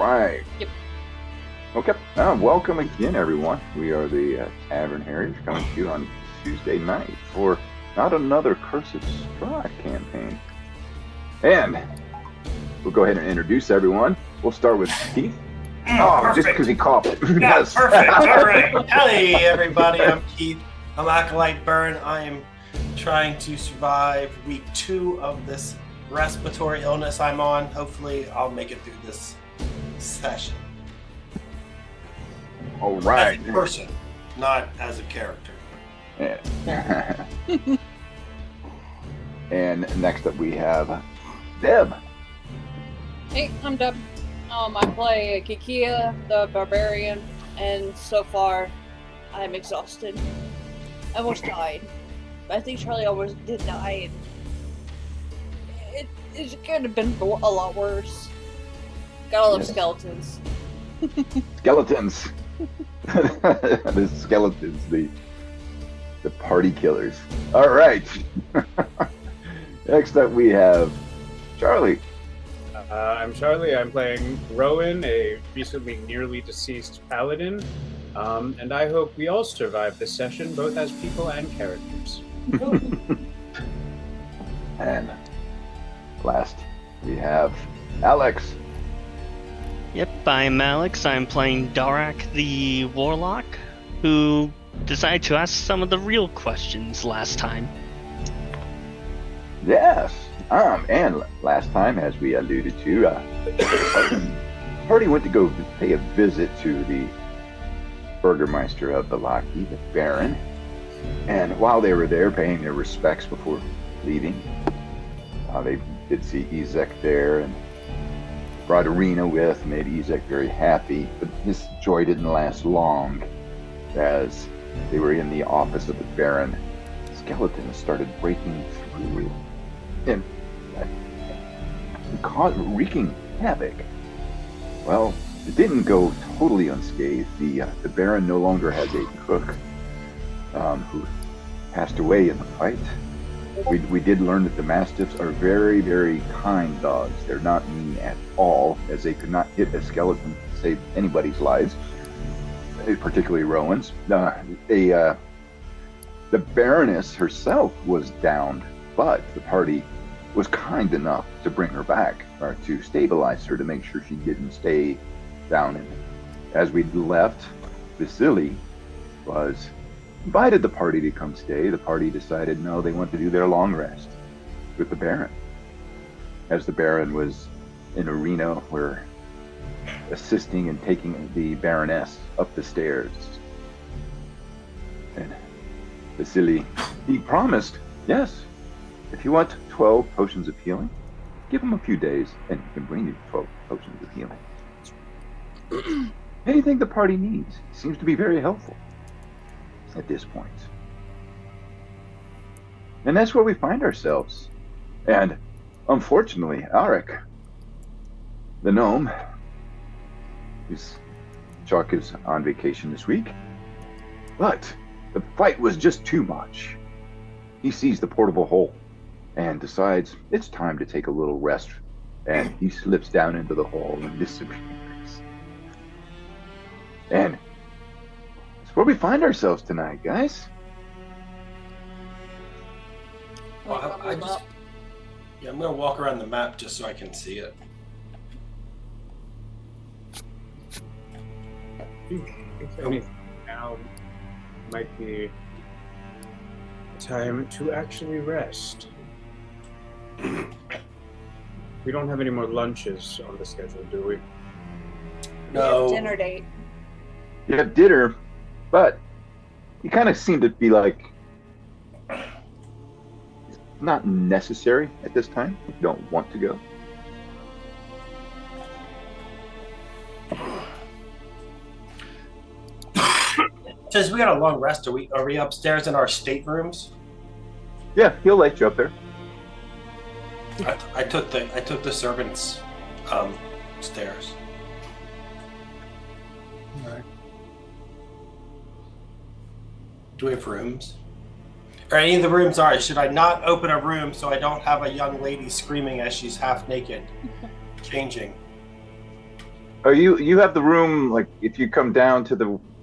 right. Yep. Okay. Welcome again, everyone. We are the Tavern Harriers coming to you on Tuesday night for not another Curse of Strahd campaign. And we'll go ahead and introduce everyone. We'll start with Keith. Perfect. Just because he coughed. Yeah, Yes. perfect. All right. Hey, everybody. I'm Keith. I'm Acolyte Burn. I am trying to survive week 2 of this respiratory illness I'm on. Hopefully, I'll make it through this session. All right. As a person, not as a character. Yeah. And next up we have Deb. Hey, I'm Deb. I play Kikia, the barbarian, and so far, I'm exhausted. I almost died. But I think Charlie almost did die. It could have been a lot worse. Gotta love skeletons. Skeletons. The skeletons, the party killers. All right. Next up we have Charlie. I'm Charlie. I'm playing Rowan, a recently nearly deceased paladin, and I hope we all survive this session, both as people and characters. And last we have Alex. Yep, I'm Alex. I'm playing Darak the Warlock, who decided to ask some of the real questions last time. Yes. And last time, as we alluded to, party went to go pay a visit to the Burgermeister of the Lockheed, the Baron. And while they were there paying their respects before leaving, they did see Ezek there and brought Arena with, made Ezek very happy. But his joy didn't last long. As they were in the office of the Baron, skeletons started breaking through and wreaking havoc. Well, it didn't go totally unscathed. The Baron no longer has a cook who passed away in the fight. We did learn that the Mastiffs are very, very kind dogs. They're not mean at all, as they could not hit a skeleton to save anybody's lives, particularly Rowan's. The Baroness herself was downed, but the party was kind enough to bring her back, or to stabilize her, to make sure she didn't stay down. And as we left, Vasily was invited the party to come stay. The party decided no, they want to do their long rest with the Baron. As the Baron was in Arena, where assisting and taking the Baroness up the stairs. And Vasily, he promised, yes, if you want 12 potions of healing, give him a few days and he can bring you 12 potions of healing. Anything the party needs. Seems to be very helpful at this point. And that's where we find ourselves. And unfortunately, Arik, the gnome, Chuck is on vacation this week, but the fight was just too much. He sees the portable hole and decides it's time to take a little rest, and he slips down into the hole and disappears. And that's where we find ourselves tonight, guys. Well, I'm gonna walk around the map just so I can see it. If anything, now might be time to actually rest. We don't have any more lunches on the schedule, do we? No. Dinner date. You have dinner, but you kind of seem to be like, it's not necessary at this time if you don't want to go. Since we got a long rest, are we upstairs in our staterooms? Yeah, he'll let you up there. I took the servants stairs. All right. Do we have rooms? Or any of the rooms are? Should I not open a room so I don't have a young lady screaming as she's half naked, changing? Oh, you have the room, like, if you come down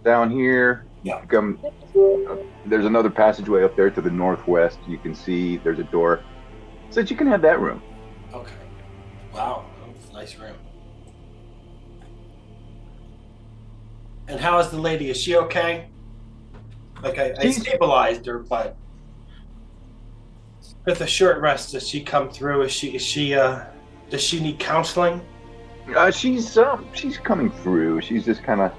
down here, Yeah. you come, there's another passageway up there to the northwest. You can see there's a door. So that you can have that room. Okay. Wow. Nice room. And how is the lady? Is she okay? Like I stabilized her, but with a short rest, does she come through? Is she does she need counseling? She's coming through. She's just kind of,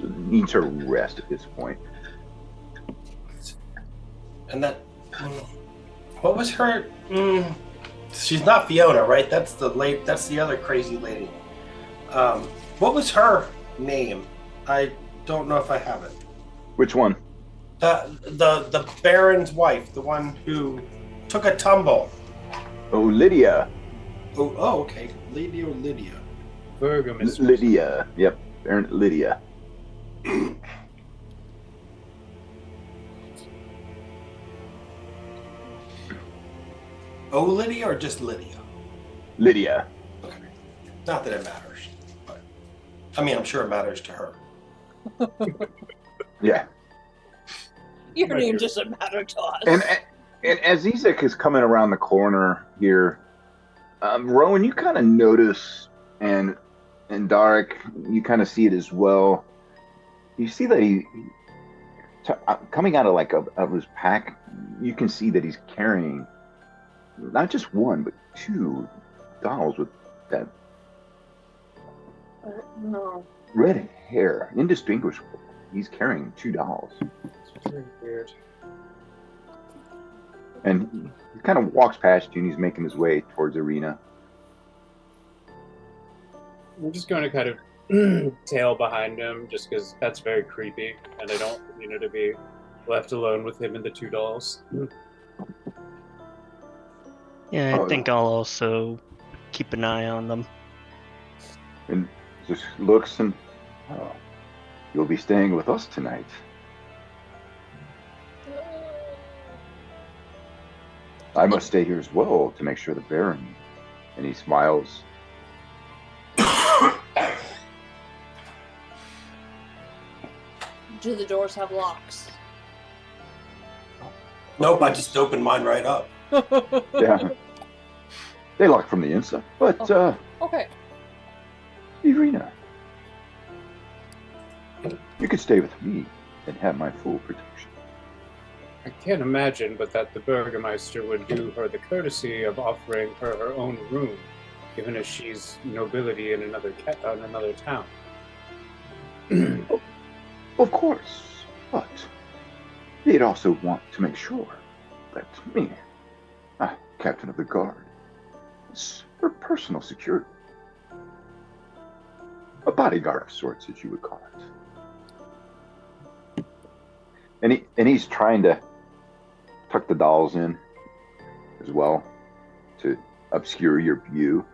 needs her rest at this point. And that what was her she's not Fiona, right? That's the other crazy lady. What was her name? I don't know if I have it. Which one? The Baron's wife, the one who took a tumble. Oh, Lydia. Oh, okay. Lydia. Burgomaster. Lydia. Yep. Baron Lydia. Oh, Lydia or just Lydia? Lydia. Okay. Not that it matters, but I mean, I'm sure it matters to her. Yeah. Your name doesn't matter to us. And as Ezek is coming around the corner here, Rowan, you kind of notice, and Darek, you kind of see it as well. You see that he coming out of his pack. You can see that he's carrying not just one but two dolls with that No. red hair, indistinguishable. He's carrying two dolls. It's very weird. And he kind of walks past you and he's making his way towards Arena. I'm just going to kind of tail behind him just because that's very creepy and I don't to be left alone with him and the two dolls. Yeah, I think I'll also keep an eye on them. And just looks and, oh, you'll be staying with us tonight. I must stay here as well to make sure the Baron. And he smiles. Do the doors have locks? Nope, I just opened mine right up. Yeah. They lock from the inside. But, Okay. Irina, you could stay with me and have my full protection. I can't imagine but that the Burgomaster would do her the courtesy of offering her her own room, given as she's nobility in another town. Of course, but they'd also want to make sure that me, Captain of the Guard, is for personal security. A bodyguard of sorts, as you would call it. And he's trying to tuck the dolls in as well to obscure your view.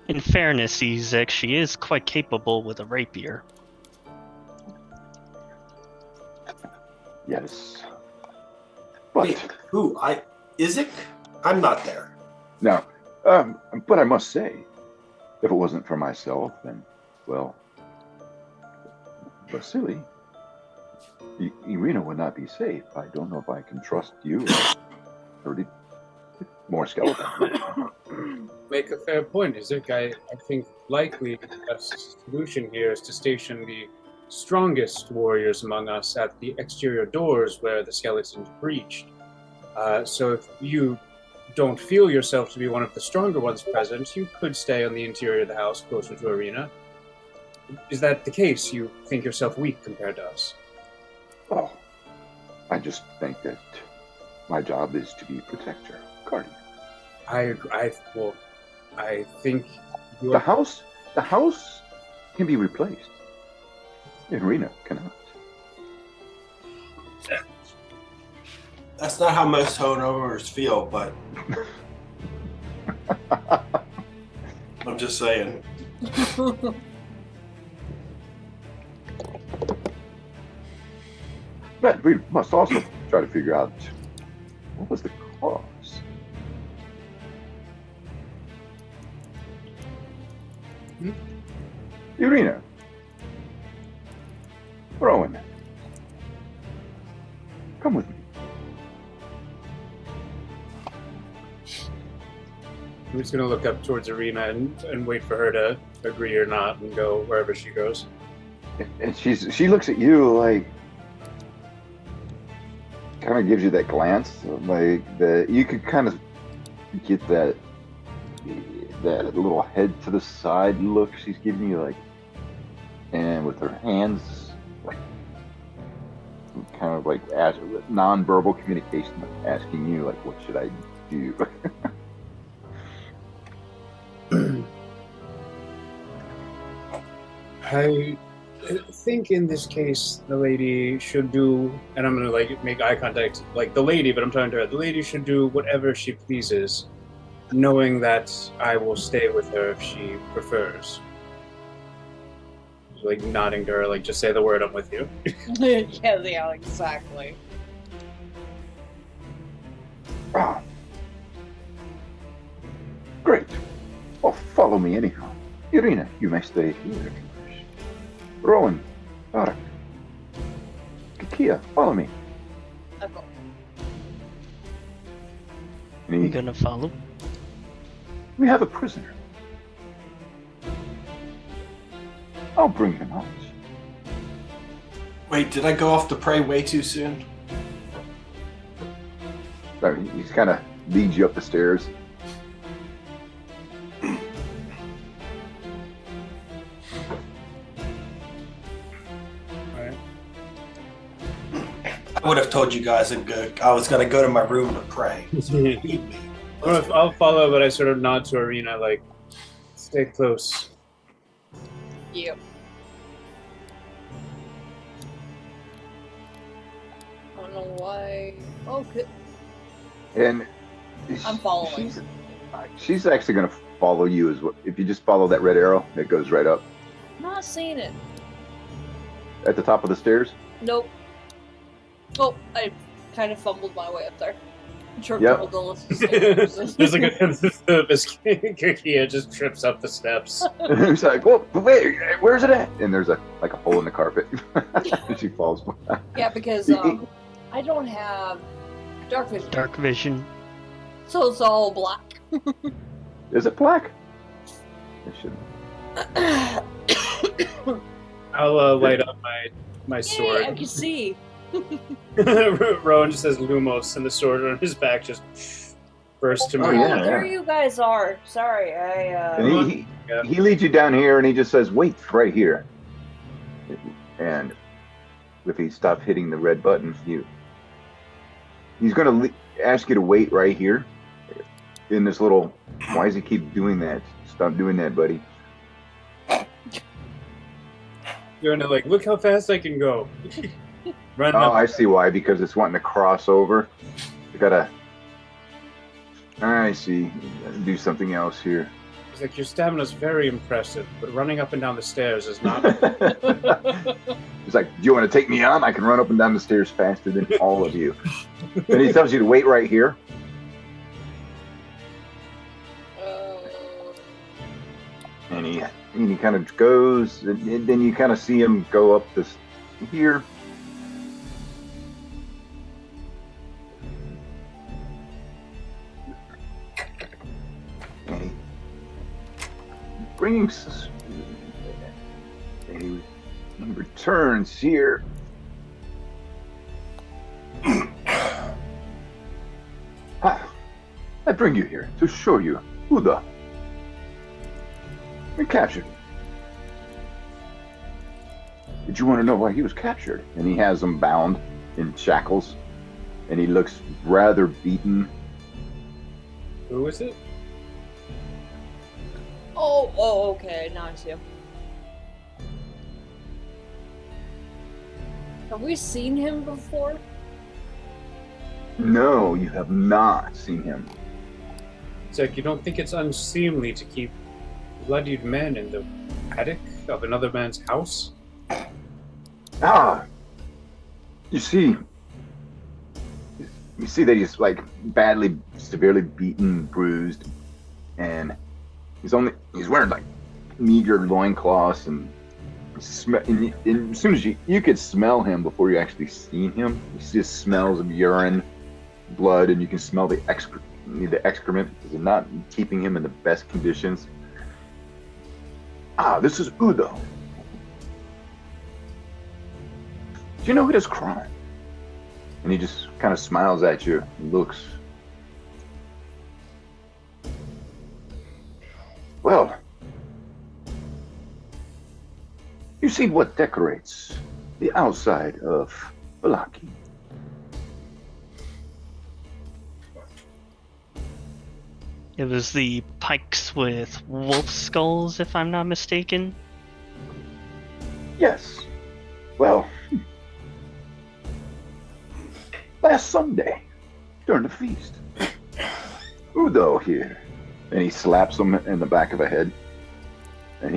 In fairness, Ezek, she is quite capable with a rapier. Yes. But Wait, who? Isaac? I'm not there. now, but I must say, if it wasn't for myself, then, well, Vasily, Irina would not be safe. I don't know if I can trust you or more skeletons. Make a fair point, Ezek. I think likely the best solution here is to station the strongest warriors among us at the exterior doors where the skeletons breached. So if you don't feel yourself to be one of the stronger ones present, you could stay on the interior of the house closer to Arena. Is that the case? You think yourself weak compared to us? Oh, I just think that my job is to be protector, guardian. I think The house can be replaced. Irina cannot. That's not how most homeowners feel, but I'm just saying. But we must also try to figure out what was the cause. Irina. Rowan. Come with me. I'm just gonna look up towards Arena and wait for her to agree or not and go wherever she goes. And she looks at you like, kind of gives you that glance, like that you could kind of get that little head to the side look she's giving you, like, and with her hands, like, kind of like non-verbal communication, asking you, like, what should I do? I think in this case the lady should do, and I'm gonna like make eye contact, like the lady, but I'm talking to her. The lady should do whatever she pleases, knowing that I will stay with her if she prefers. Like nodding to her, like just say the word, I'm with you. Yeah, exactly. Ah. Great. Well, follow me anyhow. Irina, you may stay here if you wish. Rowan, Tarek, Kakia, follow me. Okay. I'm gonna follow. We have a prisoner. I'll bring him out. Wait, did I go off to pray way too soon? So he kind of leads you up the stairs. I would have told you guys I was going to go to my room to pray. I'll follow, but I sort of nod to Arena, like, stay close. Yep. I don't know why. Okay. And I'm following. She's actually going to follow you as well. If you just follow that red arrow, it goes right up. Not seeing it. At the top of the stairs? Nope. Oh, I kind of fumbled my way up there. Tripped Yep. over the list of stairs. There's like this Kakia just trips up the steps. It's like, well, wait, where's it at? And there's a hole in the carpet. And she falls. Yeah, because I don't have dark vision. Dark vision. So it's all black. Is it black? It shouldn't. I'll light up my Yay, sword. I can see. Rowan just says Lumos, and the sword on his back just bursts to me. Oh, yeah. There you guys are. Sorry, And he leads you down here, and he just says, wait right here. And if he stops hitting the red button, he's going to ask you to wait right here in this little, why does he keep doing that? Stop doing that, buddy. You're gonna like, look how fast I can go. Run Oh, up. I see why, because it's wanting to cross over. You gotta, I see, do something else here. He's like, your stamina's very impressive, but running up and down the stairs is not. He's like, do you want to take me on? I can run up and down the stairs faster than all of you. And he tells you to wait right here. And he kind of goes, and then you kind of see him go up this here. And he returns here. I bring you here to show you who been captured. Did you want to know why he was captured? And he has him bound in shackles, and he looks rather beaten. Who is it? Oh, okay. Now I see him. Have we seen him before? No, you have not seen him. It's like, you don't think it's unseemly to keep bloodied men in the attic of another man's house? Ah, you see that he's like severely beaten, bruised, and he's wearing like meager loincloths and as soon as you could smell him before you actually seen him. You just smells of urine, blood, and you can smell the excrement because they're not keeping him in the best conditions. This is Udo. Do you know who does crime? And he just kind of smiles at you and looks. Well, you see what decorates the outside of Valaki. It was the pikes with wolf skulls, if I'm not mistaken. Yes. Well, last Sunday, during the feast, Udo here, and he slaps him in the back of the head, and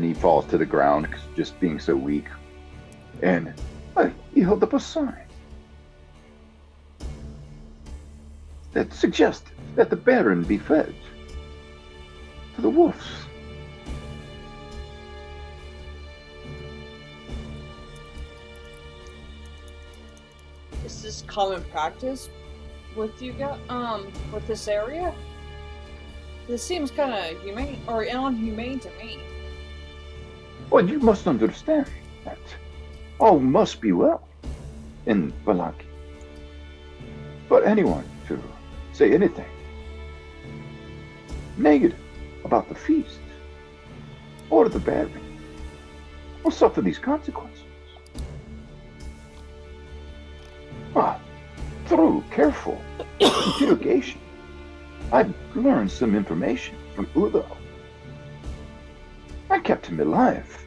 he falls to the ground, just being so weak. And he held up a sign that suggested that the Baron be fed to the wolves. Is this common practice with you guys, with this area? This seems kind of humane or inhumane to me. Well, you must understand that all must be well in Valaki. But anyone to say anything negative about the feast or the Baron will suffer these consequences. Through careful interrogation, I've learned some information from Udo. I kept him alive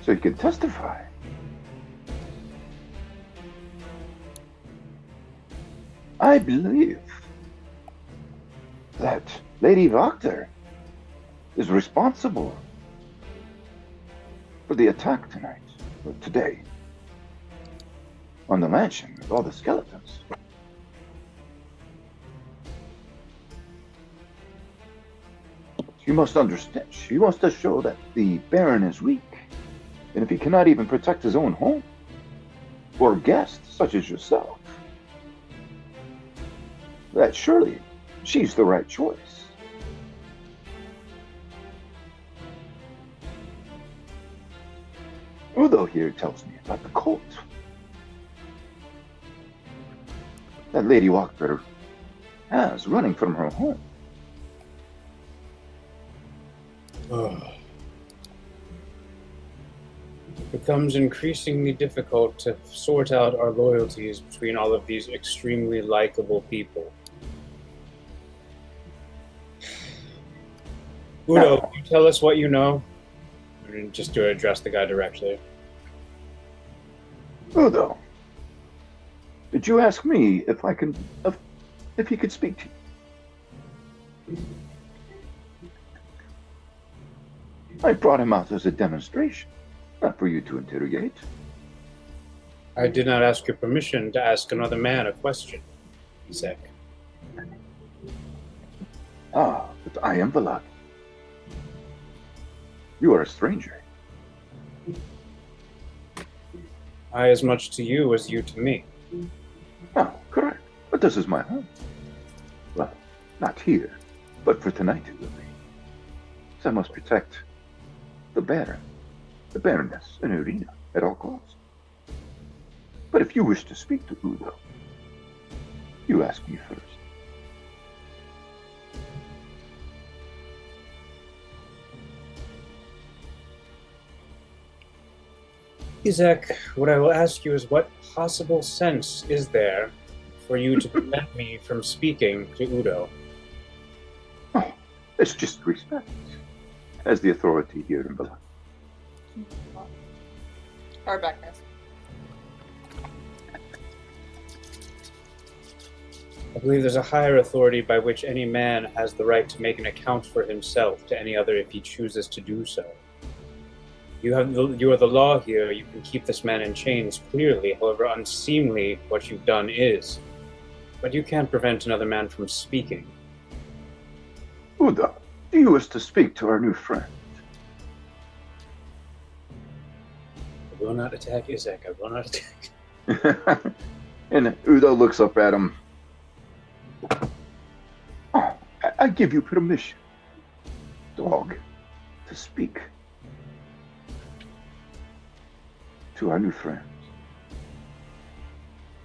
so he could testify. I believe that Lady Wachter is responsible for the attack tonight, or today, on the mansion with all the skeletons. She must understand. She wants to show that the Baron is weak, and if he cannot even protect his own home, or guests such as yourself, that surely she's the right choice. Udo here tells me about the cult that Lady Wachter has running from her home. It becomes increasingly difficult to sort out our loyalties between all of these extremely likable people. Udo, can you tell us what you know? Just to address the guy directly. Udo, did you ask me if he could speak to you? I brought him out as a demonstration, not for you to interrogate. I did not ask your permission to ask another man a question, Zek. But I am Valaki. You are a stranger. I as much to you as you to me. Correct. But this is my home. Well, not here, but for tonight it will be. So I must protect the Baron, the Baroness, and Irina at all costs. But if you wish to speak to Udo, you ask me first. Izek, what I will ask you is what possible sense is there for you to prevent me from speaking to Udo? It's just respect, as the authority here in Valaki. Our back, guys. I believe there's a higher authority by which any man has the right to make an account for himself to any other if he chooses to do so. You are the law here. You can keep this man in chains clearly, however unseemly what you've done is. But you can't prevent another man from speaking. Udo, Do you wish to speak to our new friend? I will not attack Izek. I will not attack. And Udo looks up at him. Oh, I give you permission, dog, to speak to our new friend.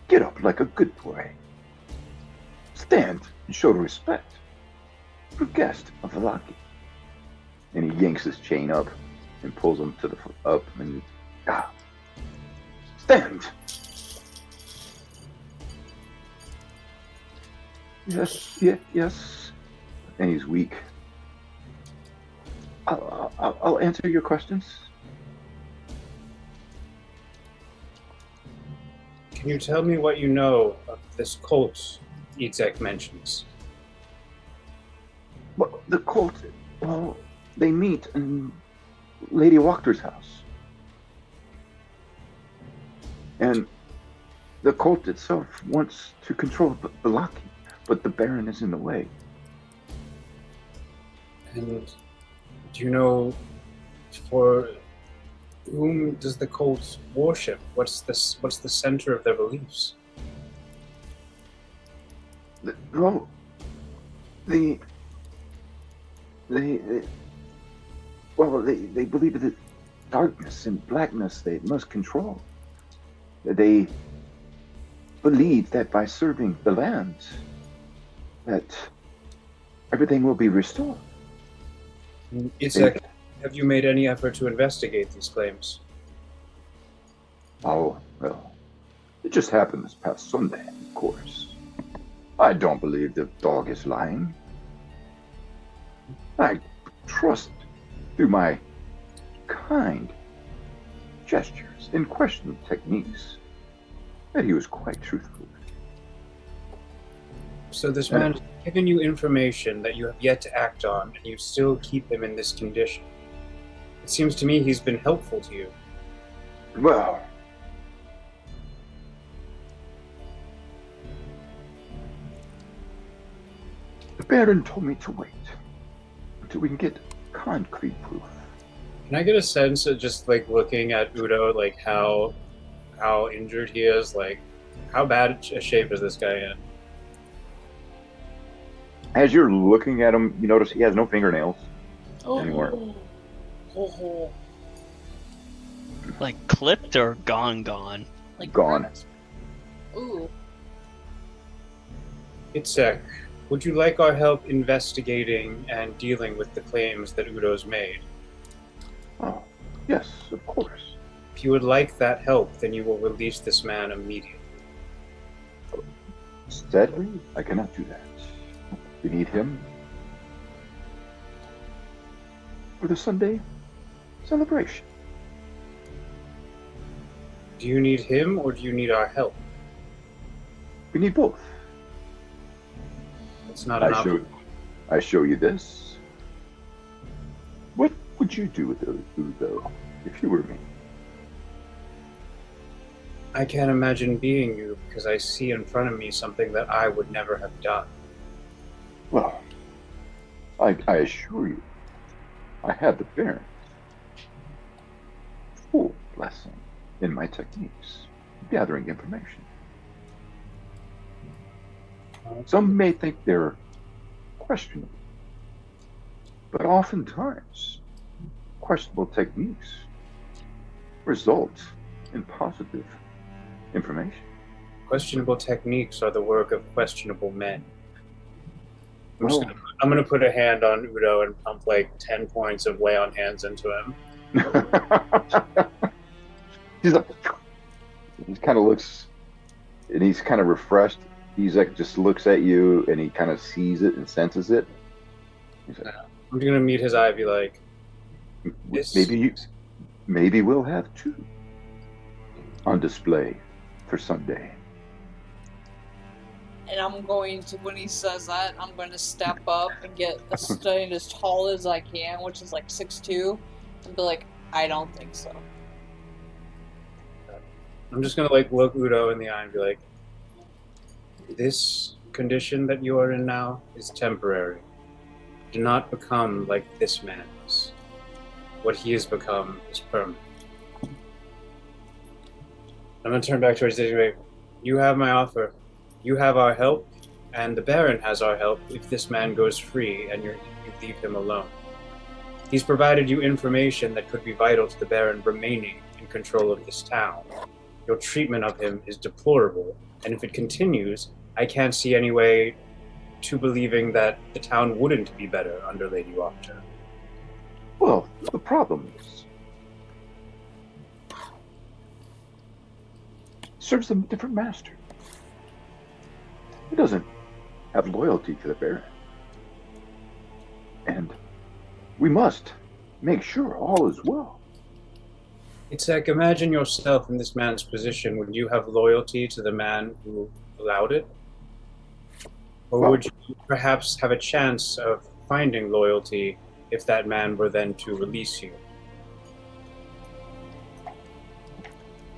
Get up like a good boy. Stand and show respect for guest of Valaki. And he yanks his chain up and pulls him to the up and stand. Yes. And he's weak. I'll answer your questions. Can you tell me what you know of this cult Izek mentions? Well, the cult, they meet in Lady Walker's house. And the cult itself wants to control Valaki, but the Baron is in the way. And do you know for whom does the cult worship? What's the center of their beliefs? They believe that darkness and blackness they must control. They believe that by serving the land, that everything will be restored. Izek, have you made any effort to investigate these claims? Oh, well, it just happened this past Sunday, of course. I don't believe the dog is lying. I trust through my kind gestures and questioning techniques that he was quite truthful. So this man has given you information that you have yet to act on, and you still keep him in this condition. It seems to me he's been helpful to you. Well, the Baron told me to wait until we can get concrete proof. Can I get a sense of just like looking at Udo, like how injured he is, like how bad a shape is this guy in? As you're looking at him, you notice he has no fingernails Oh. anymore. Oh. Like clipped or gone? Like Gone. Ooh. Itzek, would you like our help investigating and dealing with the claims that Udo's made? Oh, yes, of course. If you would like that help, then you will release this man immediately. Sadly, I cannot do that. We need him for the Sunday celebration. Do you need him or do you need our help? We need both. It's not an option. I show you this. What would you do with Udo if you were me? I can't imagine being you because I see in front of me something that I would never have done. Well, I assure you, I have the Baron's full blessing in my techniques, gathering information. Some may think they're questionable, but oftentimes, questionable techniques result in positive information. Questionable techniques are the work of questionable men. Well, I'm gonna put a hand on Udo and pump like 10 points of lay on hands into him. he's like, he kind of looks, and he's kind of refreshed. He's like, just looks at you, and he kind of sees it and senses it. He's like, I'm gonna meet his eye and be like, maybe we'll have two on display for Sunday. And I'm going to, when he says that, I'm going to step up and get stand as tall as I can, which is like 6'2", and be like, I don't think so. I'm just gonna like look Udo in the eye and be like, this condition that you are in now is temporary. do not become like this man's. What he has become is permanent. I'm going to turn back towards Desiree. You have my offer. You have our help, and the Baron has our help if this man goes free and you leave him alone. He's provided you information that could be vital to the Baron remaining in control of this town. Your treatment of him is deplorable, and if it continues, I can't see any way to believing that the town wouldn't be better under Lady Wachter. Well, the problem is, serves a different master. He doesn't have loyalty to the Baron. And we must make sure all is well. It's like, imagine yourself in this man's position. Would you have loyalty to the man who allowed it? Or Well, would you perhaps have a chance of finding loyalty if that man were then to release you?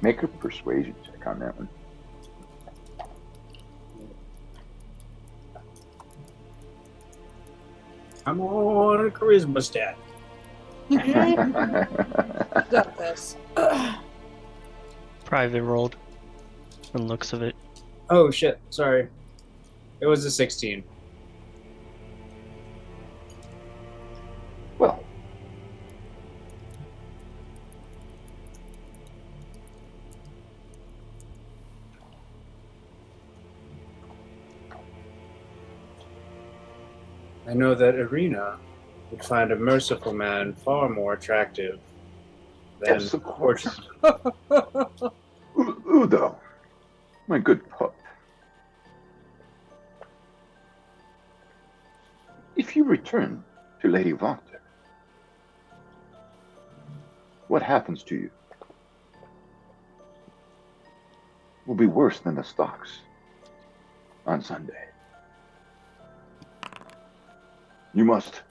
make a persuasion check on that one. I'm on a charisma stat. Got this. Private rolled. From the looks of it. Oh shit, sorry. It was a 16. Well, I know that Irina would find a merciful man far more attractive than yes, of course. fortunate. Udo, my good pup. If you return to Lady Wachter, what happens to you will be worse than the stocks on Sunday. You must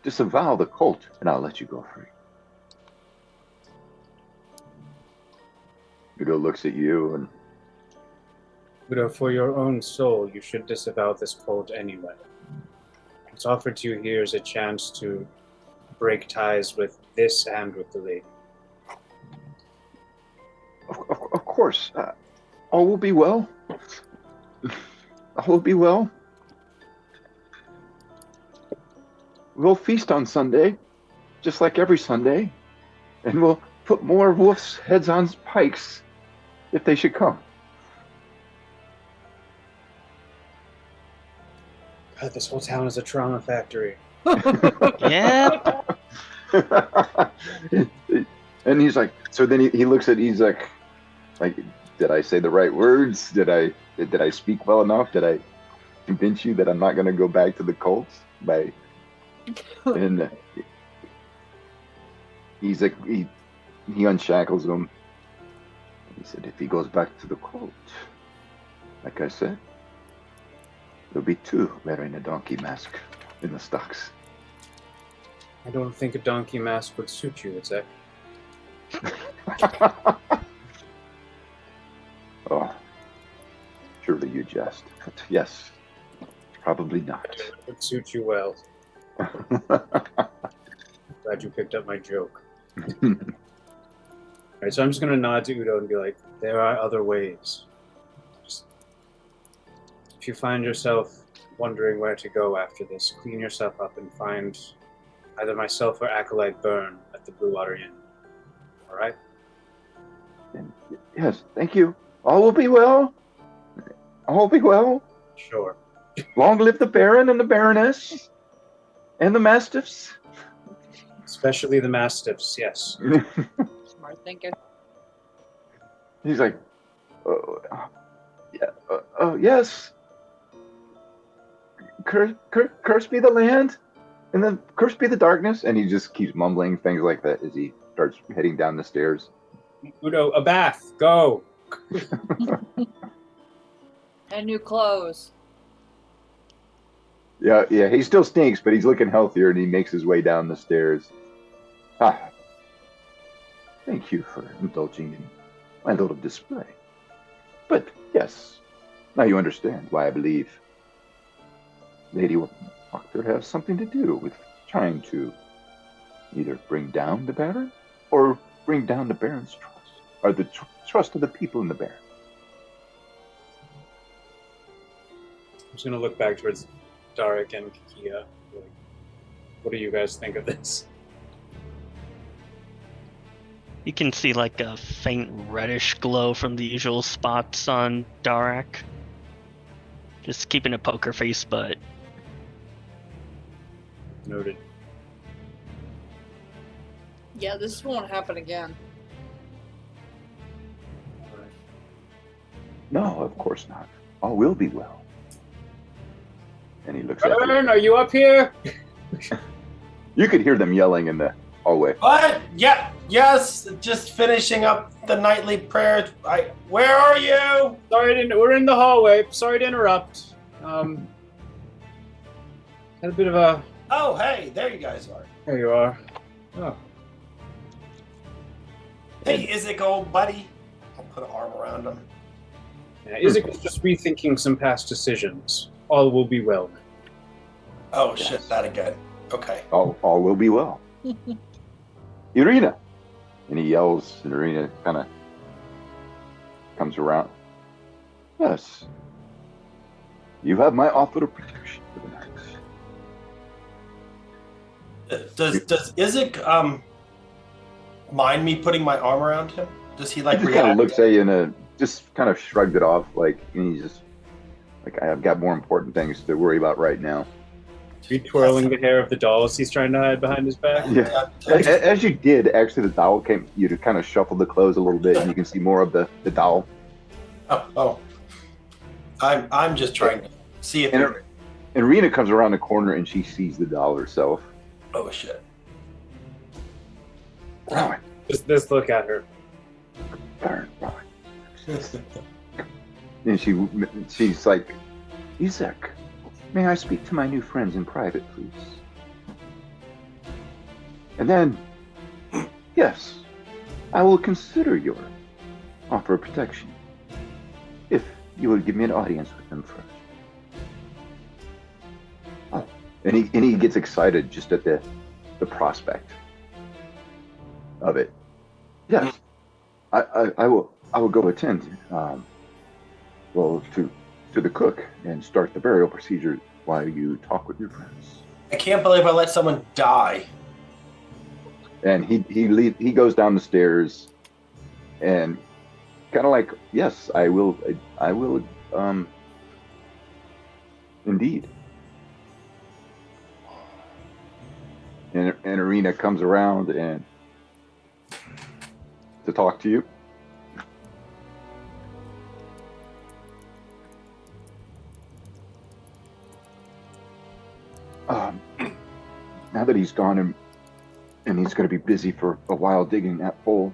disavow the cult, and I'll let you go free. Udo looks at you and Udo, for your own soul, you should disavow this cult anyway. What's offered to you here is a chance to break ties with this and with the lady. of course, all will be well. All will be well. We'll feast on Sunday, just like every Sunday, and we'll put more wolves' heads on pikes if they should come. God, this whole town is a trauma factory. Yep. And he's like, so then he looks at, he's like, did I say the right words? Did I speak well enough? Did I convince you that I'm not going to go back to the cults? And he's like, he unshackles him. He said, if he goes back to the cult, like I said, there'll be two wearing a donkey mask in the stocks. I don't think a donkey mask would suit you, Itzek. Oh, surely you jest. But yes, probably not. It would suit you well. Glad you picked up my joke. Alright, so I'm just gonna nod to Udo and be like, there are other ways. Just, if you find yourself wondering where to go after this, clean yourself up and find either myself or Acolyte Byrne at the Blue Water Inn. Alright? And yes, thank you. All will be well. All will be well. Sure. Long live the Baron and the Baroness and the Mastiffs. Especially the Mastiffs, yes. Smart thinker. He's like, yes. Curse be the land, and then curse be the darkness. And he just keeps mumbling things like that as he starts heading down the stairs. Udo, a bath, go! And new clothes. Yeah, he still stinks, but he's looking healthier, and he makes his way down the stairs. Thank you for indulging in my little display. But yes, now you understand why I believe Lady Proctor has something to do with trying to either bring down the Baron or bring down the Baron's trust, or the trust of the people in the Baron. I'm just gonna look back towards Darik and Kikia. Like, what do you guys think of this? You can see like a faint reddish glow from the usual spots on Darak. Just keeping a poker face, but Noted. Yeah, this won't happen again. All right. No, of course not. All will be well. And he looks at Bern, you. are you up here? You could hear them yelling in the hallway. What? Yeah, yes. Just finishing up the nightly prayer. Where are you? We're in the hallway. Sorry to interrupt. Had a bit of a. Oh, hey, there you guys are. There you are. Oh, Hey, Isaac, old buddy. I'll put an arm around him. yeah. Isaac was just rethinking some past decisions. All will be well. Oh, Yes. shit, that again. Okay. All will be well. Irina! And he yells, and Irina kind of comes around. Yes. You have my offer of protection for the night. Does Isaac mind me putting my arm around him? Does he He like just kind of react? looks at you and just kind of shrugged it off, like, and he's just like, I've got more important things to worry about right now. Are you twirling the hair of the dolls he's trying to hide behind his back? Yeah. As you did, actually, the doll came. You to kind of shuffle the clothes a little bit, and you can see more of the doll. Oh. I'm just trying to see if. And Rena comes around the corner, and she sees the doll herself. Oh shit. Rowan, Just this look at her. darn Rowan. And she's like, Isaac, may I speak to my new friends in private, please? And then, yes, I will consider your offer of protection if you will give me an audience with them first. Oh, and he gets excited just at the prospect of it. Yes, I will go attend. To the cook and start the burial procedure while you talk with your friends. I can't believe I let someone die. And he goes down the stairs and kind of like, yes, I will indeed. And Irina comes around and to talk to you. Now that he's gone and he's going to be busy for a while digging that hole,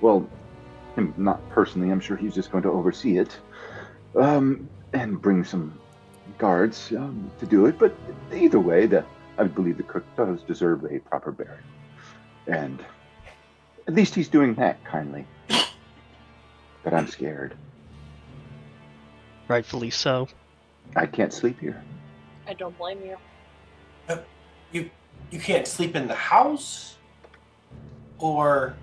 well, him not personally, I'm sure he's just going to oversee it, and bring some guards to do it. But either way, I believe the cook does deserve a proper burial, and at least he's doing that kindly. But I'm scared. rightfully so. I can't sleep here. I don't blame you. You can't sleep in the house, or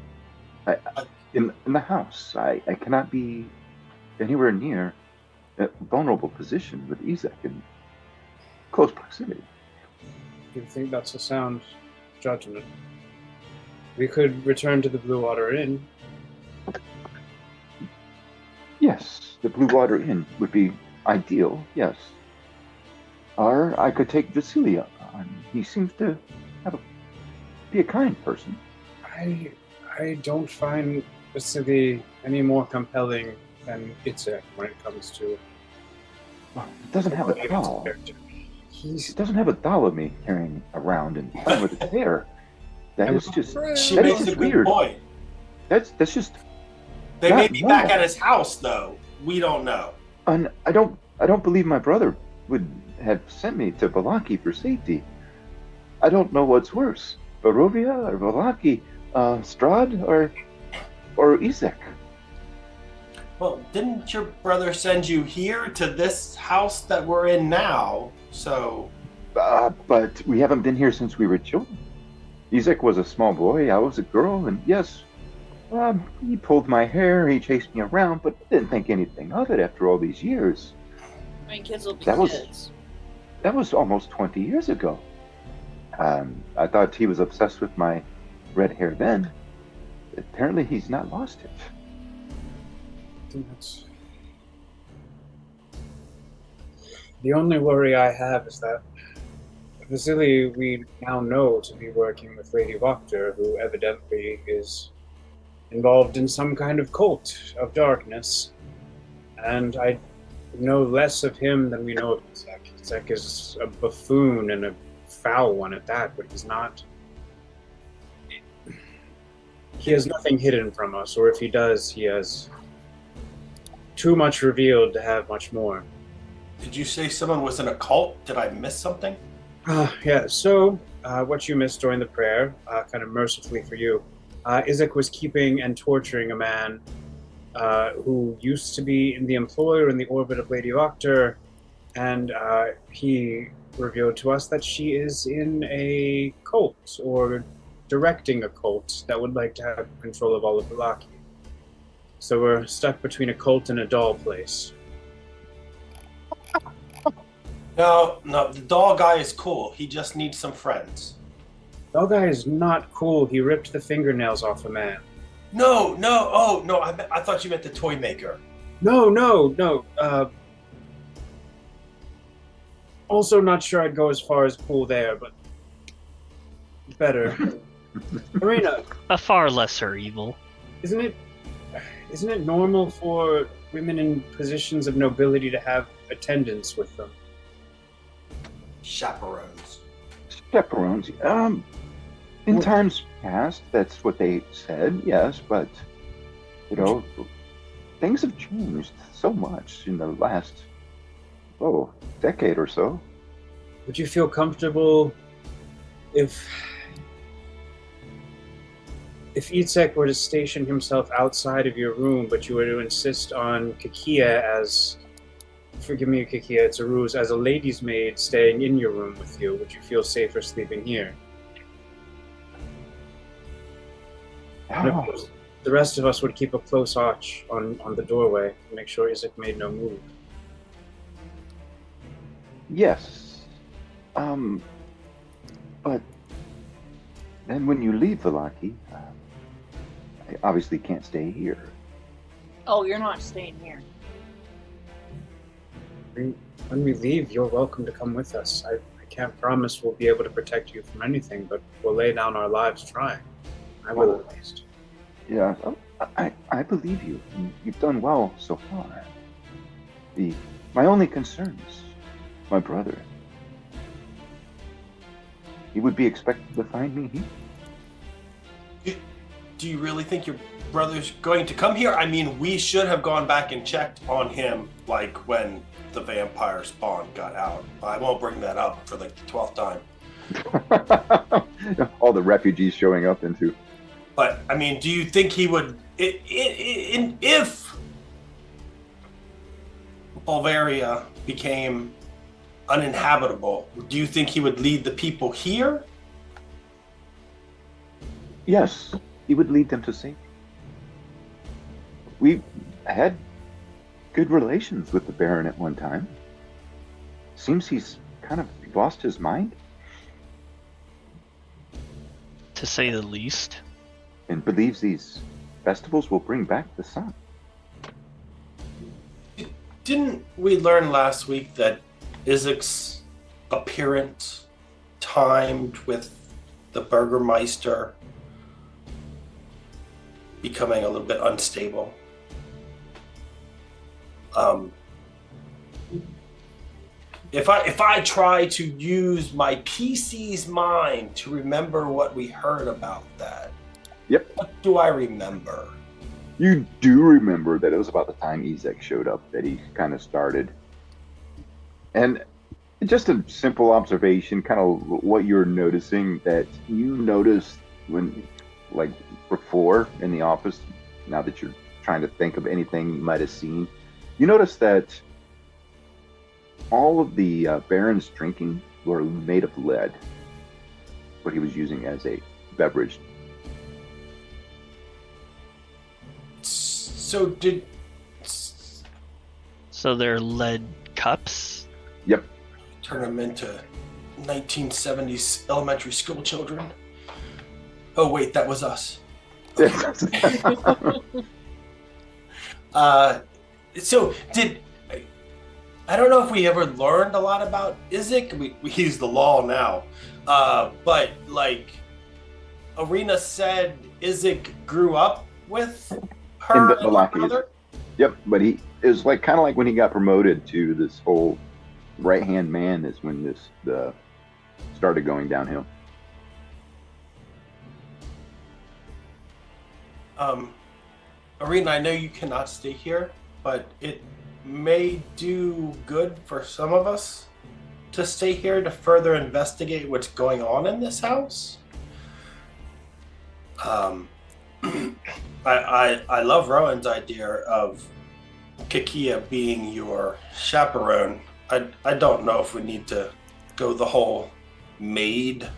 In the house, I cannot be anywhere near a vulnerable position with Isaac in close proximity. You think that's a sound judgment? We could return to the Blue Water Inn. Yes, the Blue Water Inn would be ideal, yes. Or I could take Vasilia on. He seems to be a kind person. I don't find Vasily any more compelling than Itzek when it comes to. Well, it doesn't have a doll. It He's doesn't have a doll of me carrying around and playing with its hair. That is just she that is makes a just good weird. point. That's just They Not may be back wrong. at his house, though. We don't know. I don't believe my brother would have sent me to Valaki for safety. I don't know what's worse, Barovia or Valaki, Strahd or Isaac. Well, didn't your brother send you here to this house that we're in now? So But we haven't been here since we were children. Isaac was a small boy, I was a girl, and yes, he pulled my hair, he chased me around, but didn't think anything of it after all these years. I mean, kids will be That was kids. that was almost 20 years ago. I thought he was obsessed with my red hair then. Apparently, he's not lost it. I think that's... The only worry I have is that Vasily we now know to be working with Lady Wachter, who evidently is involved in some kind of cult of darkness. And I know less of him than we know of Izek. Izek is a buffoon and a foul one at that, but he's not... He has nothing hidden from us, or if he does, he has too much revealed to have much more. Did you say someone was in a cult? Did I miss something? Yeah, so what you missed during the prayer, kind of mercifully for you, Izek was keeping and torturing a man who used to be in the employ or in the orbit of Lady Wachter, and he revealed to us that she is in a cult, or directing a cult, that would like to have control of all of Vallaki. So we're stuck between a cult and a doll place. No, the doll guy is cool. He just needs some friends. Doll guy is not cool. He ripped the fingernails off a man. No. Oh, no, I thought you meant the toy maker. No. Also not sure I'd go as far as cool there, but better. Marina, A far lesser evil. isn't it normal for women in positions of nobility to have attendants with them? Chaperones. Chaperones. In times past, that's what they said, yes, but, things have changed so much in the last, decade or so. Would you feel comfortable if Itzek were to station himself outside of your room, but you were to insist on Kakia as, forgive me, Kakia, it's a ruse, as a lady's maid staying in your room with you? Would you feel safer sleeping here? And of course, the rest of us would keep a close watch on the doorway to make sure Itzek made no move. Yes. But then when you leave Vallaki, I obviously can't stay here. Oh, you're not staying here. When we leave, you're welcome to come with us. I can't promise we'll be able to protect you from anything, but we'll lay down our lives trying. I will, at least. Yeah, I believe you. You've done well so far. My only concern is my brother. He would be expected to find me here. Do you really think your brother's going to come here? I mean, we should have gone back and checked on him, like when the vampire spawn got out. I won't bring that up for like the 12th time. All the refugees showing up into. But I mean, do you think he would, if Bulgaria became uninhabitable, do you think he would lead the people here? Yes, he would lead them to safety. We had good relations with the Baron at one time. Seems he's kind of lost his mind. To say the least. And believes these festivals will bring back the sun. Didn't we learn last week that Isaac's appearance timed with the Burgermeister becoming a little bit unstable? If I try to use my PC's mind to remember what we heard about that, Yep. what do I remember? You do remember that it was about the time Ezek showed up that he kind of started. And just a simple observation, kind of what you're noticing, that you noticed when, like, before in the office, now that you're trying to think of anything you might have seen, you notice that all of the Baron's drinking were made of lead. What he was using as a beverage. So did. So they're lead cups? Yep. Turn them into 1970s elementary school children. Oh wait, that was us. So did I don't know if we ever learned a lot about Isaac. We use the law now, but like Arena said, Isaac grew up with her In the and her Balakis. brother. Yep, but it was like kind of like when he got promoted to this whole right hand man is when this started going downhill. Arena, I know you cannot stay here, but it may do good for some of us to stay here to further investigate what's going on in this house. I love Rowan's idea of Kakia being your chaperone. I don't know if we need to go the whole maiden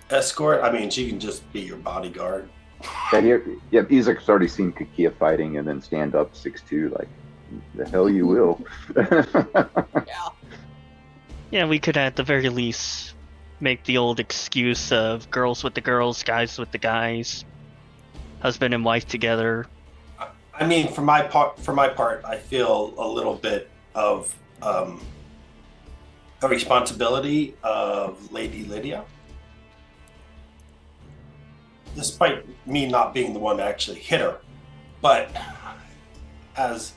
escort. I mean, she can just be your bodyguard. And Isaac's already seen Kakia fighting and then stand up 6'2", like, the hell you will. Yeah. Yeah, we could at the very least make the old excuse of girls with the girls, guys with the guys, husband and wife together. I mean, for my part, I feel a little bit of a responsibility of Lady Lydia. Despite me not being the one to actually hit her, but as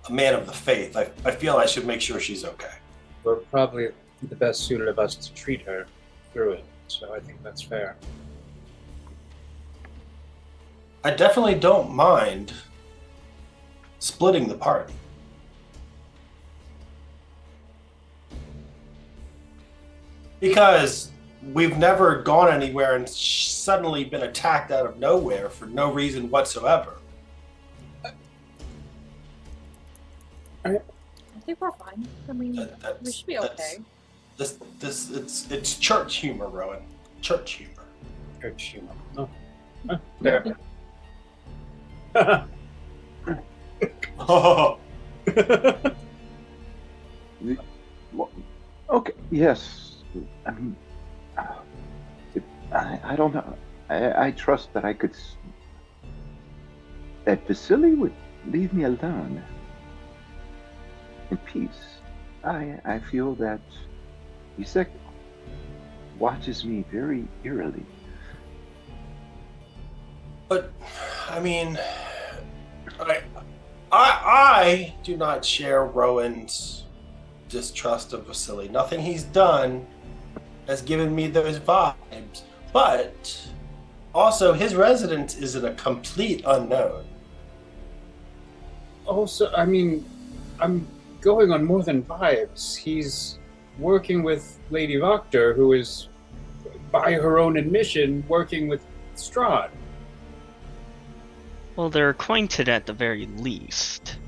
a man of the faith, I feel I should make sure she's okay. We're probably the best suited of us to treat her through it, so I think that's fair. I definitely don't mind splitting the party. Because we've never gone anywhere and suddenly been attacked out of nowhere for no reason whatsoever. I think we're fine. I mean, That's- we should be okay. It's church humor, Rowan. Church humor. Church humor. Oh. Huh, there. Oh, Okay, yes. I mean, I don't know. I trust that I could. That Vasily would leave me alone in peace. I feel that Isaac watches me very eerily. but I mean, I do not share Rowan's distrust of Vasily. Nothing he's done has given me those vibes. But also, his residence is in a complete unknown. Also, I mean, I'm going on more than vibes. He's working with Lady Voctor, who is, by her own admission, working with Strahd. Well, they're acquainted at the very least.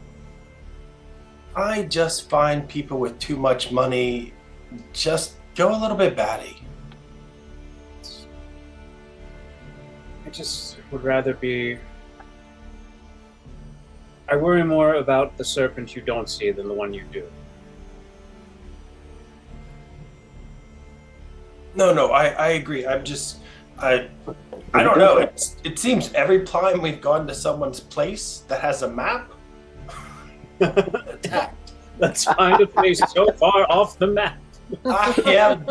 I just find people with too much money just go a little bit batty. I just would rather be. I worry more about the serpent you don't see than the one you do. No, I agree. I don't know. It seems every time we've gone to someone's place that has a map, attacked. Let's find a place so far off the map. I have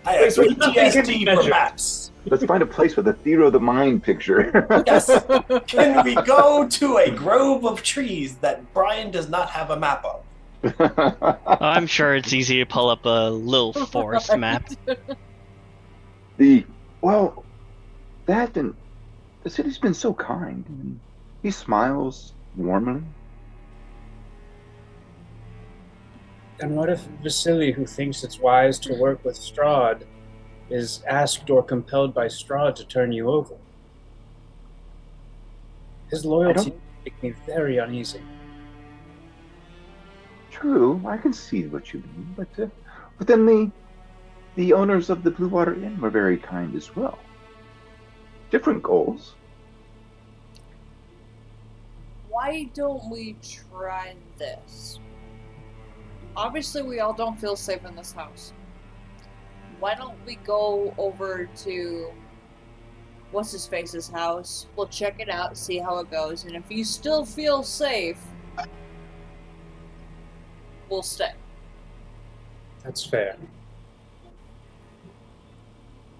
Place with nothing can be PTSD for measured. maps. Let's find a place with a Theater of the Mind picture. Yes. Can we go to a grove of trees that Brian does not have a map of? I'm sure it's easy to pull up a little forest map. That and the city's been so kind. And he smiles warmly. And what if Vasily, who thinks it's wise to work with Strahd, is asked or compelled by Strahd to turn you over? His loyalty makes me very uneasy. True, I can see what you mean, but then the owners of the Blue Water Inn were very kind as well. Different goals. Why don't we try this? Obviously, we all don't feel safe in this house. Why don't we go over to what's his face's house? We'll check it out, see how it goes, and if you still feel safe, we'll stay. That's fair.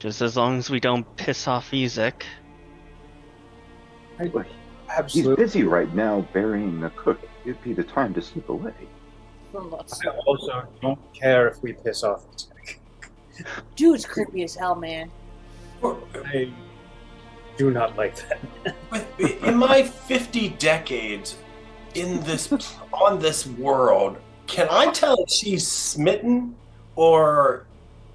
Just as long as we don't piss off Ezek. He's Absolutely. busy right now burying the cook. It'd be the time to slip away. Well, let's- I also don't care if we piss off Ezek. Dude's creepy as hell, man. I do not like that. In my 50 decades on this world, can I tell if she's smitten or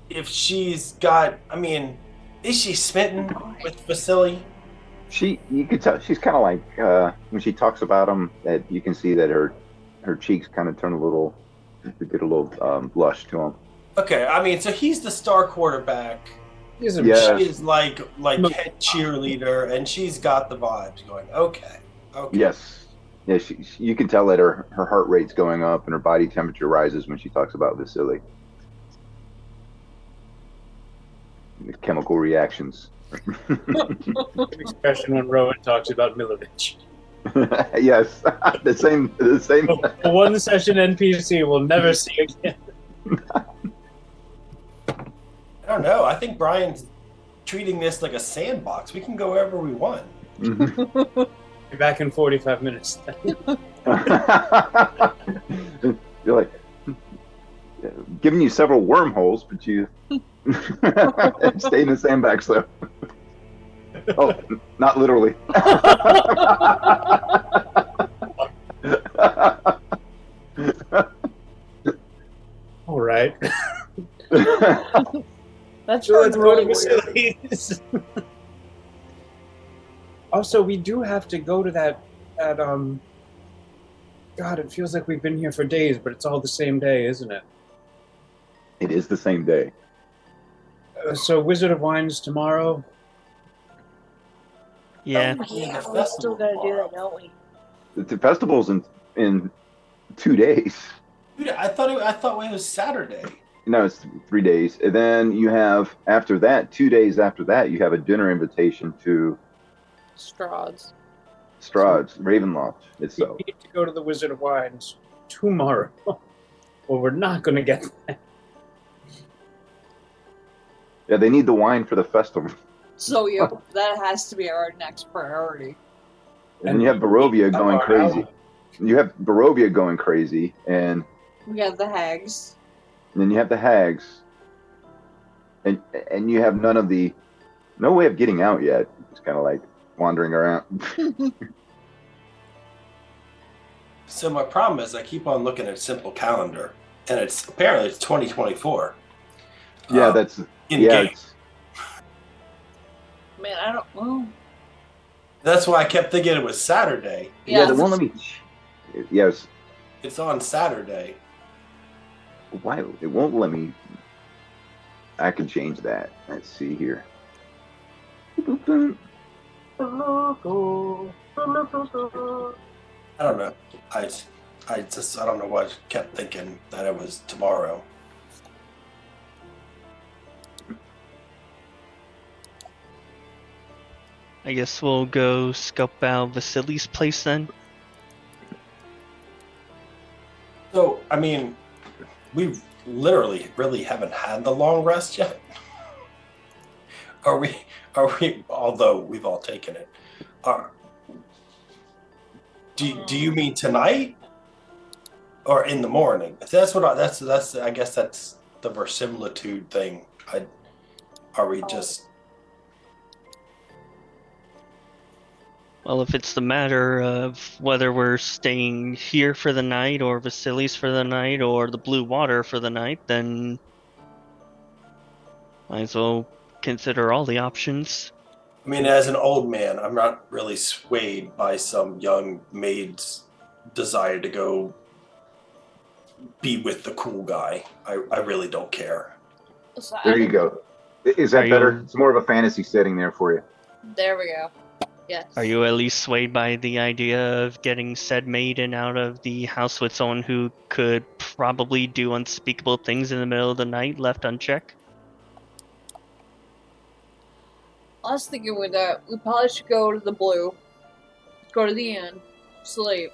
if she's got? I mean, is she smitten with Vasily? You could tell she's kind of like when she talks about him, that you can see that her cheeks kind of turn a little, get a little blush to him. Okay, I mean, so he's the star quarterback. He's a Yeah. She is like head cheerleader, and she's got the vibes going. Okay. Yes, yeah. You can tell that her heart rate's going up and her body temperature rises when she talks about Vasily. The chemical reactions. expression when Rowan talks about Milovich. Yes, the same. The one session NPC we'll never see again. I don't know. I think Brian's treating this like a sandbox. We can go wherever we want. Be back in 45 minutes. You're like giving you several wormholes, but you stay in the sandbags though. Oh, not literally. All right. That's So let's go to really weird. facilities. Also, we do have to go to that God, it feels like we've been here for days, but it's all the same day, isn't it? It is the same day. So Wizard of Wines tomorrow. Yeah. Yeah, we still gotta do that, don't we? The festival's in 2 days. Dude, I thought it was Saturday. No, it's 3 days. And then you have, after that, 2 days after that, you have a dinner invitation to Strahd's. Strahd's, Ravenloft itself. We need to go to the Wizard of Wines tomorrow, or we're not going to get that. Yeah, they need the wine for the festival. So, yeah, that has to be our next priority. And then you have Barovia going crazy. You have Barovia going crazy, and We got the hags. then you have the hags, and you have no way of getting out yet. It's kind of like wandering around. So my problem is I keep on looking at Simple Calendar, and it's 2024. Yeah, that's in yeah. game. Man, I don't. Well, That's why I kept thinking it was Saturday. Yeah, they won't let me. Yes, It's on Saturday. why it won't let me. I can change that. Let's see here. I don't know. I don't know why I kept thinking that it was tomorrow. I guess we'll go scope out Vasily's place then. So I mean, we literally really haven't had the long rest yet. Are we? Although we've all taken it. Do you mean tonight or in the morning? That's what that's. I guess that's the verisimilitude thing. Are we just? Well, if it's the matter of whether we're staying here for the night or Vasily's for the night or the Blue Water for the night, then might as well consider all the options. I mean, as an old man, I'm not really swayed by some young maid's desire to go be with the cool guy. I really don't care. So There you go. Is that Are better? you- It's more of a fantasy setting there for you. There we go. Yes. Are you at least swayed by the idea of getting said maiden out of the house with someone who could probably do unspeakable things in the middle of the night left unchecked? I was thinking with that, we probably should go to the Blue, go to the inn, sleep,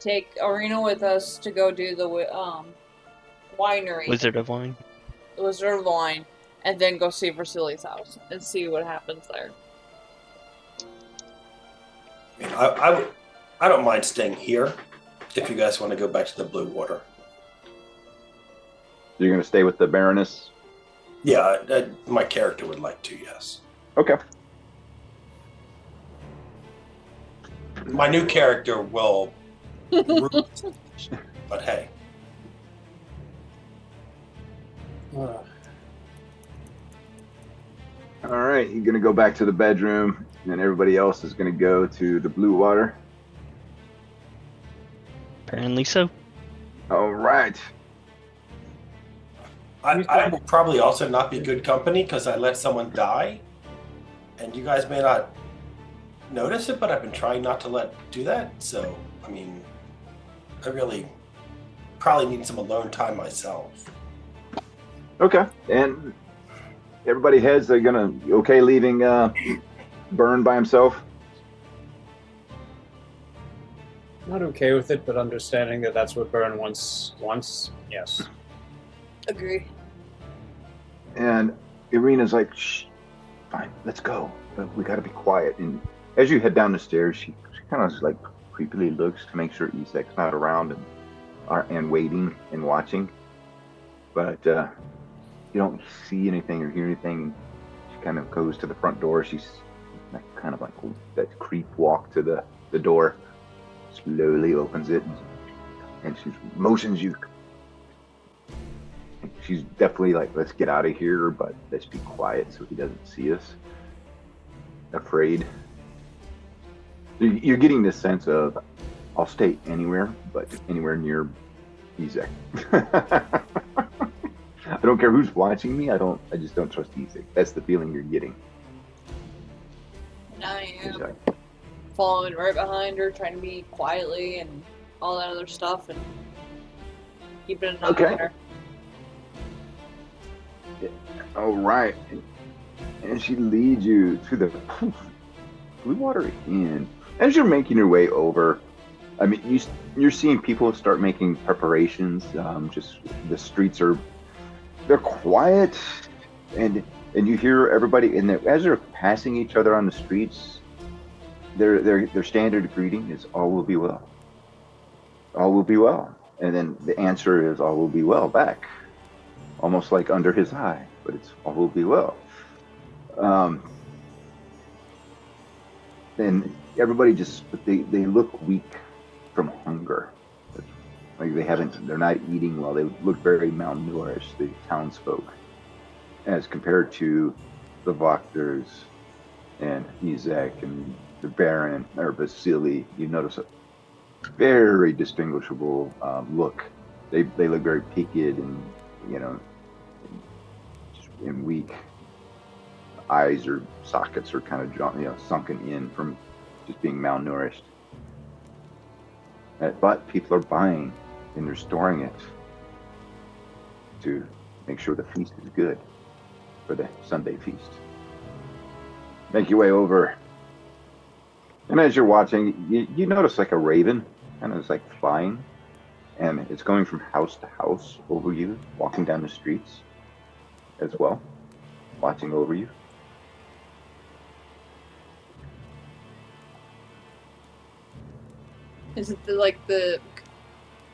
take Arena with us to go do the winery, Wizard of Wine? the Wizard of Wine, and then go see Vasili's house and see what happens there. I mean, I don't mind staying here if you guys want to go back to the Blue Water. You're going to stay with the Baroness? Yeah, my character would like to, yes. Okay. My new character will rule the situation, but hey. All right, you're going to go back to the bedroom, and then everybody else is going to go to the Blue Water. Apparently so. All right. I will probably also not be good company because I let someone die, and you guys may not notice it, but I've been trying not to do that. So, I mean, I really probably need some alone time myself. Okay. And everybody heads, they're going to, okay, leaving Burn by himself? Not okay with it, but understanding that that's what Byrne wants, yes. Agree. And Irina's like, shh, fine, let's go. But we got to be quiet. And as you head down the stairs, she kind of like creepily looks to make sure Isek's not around and waiting and watching. But you don't see anything or hear anything. She kind of goes to the front door. She's kind of like that creep walk to the door. Slowly opens it and she motions you. She's definitely like, let's get out of here, but let's be quiet so he doesn't see us. Afraid. You're getting this sense of, I'll stay anywhere, but anywhere near Isaac. I don't care who's watching me. I just don't trust Isaac. That's the feeling you're getting. And I am following right behind her, trying to be quietly and all that other stuff, and keeping an eye Okay. on her. All right. And she leads you to the Blue Water Inn. As you're making your way over, I mean, you're seeing people start making preparations. Just the streets they're quiet, and you hear everybody. And as they're passing each other on the streets, their standard greeting is "All will be well." All will be well, and then the answer is "All will be well" back, almost like under his eye, but it's "All will be well." And everybody they look weak from hunger. Like they're not eating well. They look very malnourished, the townsfolk, as compared to the Wachters and Isaac and the Baron or Vasily. You notice a very distinguishable look. They look very peaked and and weak. Eyes or sockets are kind of sunken in from just being malnourished. But people are buying and they're storing it to make sure the feast is good for the Sunday feast. Make your way over, and as you're watching, you notice like a raven kind of is like flying, and it's going from house to house over you, walking down the streets as well, watching over you. Is it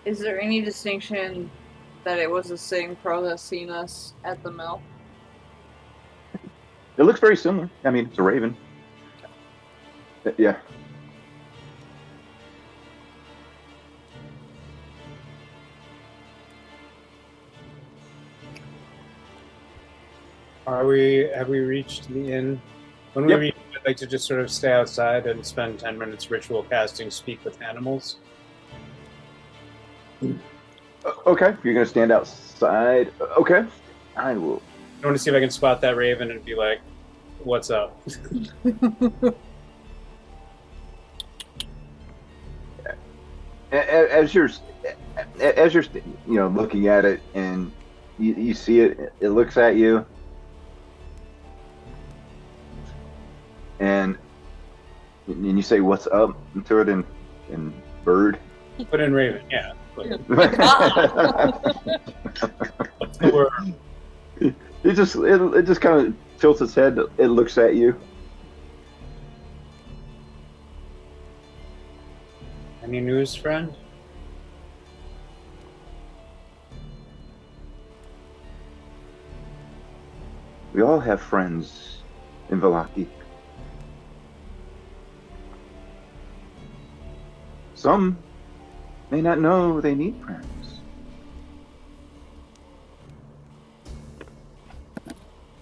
is there any distinction that it was the same crow that's seen us at the mill? It looks very similar. I mean, it's a raven. Yeah. Have we reached the inn? When we Yep. reach, I'd like to just sort of stay outside and spend 10 minutes ritual casting Speak with Animals. Okay, you're gonna stand outside. Okay, I will. I want to see if I can spot that raven and be like, "What's up?" As you're, looking at it, and you see it. It looks at you, and you say, "What's up?" to it in bird. Put in raven, yeah. Like, Ah! what's the word? It just kind of tilts its head. It looks at you. Any news, friend? We all have friends in Valaki. Some may not know they need friends.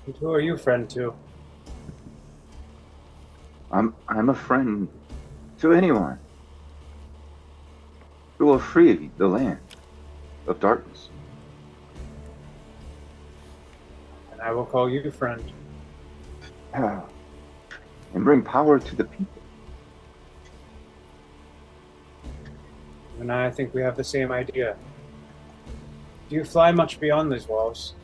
And who are you friend to? I'm a friend to anyone who will free the land of darkness. And I will call you friend. And bring power to the people. And I think we have the same idea. Do you fly much beyond these walls?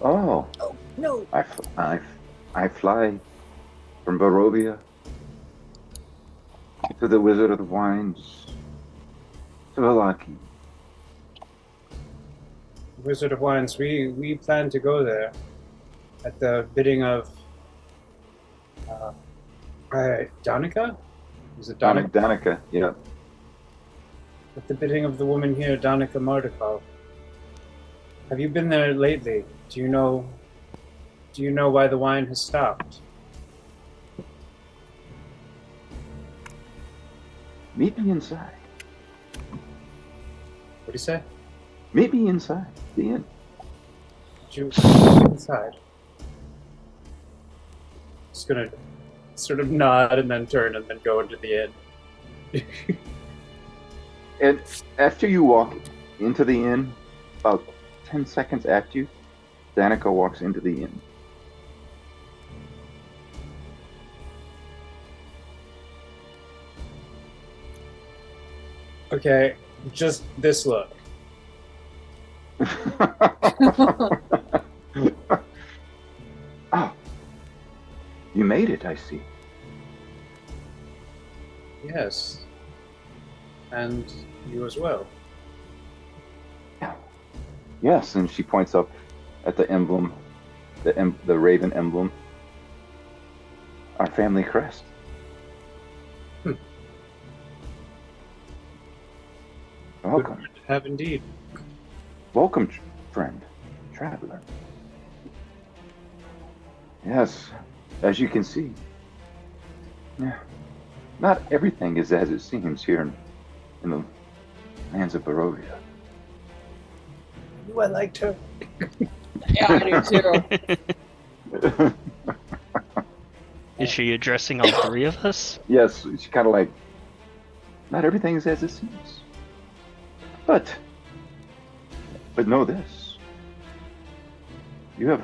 Oh, Oh, no. I fly from Barovia to the Wizard of the Wines to Valaki. Wizard of Wines, we plan to go there at the bidding of Donica? Is it Donica? Danica, yeah. At the bidding of the woman here, Donica Mardikov. Have you been there lately? Do you know why the wine has stopped? Meet me inside. What do you say? Meet me inside the inn. Did you get inside? Just gonna sort of nod and then turn and then go into the inn. And after you walk into the inn, about 10 seconds after you, Danica walks into the inn. Okay, just this look. Oh, you made it, I see. Yes. And you as well. Yes, and she points up at the emblem, the raven emblem, our family crest. Welcome. Good to have indeed. Welcome, friend, traveler. Yes, as you can see, not everything is as it seems here in the lands of Barovia. Ooh, I liked her. Yeah, I do too. Is she addressing all three of us? Yes, it's kind of like, not everything is as it seems. But know this. You have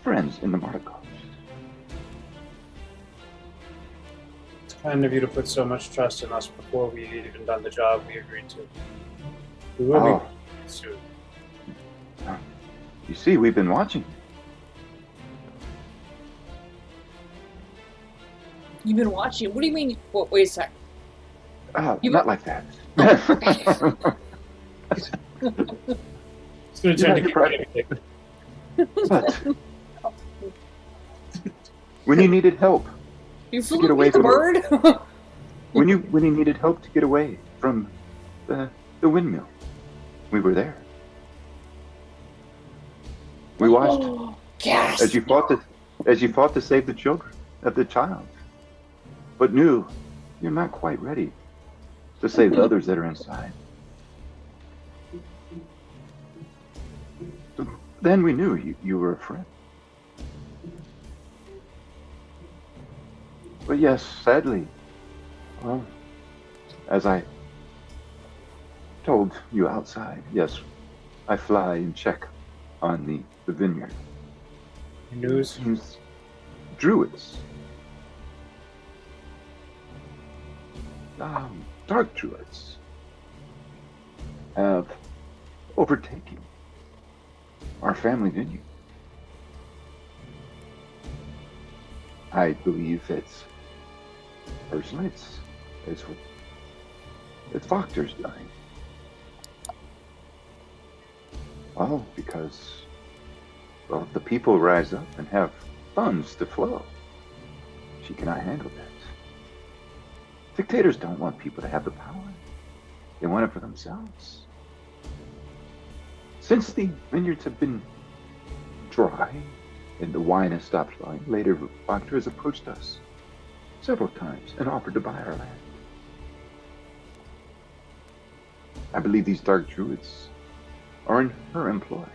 friends in the Mardikov. It's kind of you to put so much trust in us before we had even done the job we agreed to. We will Oh, be soon. you see, we've been watching. You've been watching. What do you mean? Wait a sec. Not like that. It's going to turn to You're right. anything. But when you needed help, You get flew away with the from bird? when you needed help to get away from the windmill, we were there. We watched Yes. as you fought to save the children of the child, but knew you're not quite ready to save the others that are inside. So then we knew you were a friend. But yes, sadly, well, as I told you outside. Yes, I fly and check on the vineyard. News? Seems druids, dark druids, have overtaken our family vineyard. I believe personally, it's Voctor's dying. Well, because, well, the people rise up and have funds to flow. She cannot handle that. Dictators don't want people to have the power. They want it for themselves. Since the vineyards have been dry and the wine has stopped flowing, later Voctor has approached us several times and offered to buy our land. I believe these dark druids are in her employ.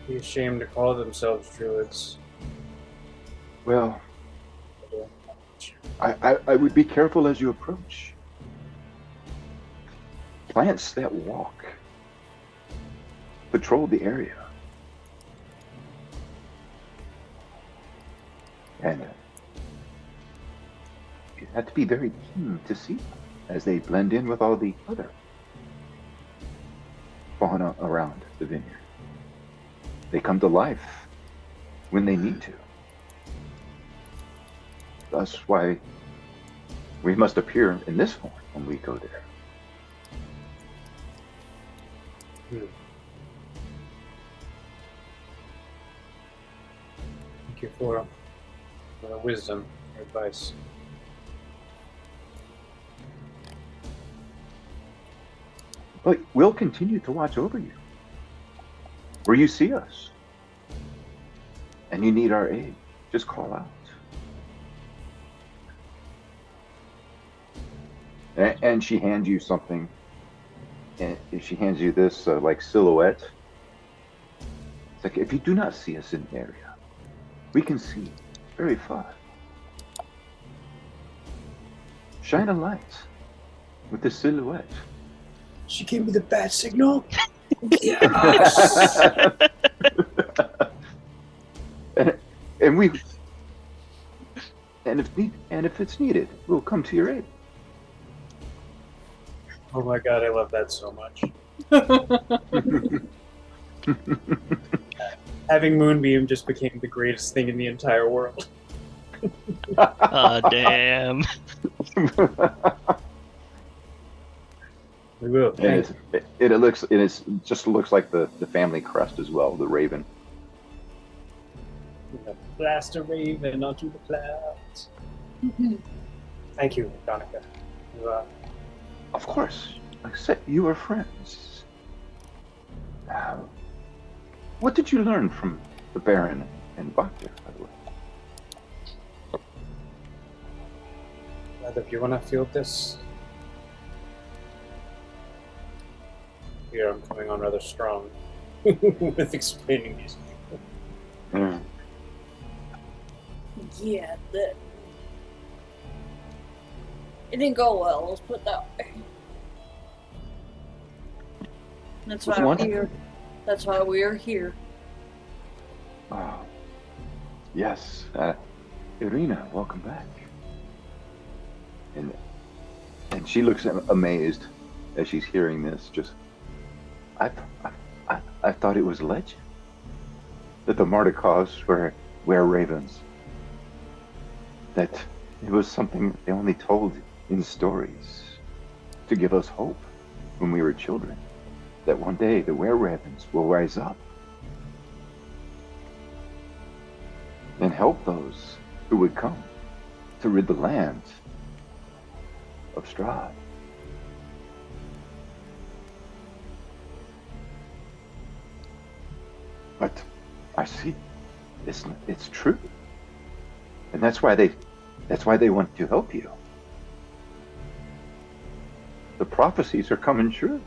Be ashamed to call themselves druids. Well, I would be careful as you approach. Plants that walk patrol the area. And you have to be very keen to see them as they blend in with all the other fauna around the vineyard. They come to life when they need to. That's why we must appear in this form when we go there. Thank you for wisdom, advice. But we'll continue to watch over you. Where you see us and you need our aid, just call out. And she hands you something. And she hands you this like silhouette. It's like, if you do not see us in the area, we can see very far. Shine a light with the silhouette. She gave me the bat signal. Yes. and if it's needed, we'll come to your aid. Oh my god, I love that so much. Having Moonbeam just became the greatest thing in the entire world. Damn. We will. And it just looks like the family crest as well, the raven. Blast a raven onto the clouds. Thank you, Donica. You, Of course, like I said, you are friends. What did you learn from the Baron and Voctor, by the way? Either of you want to field this? Here, I'm coming on rather strong with explaining these people. Yeah. Yeah, it didn't go well, let's put it that way. That's Was why one- we're here. That's why we are here. Oh, yes. Irina, welcome back. And she looks amazed as she's hearing this. Just, I thought it was legend that the Mardicaws were ravens. That it was something they only told in stories to give us hope when we were children. That one day the were-ravens will rise up and help those who would come to rid the land of Strahd. But I see, it's true, and that's why they want to help you. The prophecies are coming true.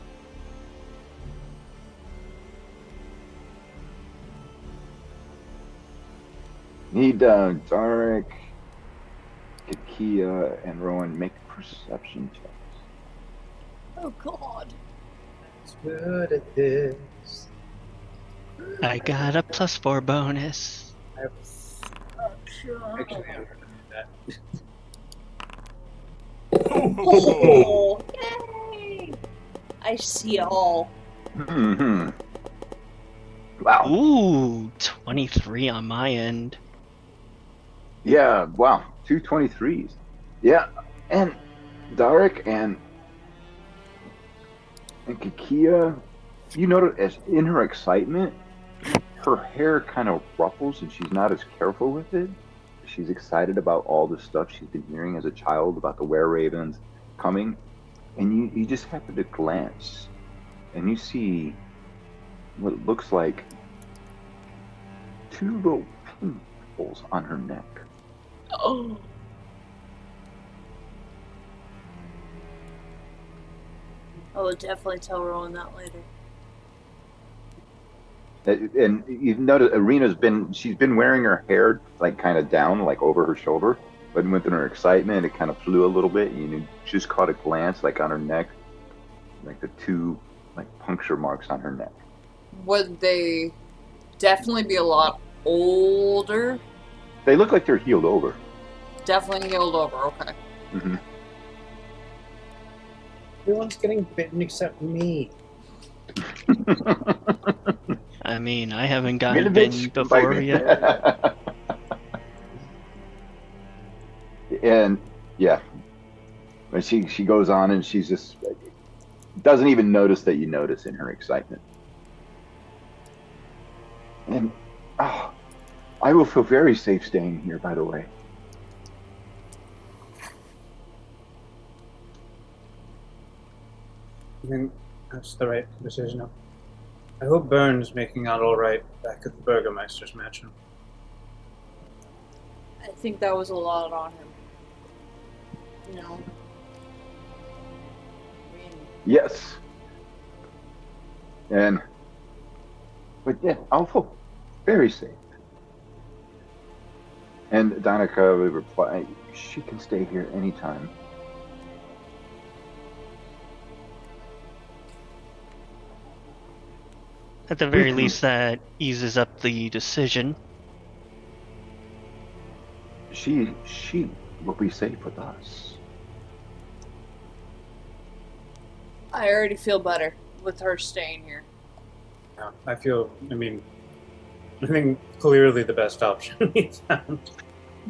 Need Darek, Kakia and Rowan make perception checks. Oh God. It's good at this. I got a +4 bonus. Actually, I'm gonna do that. Oh, yay! I see it all. Hmm. Wow. Ooh, 23 on my end. Yeah. Wow. 223s. Yeah. And Darek and Kakia, you notice as in her excitement, her hair kind of ruffles and she's not as careful with it. She's excited about all the stuff she's been hearing as a child about the were ravens coming. And you just happen to glance and you see what looks like two little pimples on her neck. Oh. I will definitely tell Rowan that later. And you've noticed she's been wearing her hair like kind of down, like over her shoulder, but within her excitement, it kind of flew a little bit. You just caught a glance like on her neck, like the two like puncture marks on her neck. Would they definitely be a lot older? They look like they're healed over. Definitely healed over, okay. Mm-hmm. Everyone's getting bitten except me. I mean, I haven't gotten Milovich, bitten before yet. And yeah, but she goes on and she's just doesn't even notice that you notice in her excitement. And oh, I will feel very safe staying here, by the way. I think that's the right decision. I hope Byrne's making out all right back at the Burgermeister's mansion. I think that was a lot on him. You know? I mean, Yes. But yeah, I'll feel very safe. And Danica would reply, she can stay here anytime. At the very least, that eases up the decision. She will be safe with us. I already feel better with her staying here. Yeah, I think clearly the best option we found.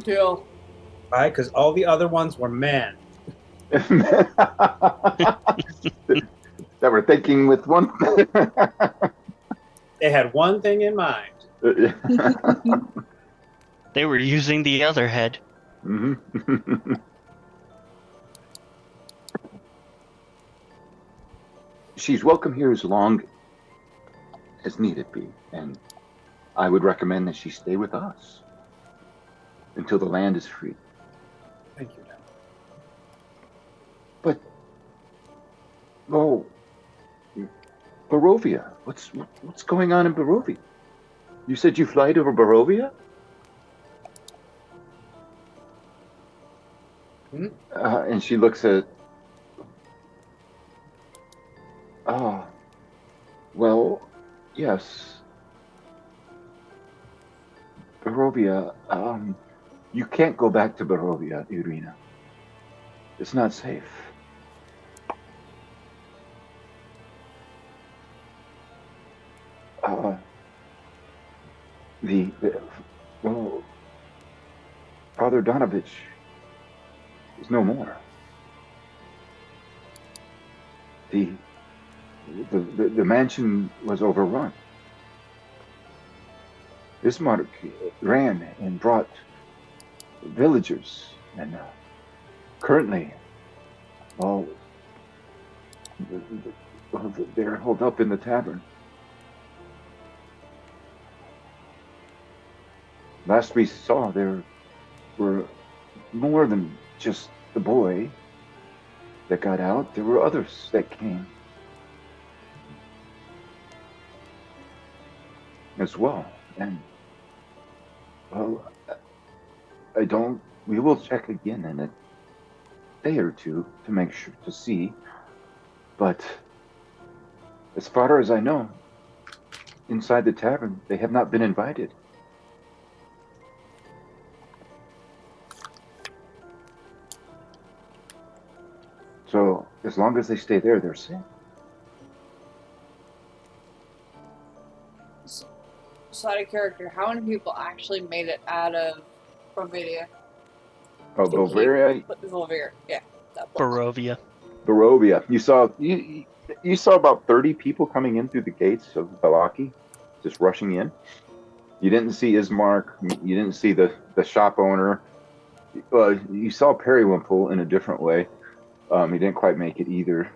Deal. Why? Because all the other ones were men. That we're thinking with one. They had one thing in mind. They were using the other head. Mm-hmm. She's welcome here as long as needed be, and I would recommend that she stay with us until the land is free. Thank you, Dan. But, oh, Barovia, what's going on in Barovia? You said you flied over Barovia? Hmm? And she looks at. Oh, well, yes. Barovia, you can't go back to Barovia, Irina. It's not safe. Well, Father Donovich is no more. The mansion was overrun. Bismarck ran and brought villagers, and currently, well, they're holed up in the tavern. Last we saw, there were more than just the boy that got out. There were others that came as well. And, well, I don't We will check again in a day or two to make sure to see. But as far as I know, inside the tavern, they have not been invited. So as long as they stay there, they're safe. Side of character, how many people actually made it out of Providia? Oh, Bavaria, Volvir, yeah. That one. Barovia. Barovia. You saw about 30 people coming in through the gates of Valaki, just rushing in. You didn't see Ismark. You didn't see the shop owner. You saw Periwinkle in a different way. He didn't quite make it either.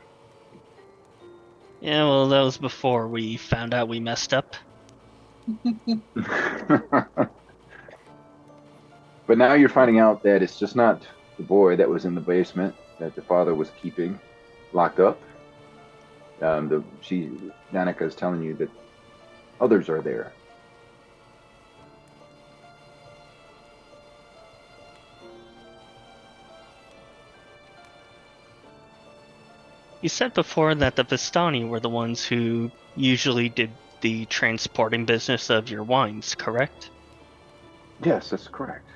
Yeah, well, that was before we found out we messed up. But now you're finding out that it's just not the boy that was in the basement that the father was keeping locked up. Danica is telling you that others are there. You said before that the Vistani were the ones who usually did the transporting business of your wines, correct? Yes, that's correct.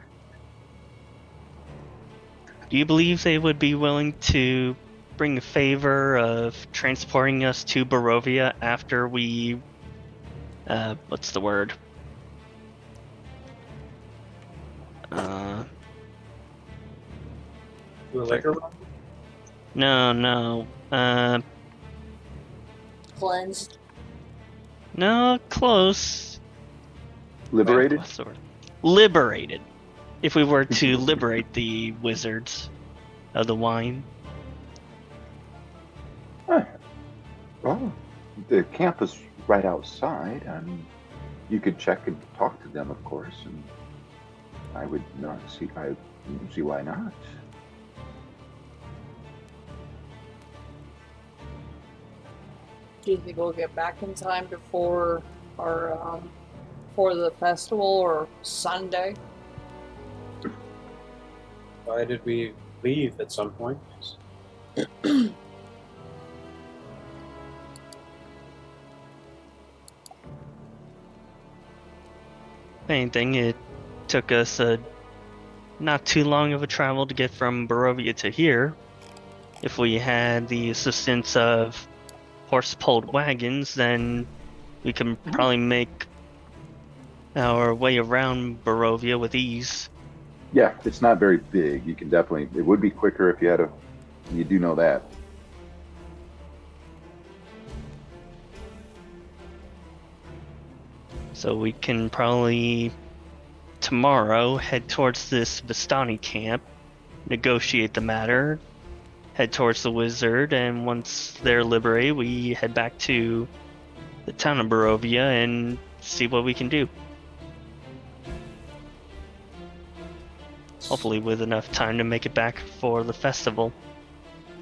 Do you believe they would be willing to bring a favor of transporting us to Barovia after we... what's the word? Do a liquor run? No. Cleansed. No, close. Liberated? What's the word? Liberated. If we were to liberate the wizards of the wine. Well, the camp is right outside. I mean, you could check and talk to them, of course, and I don't see why not. Do you think we'll get back in time before our for the festival or Sunday? Why did we leave at some point? If anything, it took us not too long of a travel to get from Barovia to here. If we had the assistance of horse-pulled wagons, then we can probably make our way around Barovia with ease. Yeah, it's not very big. You can definitely, it would be quicker if you do know that. So we can probably tomorrow head towards this Vistani camp, negotiate the matter, head towards the wizard, and once they're liberated, we head back to the town of Barovia and see what we can do. Hopefully with enough time to make it back for the festival.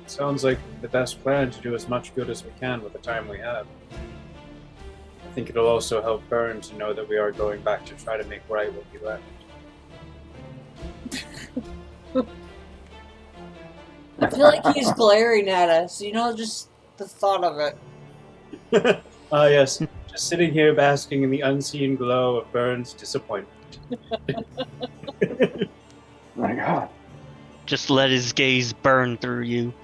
Sounds like the best plan to do as much good as we can with the time we have. I think it'll also help Byrne to know that we are going back to try to make right what we left. I feel like he's glaring at us, just the thought of it. Ah, yes. Just sitting here basking in the unseen glow of Byrne's disappointment. My God. Just let his gaze burn through you.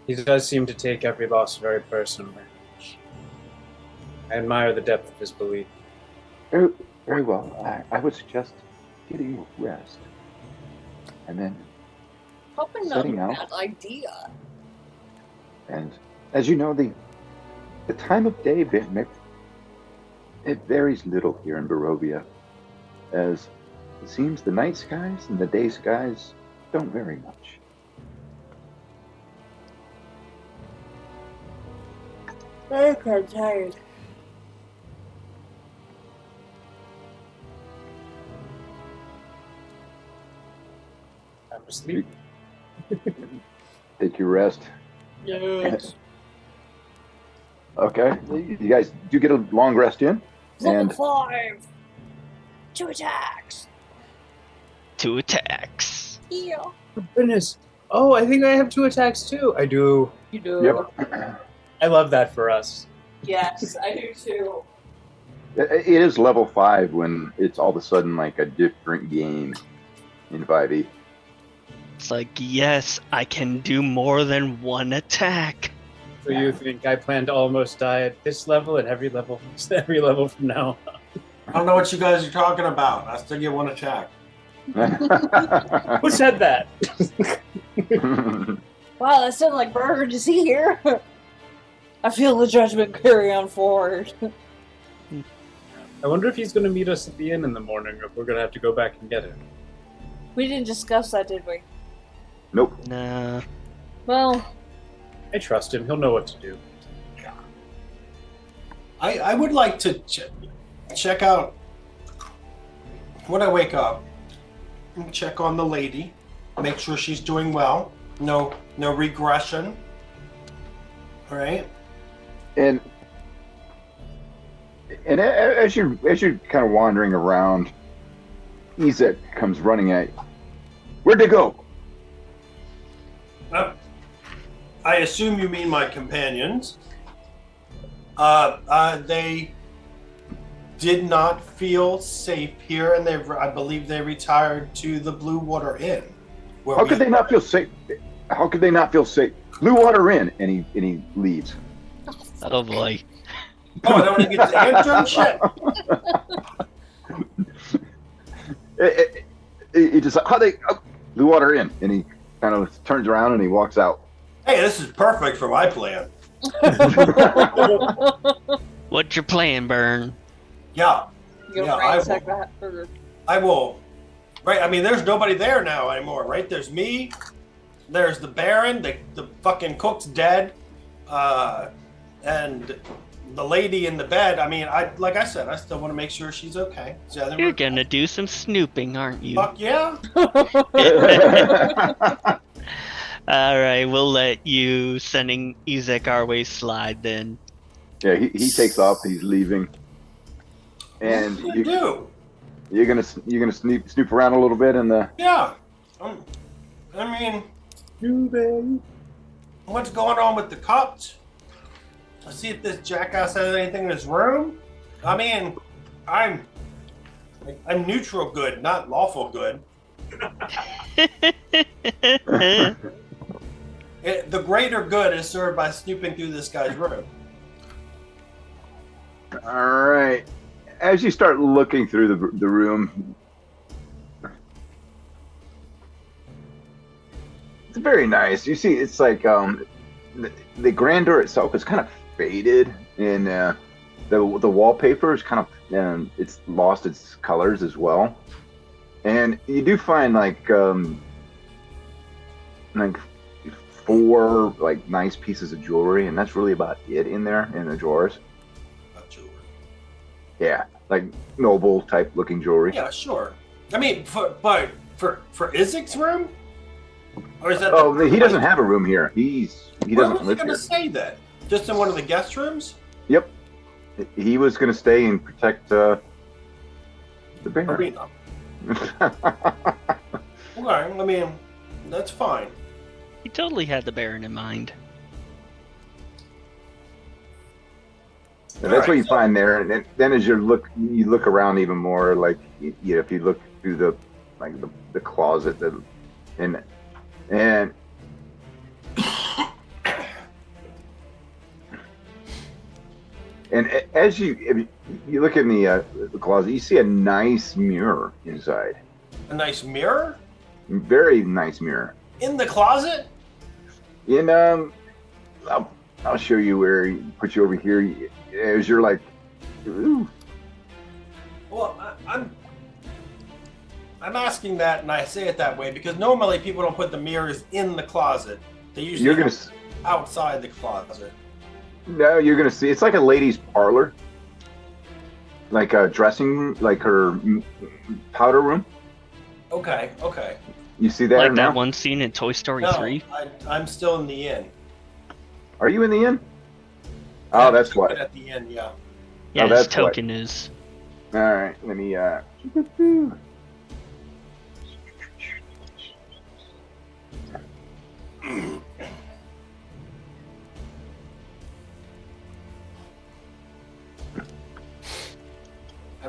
He does seem to take every loss very personally. I admire the depth of his belief. Very, very well. I would suggest getting rest. And then Probably not setting a out. bad idea. And as you know, the time of day, it varies little here in Barovia, as it seems the night skies and the day skies don't vary much. I'm tired. Time to sleep. Take your rest. Yes. Okay. You guys do get a long rest in. Level And 5. 2 attacks. 2 attacks. Yeah. Goodness. Oh, I think I have 2 attacks too. I do. You do. Yep. I love that for us. Yes, I do too. It is level 5 when it's all of a sudden like a different game in 5e. It's like, yes, I can do more than 1 attack. So you think I plan to almost die at this level and every level from now on? I don't know what you guys are talking about. I still get 1 attack. Who said that? Wow, that sounded like Burger. Is he here? I feel the judgment carry on forward. I wonder if he's going to meet us at the inn in the morning, or if we're going to have to go back and get him. We didn't discuss that, did we? Nope. Nah. Well, I trust him. He'll know what to do. I would like to check out when I wake up. Check on the lady, make sure she's doing well. No regression. All right. And as you're kind of wandering around, Izek comes running at you. Where'd they go? I assume you mean my companions. They did not feel safe here, and I believe they retired to the Blue Water Inn. How could they not feel safe? How could they not feel safe? Blue Water Inn, and he leaves. Oh boy. Oh, I don't even get to answer him? Shit. He just Blue Water Inn, and he kind of turns around and he walks out. Hey, this is perfect for my plan. What's your plan, Burn? Yeah. you're Yeah, gonna ransack that burger. I will. Right, I mean, there's nobody there now anymore, right? There's me. There's the Baron. The fucking cook's dead. And the lady in the bed. I mean, like I said, I still want to make sure she's okay. You're gonna do some snooping, aren't you? Fuck yeah. Alright, we'll let you sending Izek our way slide then. Yeah, he takes off. He's leaving, and What do you do? you're gonna snoop around a little bit in the. Yeah. I mean, what's going on with the cups? Let's see if this jackass has anything in his room. I mean, I'm neutral good, not lawful good. The greater good is served by snooping through this guy's room. All right. As you start looking through the room, it's very nice. You see, it's like the grandeur itself is kind of faded, and the wallpaper is kind of it's lost its colors as well. And you do find like 4 like nice pieces of jewelry, and that's really about it in there in the drawers. Yeah, like noble type looking jewelry. Yeah, sure. I mean, for Izek's room, or is that? Oh, he doesn't have a room here. He Where doesn't was he live going to here. stay then? Just in one of the guest rooms? Yep, he was going to stay and protect the bear. Arena. Okay, I mean, that's fine. He totally had the Baron in mind. And that's what you find there, and then as you look around even more, like if you look through the closet, and as you look in the closet, you see a nice mirror inside. A nice mirror Very nice mirror. in the closet. I'll show you where he put you over here. As you're like, ooh. Well, I'm asking that, and I say it that way because normally people don't put the mirrors in the closet. They usually You're gonna outside the closet. No, you're gonna see. It's like a lady's parlor, like a dressing, like her powder room. Okay. You see that Like now? that one scene in Toy Story No, 3. I'm still in the inn. Are you in the inn? Oh, that's what. At the inn, yeah. Yeah, his that's what. token is. All right, let me.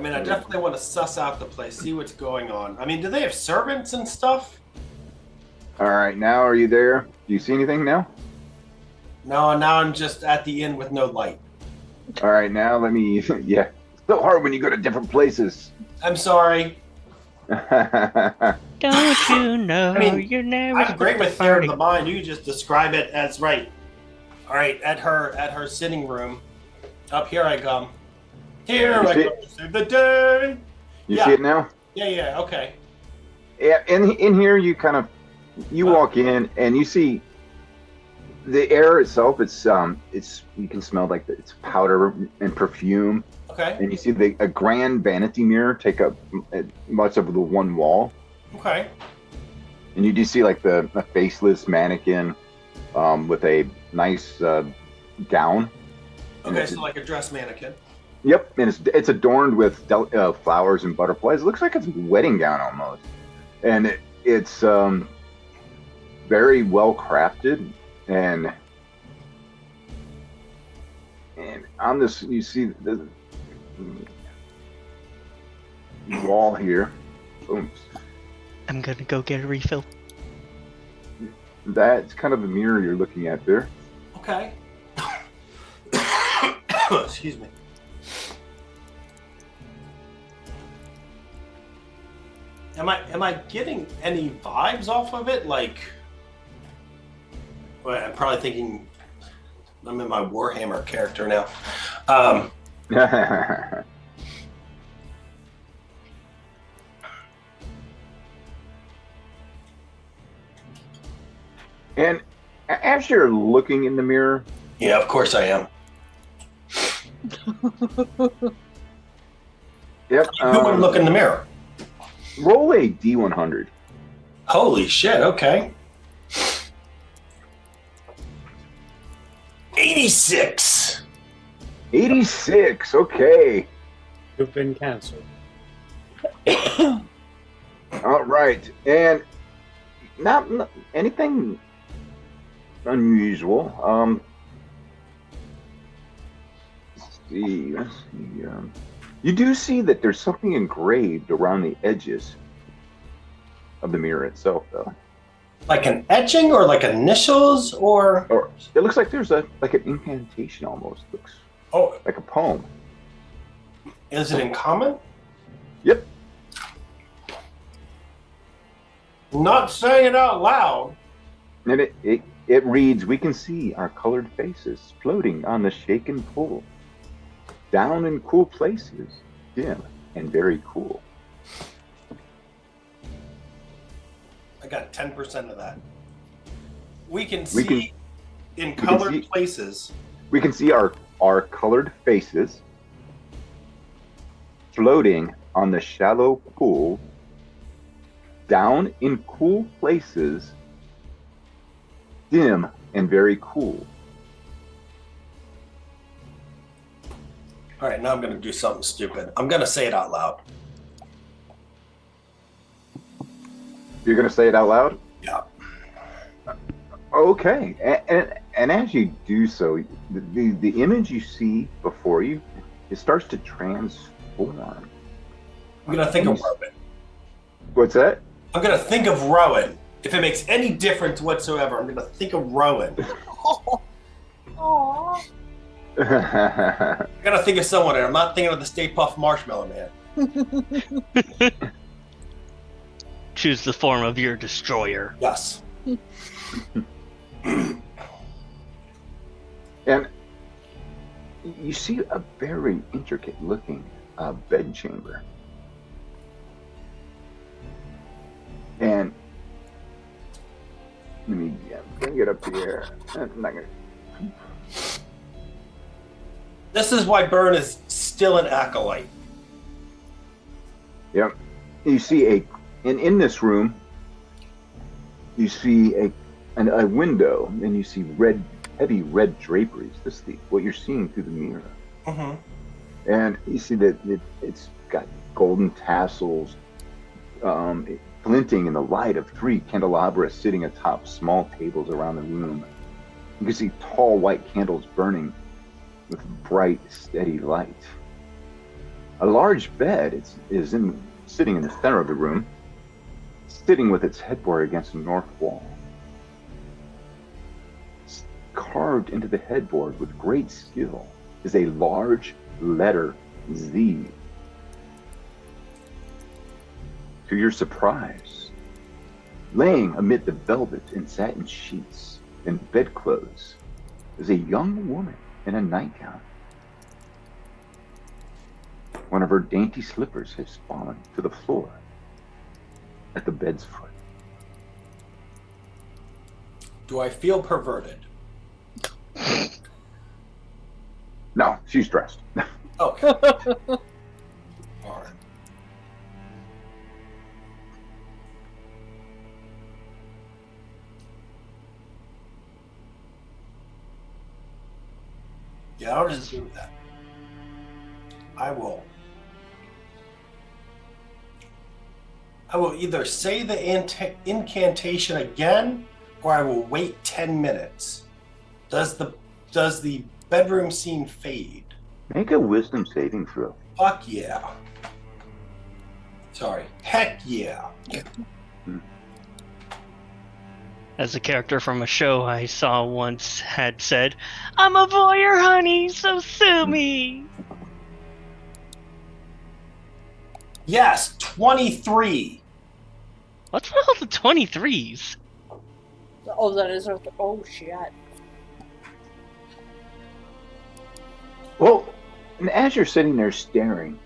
mean, I definitely want to suss out the place, see what's going on. I mean, do they have servants and stuff? All right, now are you there? Do you see anything now? No, now I'm just at the inn with no light. All right, now let me. Yeah, it's so hard when you go to different places. I'm sorry. Don't you know I mean, you're never I'm great with theory party? of the mind. You can just describe it as right. All right, at her sitting room. Up here I come. Here You I see come to save the day. You Yeah. see it now? Yeah, okay. Yeah, in here you kind of walk in and you see the air itself. It's you can smell like it's powder and perfume, Okay. and you see a grand vanity mirror take up much of the one wall, Okay. and you do see like a faceless mannequin with a nice gown. And Okay, it's- so like a dress mannequin. Yep, and it's adorned with flowers and butterflies. It looks like it's a wedding gown almost, and it's very well crafted. And on this, you see the wall here. Boom. I'm gonna go get a refill. That's kind of the mirror you're looking at there. Okay. Excuse me. Am I getting any vibes off of it? Like, well, I'm probably thinking I'm in my Warhammer character now. And as you're looking in the mirror, Yeah, of course I am. yep, Who would look in the mirror? roll a D100. Holy shit, okay. 86. 86. Okay. You've been cancelled. All right, and not anything unusual. Let's see. You do see that there's something engraved around the edges of the mirror itself, though. Like an etching or like initials or Or it looks like there's like an incantation almost. Looks oh, like a poem. is it in common? Yep. Not saying it out loud. And it reads, "We can see our colored faces floating on the shaken pool. Down in cool places, dim and very cool." I got 10% of that. We can see can- in can colored see- places. We can see our colored faces floating on the shallow pool, down in cool places, dim and very cool. All right, now I'm going to do something stupid. I'm going to say it out loud. You're going to say it out loud? Yeah. Okay. And as you do so, the image you see before you, it starts to transform. I'm going to think of Rowan. What's that? I'm going to think of Rowan. If it makes any difference whatsoever, I'm going to think of Rowan. Aww. I got to think of someone, and I'm not thinking of the Stay Puft Marshmallow Man. Choose the form of your destroyer. Yes. And you see a very intricate looking bed chamber. And let me bring it up here. I'm not gonna... This is why Byrne is still an acolyte. Yep. You see in this room, you see a window, and you see heavy red draperies. This is what you're seeing through the mirror. Mm-hmm. And you see that it's got golden tassels, glinting in the light of 3 candelabras sitting atop small tables around the room. You can see tall white candles burning with bright, steady light. A large bed sitting in the center of the room, sitting with its headboard against the north wall. Carved into the headboard with great skill is a large letter Z. To your surprise, laying amid the velvet and satin sheets and bedclothes is a young woman in a nightgown. One of her dainty slippers has fallen to the floor at the bed's foot. Do I feel perverted? No, she's dressed. Okay. All right. Yeah, I'll just do that. I will either say the incantation again, or I will wait 10 minutes. Does the bedroom scene fade? Make a wisdom saving throw. Fuck yeah. Sorry. Heck yeah. As a character from a show I saw once had said, "I'm a voyeur, honey, so sue me." Yes, 23. What's with all the 23s? Oh, that is. Oh, shit. Well, and as you're sitting there staring,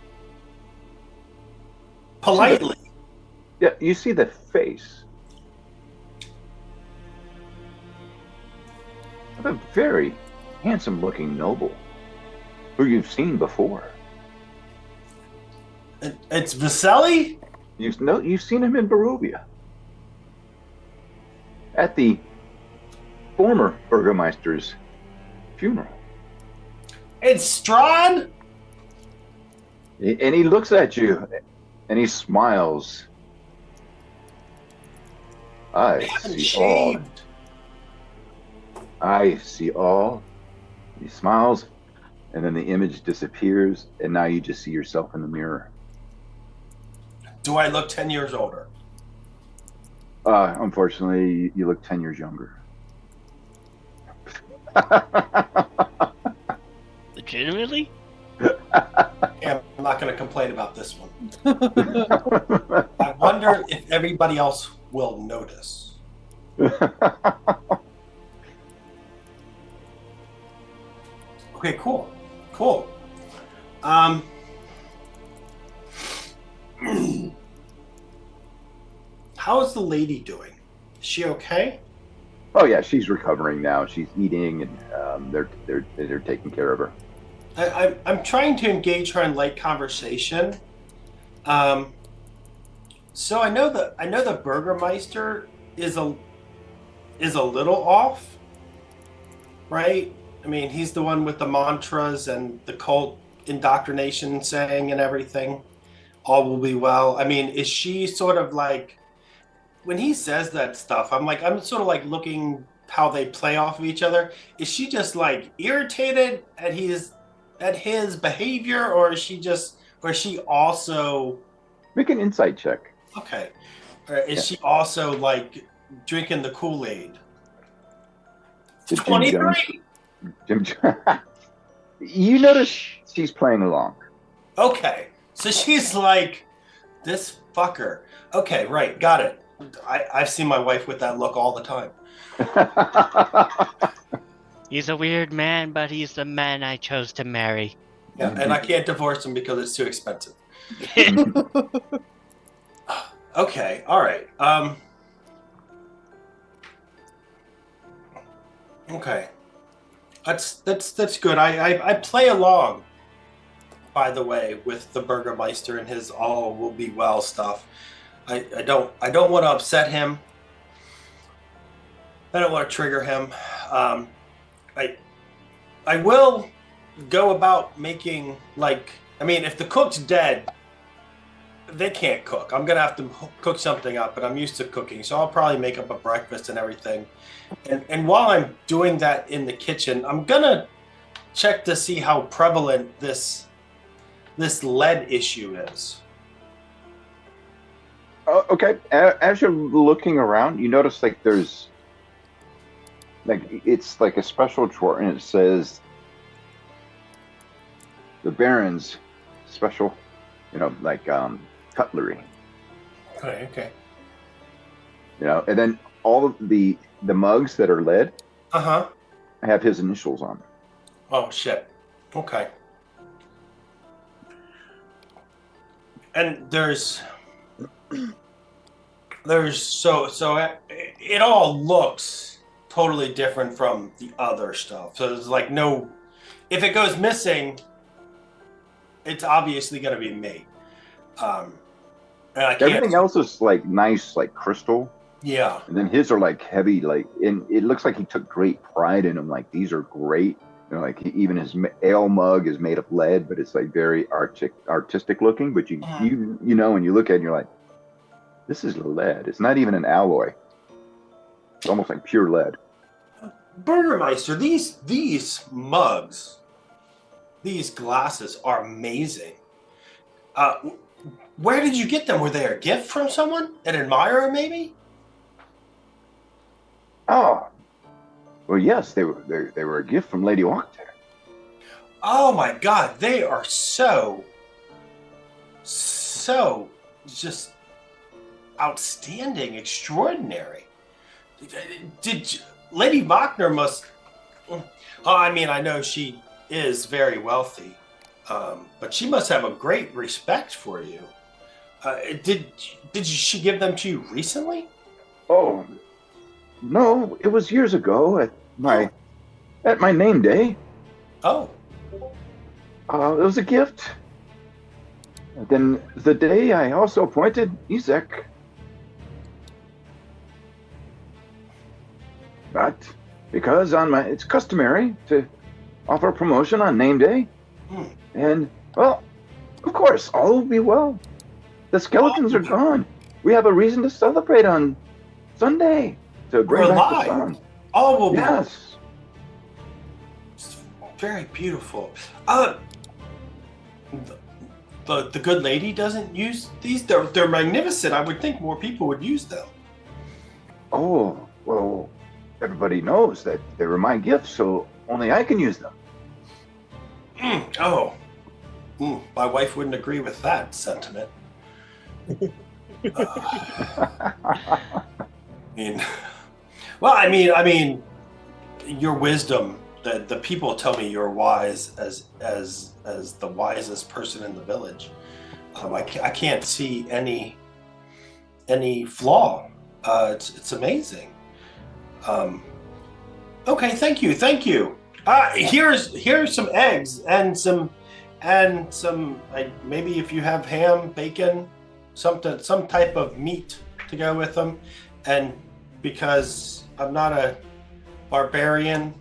Politely. yeah, you see the face of a very handsome-looking noble who you've seen before. It's Viselli? You've seen him in Barovia at the former Burgomeister's funeral. It's Strahd? And he looks at you and he smiles. I haven't see all. shaved. I see all. He smiles, and then the image disappears, and now you just see yourself in the mirror. Do I look 10 years older? Unfortunately, you look 10 years younger. Legitimately? Yeah, I'm not going to complain about this one. I wonder if everybody else will notice. Okay, cool. Cool. How is the lady doing? Is she okay? Oh yeah, she's recovering now. She's eating, and they're taking care of her. I'm trying to engage her in light conversation. So I know the Burgermeister is a little off, right? I mean, he's the one with the mantras and the cult indoctrination saying and everything. All will be well. I mean, is she sort of like, when he says that stuff, I'm sort of like looking how they play off of each other. Is she just like irritated at his behavior, or is she also Make an insight check. okay? Or is she also like drinking the Kool-Aid? Did Jim 23. Jim, you notice she's playing along. Okay, so she's like, this fucker. Okay, right, got it. I've seen my wife with that look all the time. He's a weird man, but he's the man I chose to marry. Yeah, and I can't divorce him because it's too expensive. Okay, all right. Okay, that's good. I play along, by the way, with the Burgermeister and his "all will be well" stuff. I don't want to upset him. I don't want to trigger him. I will go about making, like, I mean, if the cook's dead, they can't cook. I'm gonna have to cook something up, but I'm used to cooking, so I'll probably make up a breakfast and everything. And while I'm doing that in the kitchen, I'm gonna check to see how prevalent this this lead issue is. Okay. As you're looking around, you notice like there's like it's like a special drawer, and it says the Baron's special, like cutlery. Okay. And then all of the mugs that are lead Uh-huh. have his initials on them. Oh shit. Okay. And there's so it all looks totally different from the other stuff. So there's like no, if it goes missing, it's obviously going to be me. And I can't. Everything else is like nice, like crystal. Yeah. And then his are like heavy, like, and it looks like he took great pride in them. Like these are great. Like even his ale mug is made of lead, but it's like very artistic looking. But you when you look at it, you're like, this is lead. It's not even an alloy. It's almost like pure lead. Burgermeister, these mugs, these glasses are amazing. Where did you get them? Were they a gift from someone? An admirer, maybe? Oh, well, yes, they were a gift from Lady Octare. Oh my God, they are so just outstanding, extraordinary. Lady Wagner must? I mean, I know she is very wealthy, but she must have a great respect for you. Did she give them to you recently? Oh, no, it was years ago at my name day. Oh. It was a gift. And then the day I also appointed Izek. But because it's customary to offer a promotion on name day. And, well, of course, all will be well. The skeletons are gone. We have a reason to celebrate on Sunday to bring back the sun. All will be. Yes. It's very beautiful. The good lady doesn't use these. They're magnificent. I would think more people would use them. Oh, well, everybody knows that they were my gifts, so only I can use them. My wife wouldn't agree with that sentiment. I mean, your wisdom. The people tell me you're wise as the wisest person in the village. I can't see any flaw. It's amazing. Okay, thank you. Here's some eggs and some maybe if you have ham, bacon, some type of meat to go with them. And because I'm not a barbarian,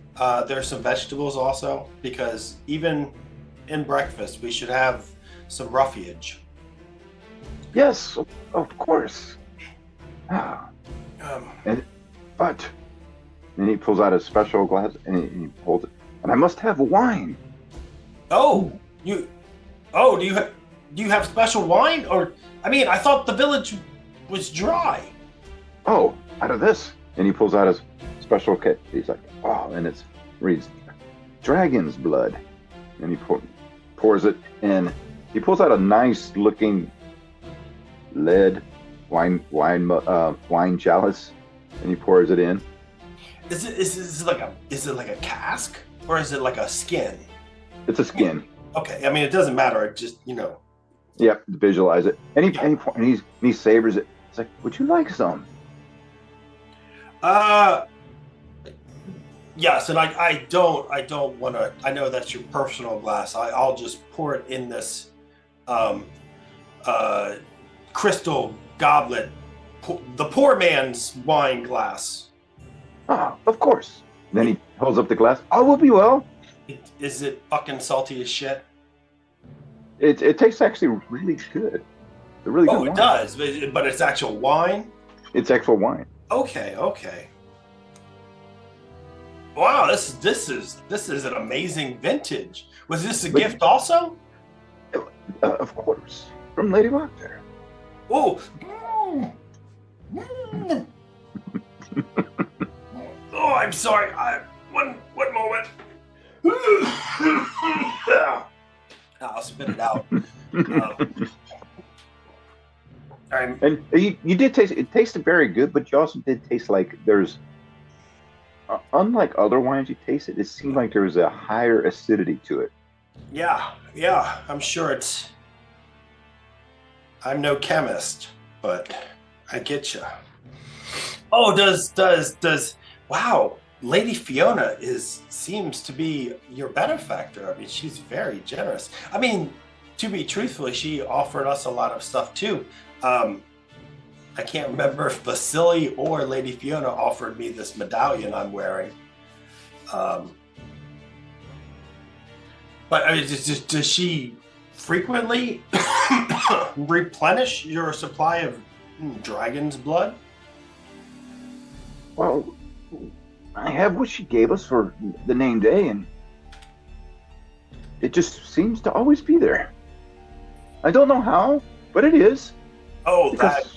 there's some vegetables also, because even in breakfast we should have some roughage. Yes, of course. But then he pulls out a special glass and he holds it. And I must have wine. Do you have special wine? Or I mean, I thought the village was dry. Oh, out of this. And he pulls out his special kit. He's like, oh, and it reads dragon's blood. And he pours it in. He pulls out a nice looking lead wine chalice, and he pours it in. Is it like a cask, or is it like a skin? It's a skin. Okay, I mean it doesn't matter. It just Yep, visualize it, and he savors it. It's like, would you like some? Yes, and I don't want to. I know that's your personal glass. I'll just pour it in this crystal goblet, the poor man's wine glass. Ah, of course. Then he holds up the glass. All will be well. Is it fucking salty as shit? It tastes actually really good. It's a really good wine. It does, but it's actual wine? It's actual wine. Okay. Wow, this is an amazing vintage. Was this a gift also? Of course, from Lady Lockjaw. Oh. Oh, I'm sorry. One moment. I'll spit it out. And you did taste it. Tasted very good, but you also did taste like there's, unlike other wines you tasted, it seemed like there was a higher acidity to it. Yeah. I'm sure it's. I'm no chemist, but I get you. Oh, does wow, Lady Fiona seems to be your benefactor. I mean, she's very generous. I mean, to be truthful, she offered us a lot of stuff too. I can't remember if Vasily or Lady Fiona offered me this medallion I'm wearing. But I mean, does she frequently replenish your supply of dragon's blood? Well, I have what she gave us for the name day, and it just seems to always be there. I don't know how, but it is. Oh, Because that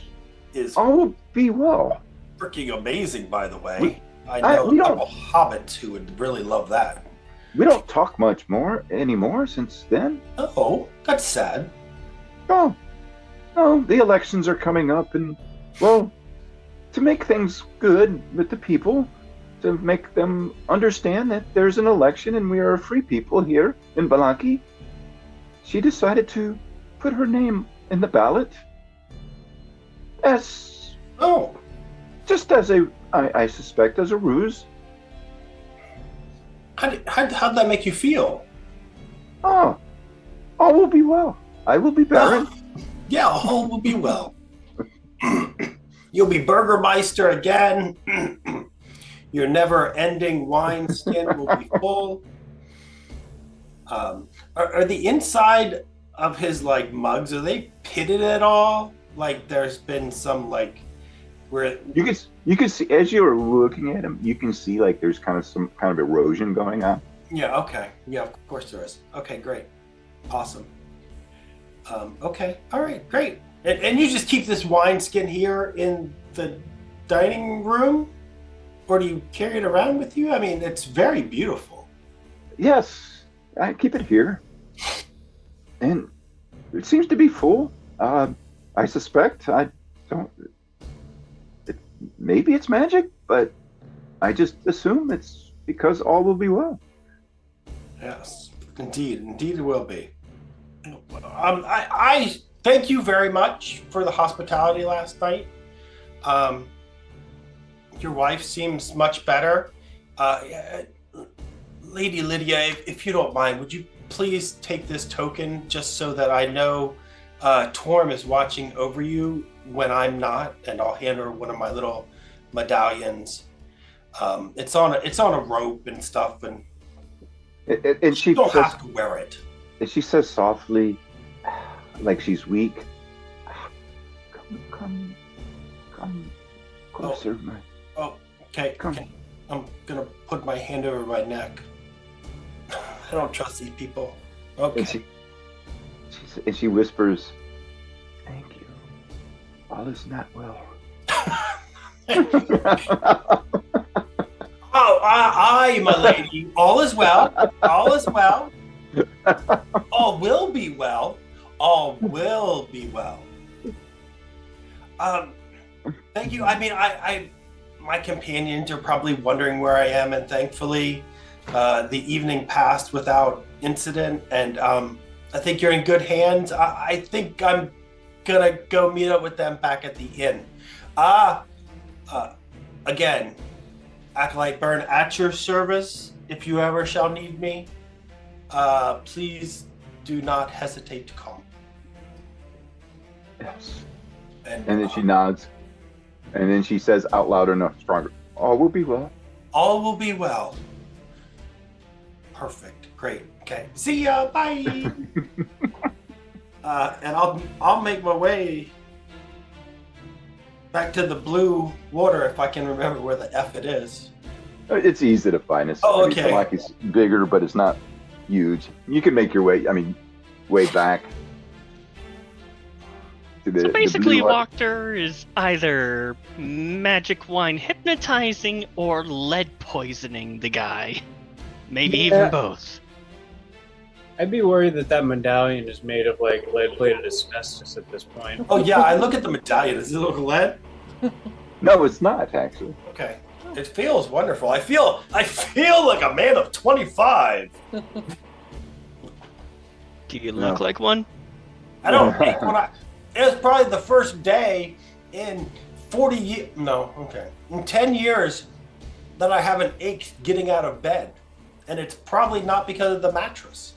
is all will be well. freaking amazing, by the way. We I know don't- a couple hobbits who would really love that. We don't talk much more anymore since then. Oh, that's sad. Oh, the elections are coming up, and well, to make things good with the people, to make them understand that there's an election and we are a free people here in Balanki, she decided to put her name in the ballot as just as I suspect as a ruse. How'd that make you feel? Oh, all will be well. I will be Baron. Yeah, all will be well. You'll be Burgermeister again. Your never-ending wine skin will be full. Are the inside of his mugs, are they pitted at all? Like there's been some where You can see as you're looking at him, you can see there's kind of some kind of erosion going on. Yeah, okay. Yeah, of course there is. Okay, great. Awesome. Okay, all right, great. And you just keep this wineskin here in the dining room? Or do you carry it around with you? I mean, it's very beautiful. Yes, I keep it here. And it seems to be full. I suspect. I don't... maybe it's magic, but I just assume it's because all will be well. Yes, indeed it will be. I thank you very much for the hospitality last night. Your wife seems much better. Lady Lydia, if you don't mind, would you please take this token just so that I know Torm is watching over you when I'm not, and I'll hand her one of my little medallions. It's on a rope and stuff, and she you don't says, have to wear it. And she says softly, like she's weak, come closer, my... Oh, okay. Come. Okay. I'm gonna put my hand over my neck. I don't trust these people. Okay. And she whispers, "Thank you. All is not well." Oh, aye, my lady. All is well. All is well. All will be well. All will be well. Thank you. I mean, my companions are probably wondering where I am, and thankfully, the evening passed without incident, and I think you're in good hands. I think I'm gonna go meet up with them back at the inn. Again, Acolyte Burn at your service if you ever shall need me. Please do not hesitate to call. Yes. And then she nods. And then she says out loud enough stronger, "All will be well." All will be well. Perfect. Great. Okay. See ya. Bye. And I'll make my way back to the blue water if I can remember where the F it is. It's easy to find. Oh, okay. It's bigger, but it's not huge. You can make your way. Way back. to So the basically, blue. Wachter is either magic wine hypnotizing or lead poisoning the guy. Maybe even Yeah. both. I'd be worried that medallion is made of like lead-plated asbestos at this point. Oh yeah, I look at the medallion. Does it look lead? No, it's not actually. Okay. It feels wonderful. I feel like a man of 25. Do you No. look like one? I don't ache when I. It was probably the first day in 40 years. No, okay. In 10 years that I haven't ached getting out of bed. And it's probably not because of the mattress.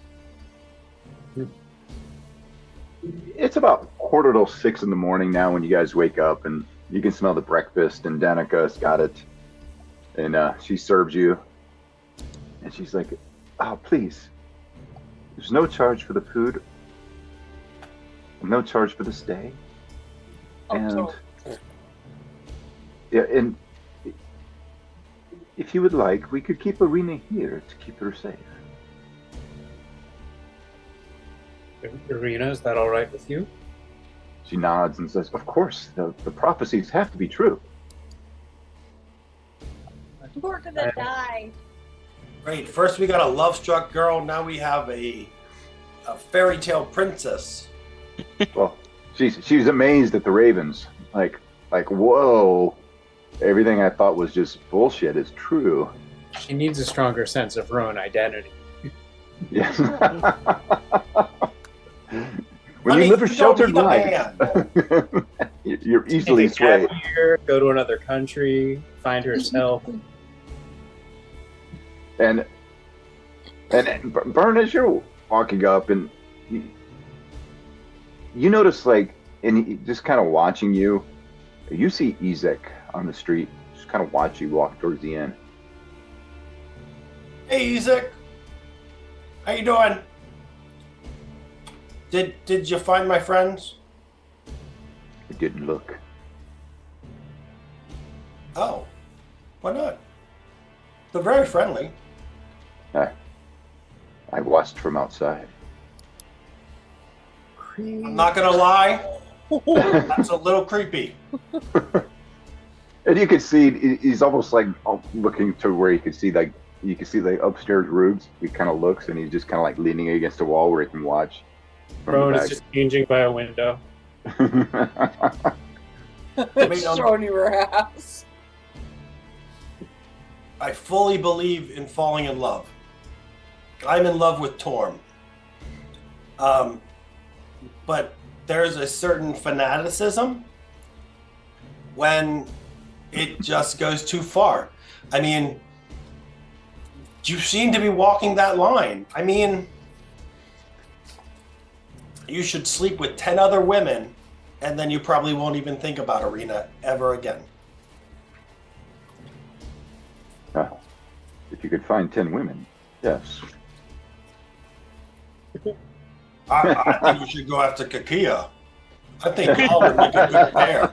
It's about 5:45 in the morning now when you guys wake up, and you can smell the breakfast. And Danica's got it, and she serves you, and she's like, "Oh, please, there's no charge for the food, no charge for the stay, and yeah, and if you would like, we could keep Arena here to keep her safe." Irina, is that all right with you? She nods and says, "Of course, the prophecies have to be true." We're gonna die. Great. First we got a love-struck girl. Now we have a fairy tale princess. Well, she's amazed at the ravens. Like whoa, everything I thought was just bullshit is true. She needs a stronger sense of her own identity. Yes. When Honey, you live a you don't sheltered need a life, man. you're easily Take a gap swayed. year, go to another country, find herself. And Burn, as you're walking up, and you notice, like, and just kind of watching you, you see Ezek on the street, just kind of watch you walk towards the inn. Hey, Isaac. How you doing? Did you find my friends? It didn't look. Oh, why not? They're very friendly. I watched from outside. I'm not gonna lie. That's a little creepy. And you can see he's almost like looking to where you can see the upstairs roofs. He kind of looks, and he's just kind of like leaning against a wall where he can watch. from the Rowan is back. just changing by a window. Just throwing your ass. I fully believe in falling in love. I'm in love with Torm. But there's a certain fanaticism when it just goes too far. I mean, you seem to be walking that line. I mean, you should sleep with 10 other women, and then you probably won't even think about Arena ever again. If you could find 10 women, yes. I think you should go after Kakia. I think y'all would make a good pair.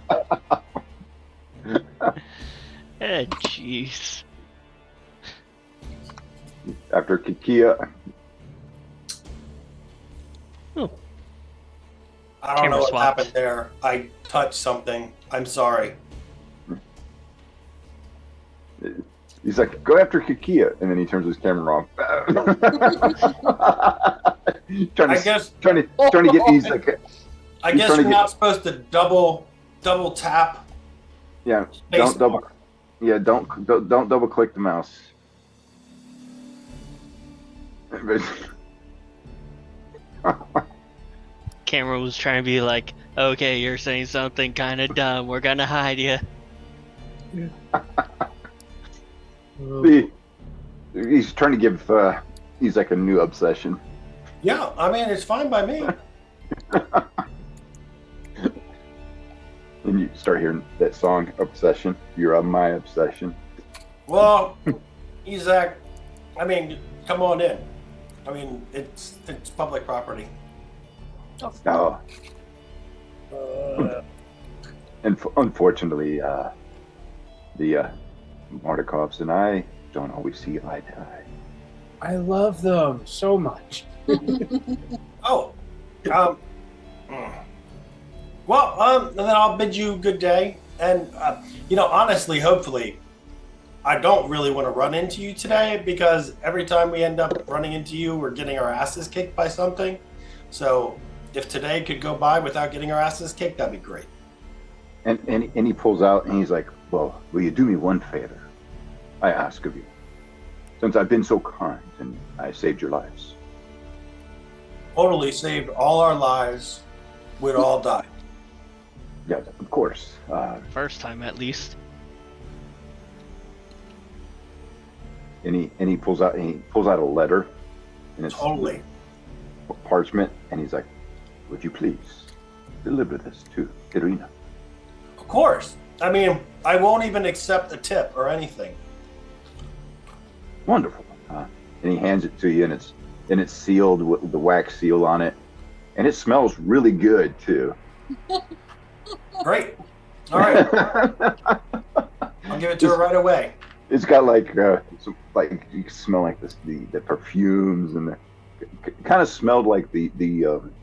Jeez. After Kikia, Oh, I don't Camera know what swapped. happened there. I touched something. I'm sorry. he's like, "Go after Kikia," and then he turns his camera off. trying I guess to get these like, I He's guess trying you're to not supposed to double tap. yeah, Space don't double, bar. yeah, don't double click the mouse. Camera was trying to be like, okay, you're saying something kind of dumb. We're gonna hide you. He's trying to give he's like a new obsession. Yeah, I mean it's fine by me. And you start hearing that song, "Obsession." You're my obsession. Well, Isaac, I mean, come on in. I mean, it's public property. No, and unfortunately, the Martikovs and I don't always see eye to eye. I love them so much. Oh, Well, then I'll bid you good day. And, honestly, hopefully, I don't really want to run into you today because every time we end up running into you, we're getting our asses kicked by something. So if today could go by without getting our asses kicked, that'd be great. And he pulls out and he's like, well, will you do me one favor? I ask of you. Since I've been so kind and I saved your lives. Totally saved all our lives. We'd all die. Yeah, of course. First time, at least. And he pulls out a letter, and it's Totally. parchment, and he's like, would you please deliver this to Irina? Of course. I mean, I won't even accept a tip or anything. Wonderful. And he hands it to you, and it's sealed with the wax seal on it, and it smells really good too. Great. All right. I'll give it to her right away. It's got like you can smell like the perfumes, and it kind of smelled like the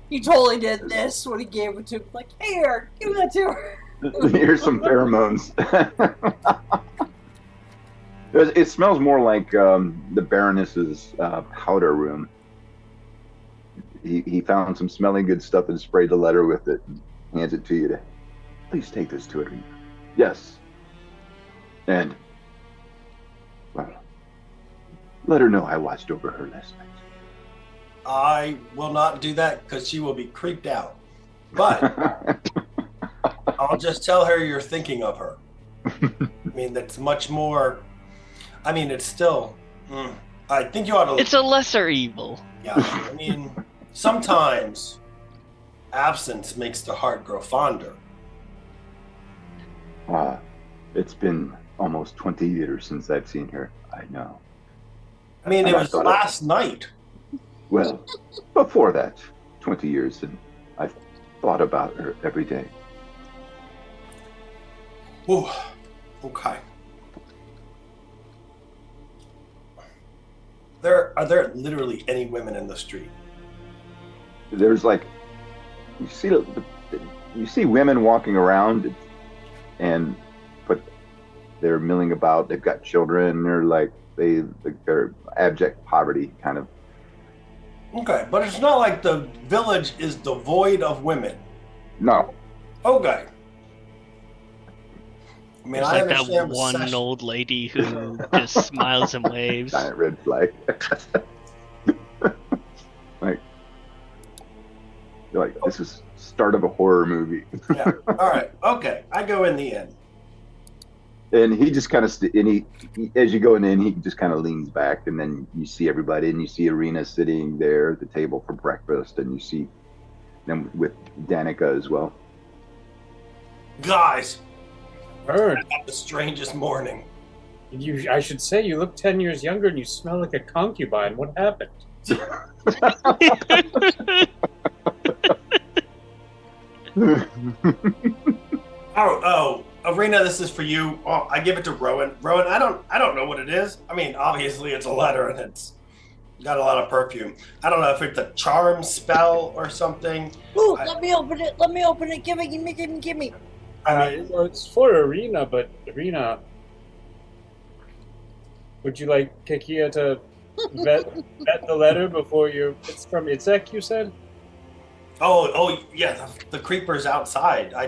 He totally did this when he gave it to him. Like, here, give that to her. here's some pheromones. It smells more like the Baroness's powder room. He found some smelling good stuff and sprayed the letter with it and hands it to you to, please take this to Irina. Yes. And, well, let her know I watched over her last night. I will not do that because she will be creeped out. But I'll just tell her you're thinking of her. I mean, that's much more. I mean, it's still. I think you ought to. It's a lesser evil. Yeah, I mean, sometimes absence makes the heart grow fonder. It's been almost 20 years since I've seen her. I know. I mean, it was last night. Well, before that, 20 years, and I've thought about her every day. Ooh, okay. Are there literally any women in the street? There's like, you see women walking around, but they're milling about. They've got children. They're abject poverty kind of. Okay, but it's not like the village is devoid of women. No. Okay. I mean, There's I like that understand one recession. old lady who just smiles and waves. Giant red flag. You're like, this is start of a horror movie. Yeah. All right. Okay. I go in the inn. And he just kind of, as you go in, he just kind of leans back, and then you see everybody, and you see Irina sitting there at the table for breakfast, and you see them with Danica as well. Guys, Bird, I had the strangest morning. I should say you look 10 years younger and you smell like a concubine. What happened? Oh, Arena, this is for you. Oh, I give it to Rowan. Rowan, I don't know what it is. I mean, obviously it's a letter and it's got a lot of perfume. I don't know if it's a charm spell or something. Ooh, let me open it. Let me open it. Give me. I mean, Well, it's for Arena, but Arena, would you like Kekia to vet the letter before you? It's from Itzek, you said? oh yeah, the creeper's outside. I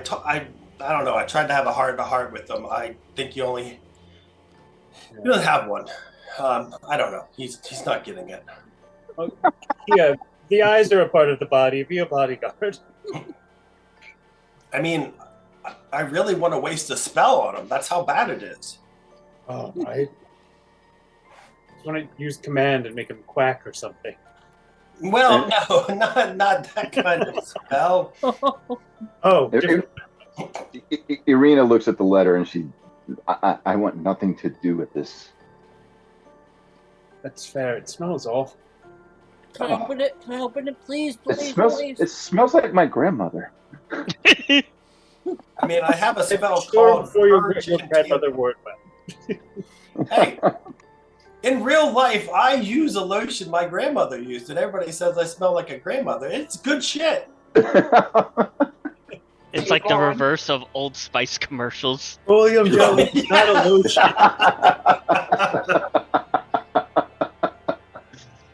don't know. I tried to have a heart-to-heart with them. I think you don't have one. I don't know. He's not getting it. Yeah, the eyes are a part of the body. Be a bodyguard. I mean, I really want to waste a spell on him. That's how bad it is. Oh, I just want to use command and make him quack or something. Well, no, not that kind of spell. Oh, different. Irina looks at the letter, and I want nothing to do with this. That's fair. It smells awful. Can I open it? Can I open it, please? It smells like my grandmother. I mean, I have a spell Sure, called before your Urge grandmother word went. Hey, in real life, I use a lotion my grandmother used, and everybody says I smell like a grandmother. It's good shit. It's like the Avon. reverse of Old Spice commercials. Petroleum jelly, is not a lotion.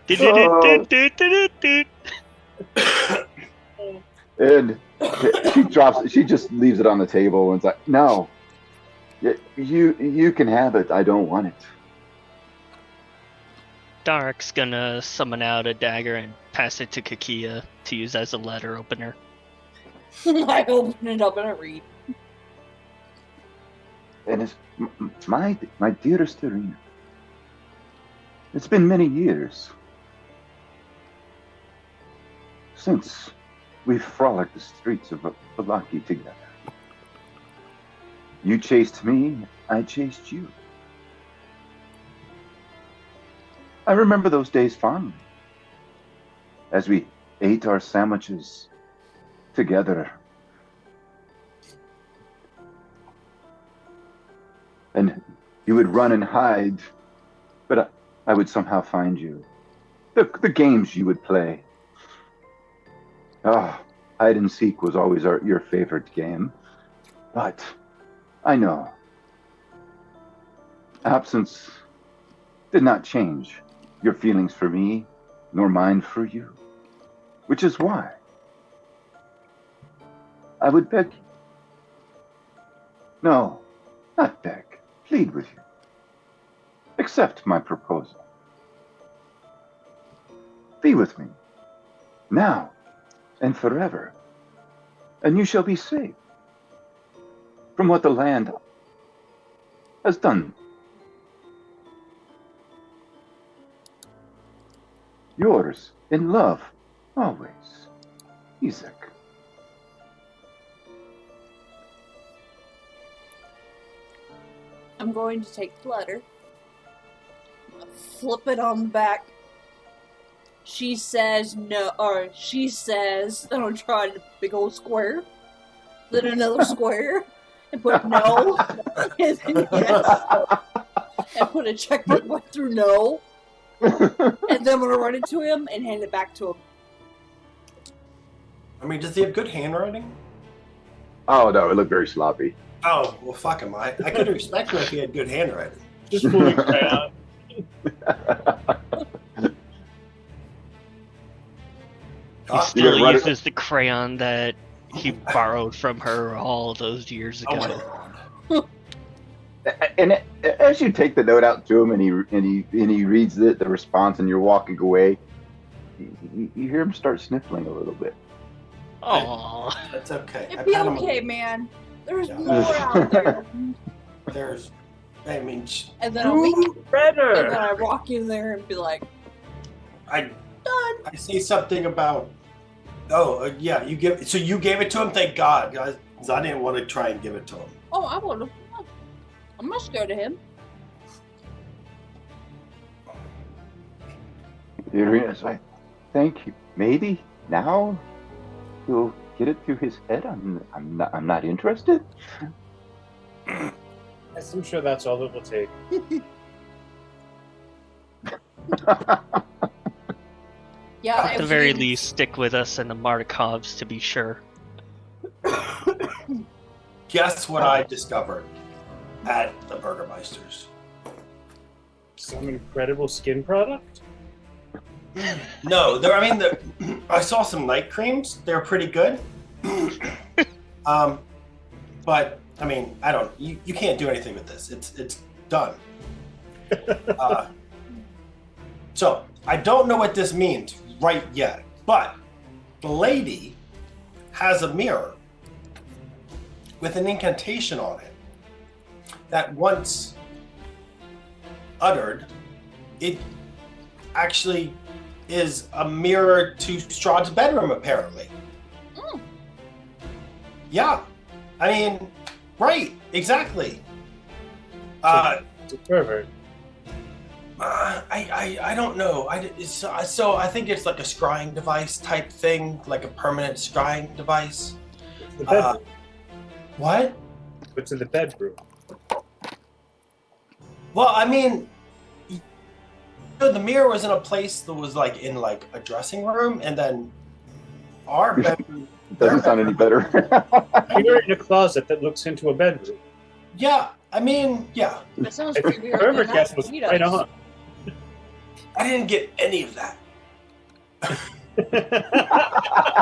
Do-do-do-do-do-do-do. And she just leaves it on the table and it's like, no, you can have it. I don't want it. Dark's gonna summon out a dagger and pass it to Kakia to use as a letter opener. I open it up and I read. And it's my dearest Irina. It's been many years since we frolicked the streets of Valaki together. You chased me, I chased you. I remember those days fondly, as we ate our sandwiches together. And you would run and hide, but I would somehow find you. The games you would play. Hide and seek was always your favorite game. But I know. Absence did not change your feelings for me, nor mine for you. Which is why I would beg you. No, not beg. Plead with you. Accept my proposal. Be with me, now and forever, and you shall be saved from what the land has done. Yours, in love, always, Isaac. I'm going to take the letter, flip it on the back. She says no, or she says, then I'm trying a big old square, then another square, and put no, and then yes, and put a check mark through no, and then I'm gonna run it to him and hand it back to him. I mean, does he have good handwriting? Oh no, it looked very sloppy. Oh, well, fuck him. I could respect him if he had good handwriting. Just moving around. He still uses the crayon that he borrowed from her all those years ago. Oh my God. And as you take the note out to him, and he reads the response, and you're walking away, you hear him start sniffling a little bit. Aww. That's okay. It'd be okay, man. There's more out there. There's, I mean, And then I'll better. and then I walk in there and be like, I done. I see something about. Oh yeah, you gave it to him. Thank God, guys. 'Cause I didn't want to try and give it to him. Oh, I would have. I'm not scared of him. Irina's like, thank you. Maybe now he'll get it through his head. I'm not interested. I'm sure that's all it will take. Yeah. At the very least, stick with us and the Markovs to be sure. Guess what I discovered at the Burgermeisters? Some incredible skin product? No, I saw some night creams. They're pretty good. But I mean, I don't. You can't do anything with this. It's done. So I don't know what this means right yet, but the lady has a mirror with an incantation on it that once uttered, it actually is a mirror to Strahd's bedroom, apparently. Mm. Yeah. I mean, right, exactly. It's a pervert. I don't know. So I think it's like a scrying device type thing, like a permanent scrying device. It's the bedroom. What? It's in the bedroom. Well, I mean, the mirror was in a place that was like in like a dressing room, and then our bedroom. Doesn't sound any better. You're in a closet that looks into a bedroom. Yeah, I mean, yeah. That sounds I think creepier whoever than guessed that was he right does. on. I didn't get any of that.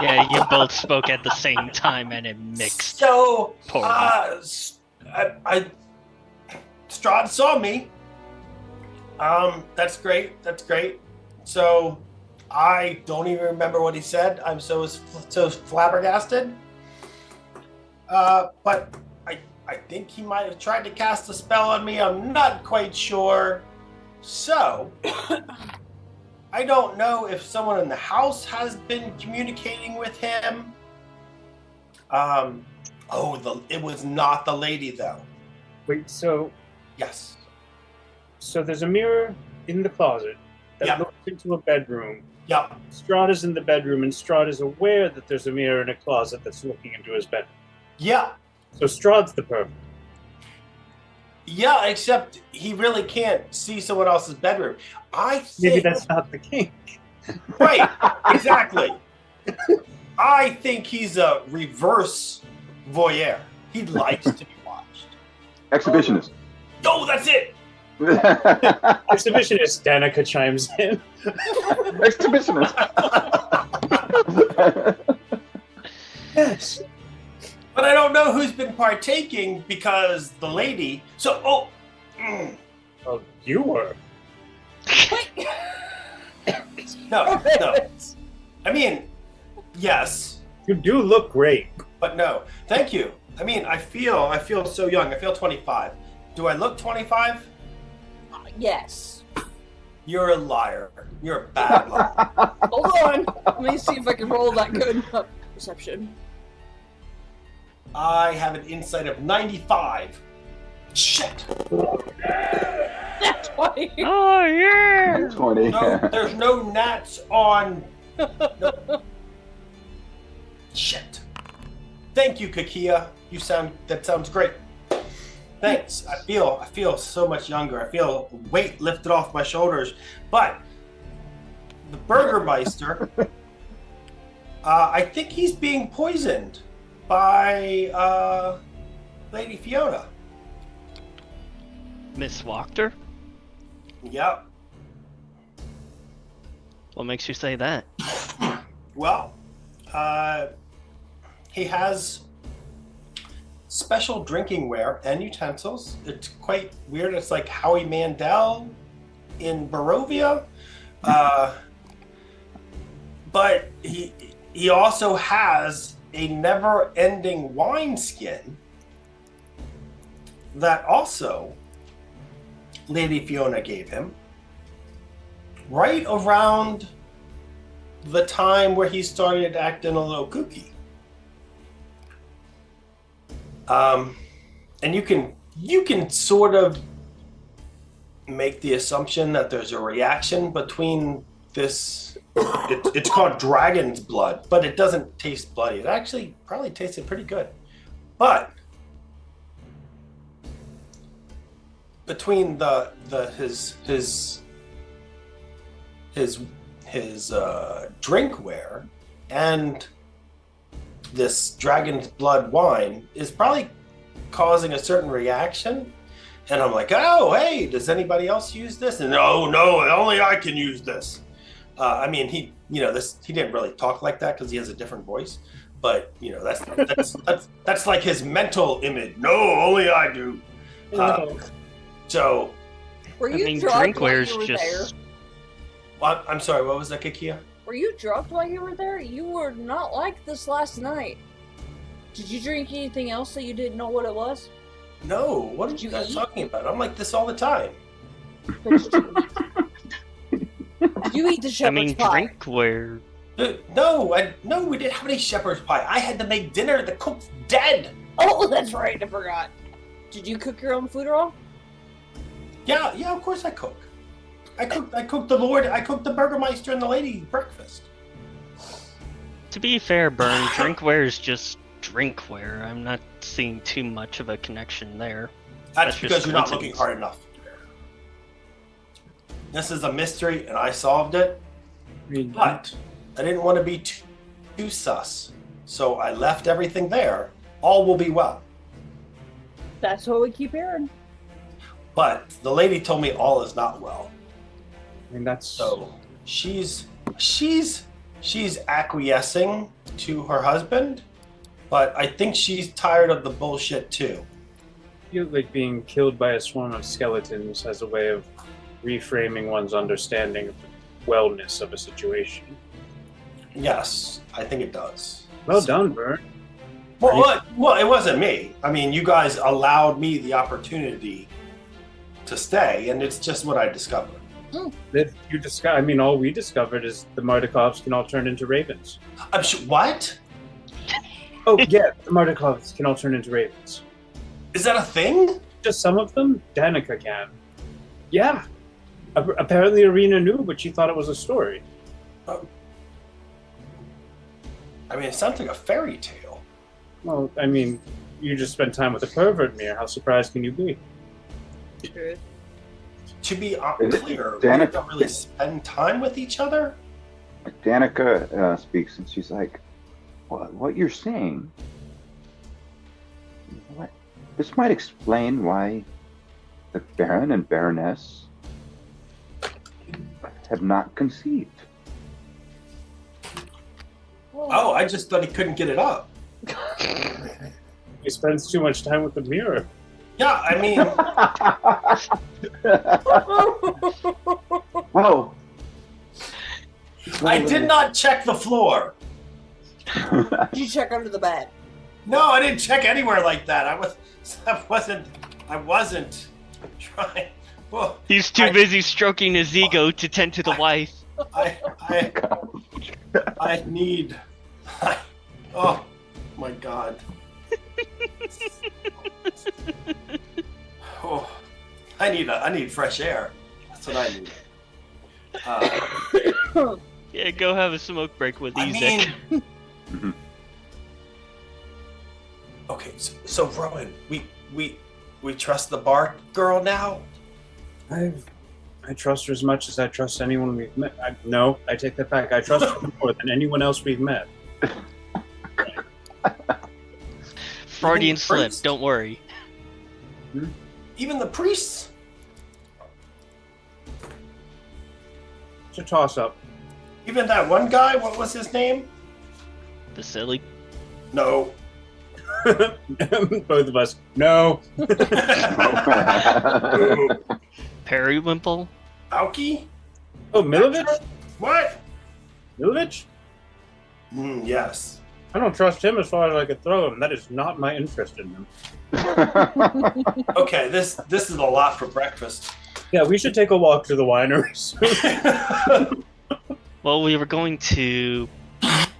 Yeah, you both spoke at the same time and it mixed. So, Poorly. Strahd saw me. That's great. That's great. So, I don't even remember what he said. I'm so flabbergasted. But I think he might have tried to cast a spell on me. I'm not quite sure. So, I don't know if someone in the house has been communicating with him. It was not the lady though. Wait, so Yes. there's a mirror in the closet that Yeah. looks into a bedroom. Yep. Strahd is in the bedroom, and Strahd is aware that there's a mirror in a closet that's looking into his bedroom. Yeah. So Strahd's the pervert. Yeah, except he really can't see someone else's bedroom. I think Maybe that's not the kink. right. Exactly. I think he's a reverse voyeur. He likes to be watched. Exhibitionist. Oh, that's it. Exhibitionist Danica chimes in. Exhibitionist. Yes. But I don't know who's been partaking because the lady. So, Oh, you were. no. I mean, yes, You do look great. but no. Thank you. I mean, I feel so young. I feel 25. Do I look 25? Yes. You're a liar. You're a bad liar. Hold on. Let me see if I can roll that good perception. I have an insight of 95. Shit. That's 20. Oh yeah! 20. No, there's no gnats on. No. Shit. Thank you, Kakia. That sounds great. Thanks. I feel so much younger. I feel weight lifted off my shoulders. But the Burgermeister, I think he's being poisoned by Lady Fiona. Miss Wachter? Yep. What makes you say that? Well, he has special drinking ware and utensils. It's quite weird. It's like Howie Mandel in Barovia. But he also has a never-ending wineskin that also Lady Fiona gave him right around the time where he started acting a little kooky. And you can sort of make the assumption that there's a reaction between this. It's called dragon's blood, but it doesn't taste bloody. It actually probably tasted pretty good. But between his drinkware and this dragon's blood wine is probably causing a certain reaction. And I'm like, oh, hey, does anybody else use this? And no, only I can use this. I mean, he didn't really talk like that because he has a different voice. But that's like his mental image. No, only I do. So, Were you I mean, drunk while drinkware's you were just. well, I'm sorry. What was that, Kakia? Were you drunk while you were there? You were not like this last night. Did you drink anything else that you didn't know what it was? No, what are Did you you guys eat? talking about? I'm like this all the time. Did you eat the I shepherd's mean, pie? drinkware. No, we didn't have any shepherd's pie. I had to make dinner. The cook's dead. Oh, that's right. I forgot. Did you cook your own food at all? Yeah, of course I cook. I cooked the Burgermeister and the lady breakfast. To be fair, Burn, drinkware is just drinkware. I'm not seeing too much of a connection there. That's That's because just you're not looking coincidence. hard enough. This is a mystery, and I solved it. I mean, But I didn't want to be too sus. So I left everything there. All will be well. That's what we keep hearing. But the lady told me all is not well. I mean, that's So she's acquiescing to her husband, but I think she's tired of the bullshit too. you like being killed by a swarm of skeletons as a way of reframing one's understanding of the wellness of a situation. Yes, I think it does. Well done, Vern. Well, it wasn't me. I mean, you guys allowed me the opportunity to stay, and it's just what I discovered. All we discovered is the Mardikovs can all turn into ravens. I'm sure. What? Oh, yeah, the Mardikovs can all turn into ravens. Is that a thing? Just some of them, Danica can. Yeah. Apparently Arena knew, but she thought it was a story. I mean, it sounds like a fairy tale. Well, I mean, you just spent time with a pervert, Mir. How surprised can you be? Truth. To be clear, we Danica- don't really spend time with each other. Danica speaks, and she's like, what you're saying, this might explain why the Baron and Baroness have not conceived. Oh, I just thought he couldn't get it up. He spends too much time with the mirror. Yeah, I mean, Whoa. I did not check the floor. Did you check under the bed? No, I didn't check anywhere like that. I wasn't trying. Well, He's too busy stroking his ego to tend to the wife. I need. Oh my god. Oh, I need fresh air. That's what I need. Yeah, go have a smoke break with I Ezek. mean, okay, so Rowan, we trust the bar girl now. I trust her as much as I trust anyone we've met. No, I take that back. I trust her more than anyone else we've met. Freudian the slip, priest? don't worry. Even the priests. It's a toss-up. Even that one guy. What was his name? Vasily. No. Both of us. No. Periwimple. Alki? Oh, Milovich? What? Milovich? Yes. I don't trust him as far as I could throw him. That is not my interest in him. Okay, this is a lot for breakfast. Yeah, we should take a walk to the wineries. Well, we were going to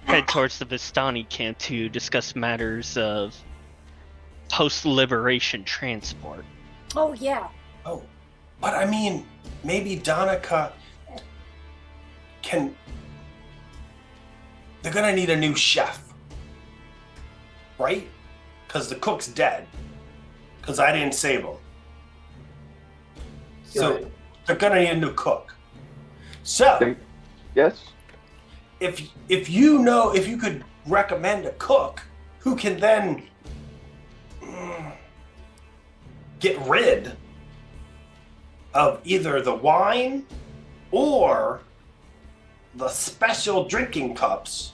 head towards the Vistani camp to discuss matters of post-liberation transport. Oh yeah. Oh, but I mean, maybe Danica can. They're gonna need a new chef, right? Because the cook's dead. Because I didn't save him. So they're gonna need a new cook. So Yes. if you could recommend a cook who can then get rid of either the wine or the special drinking cups,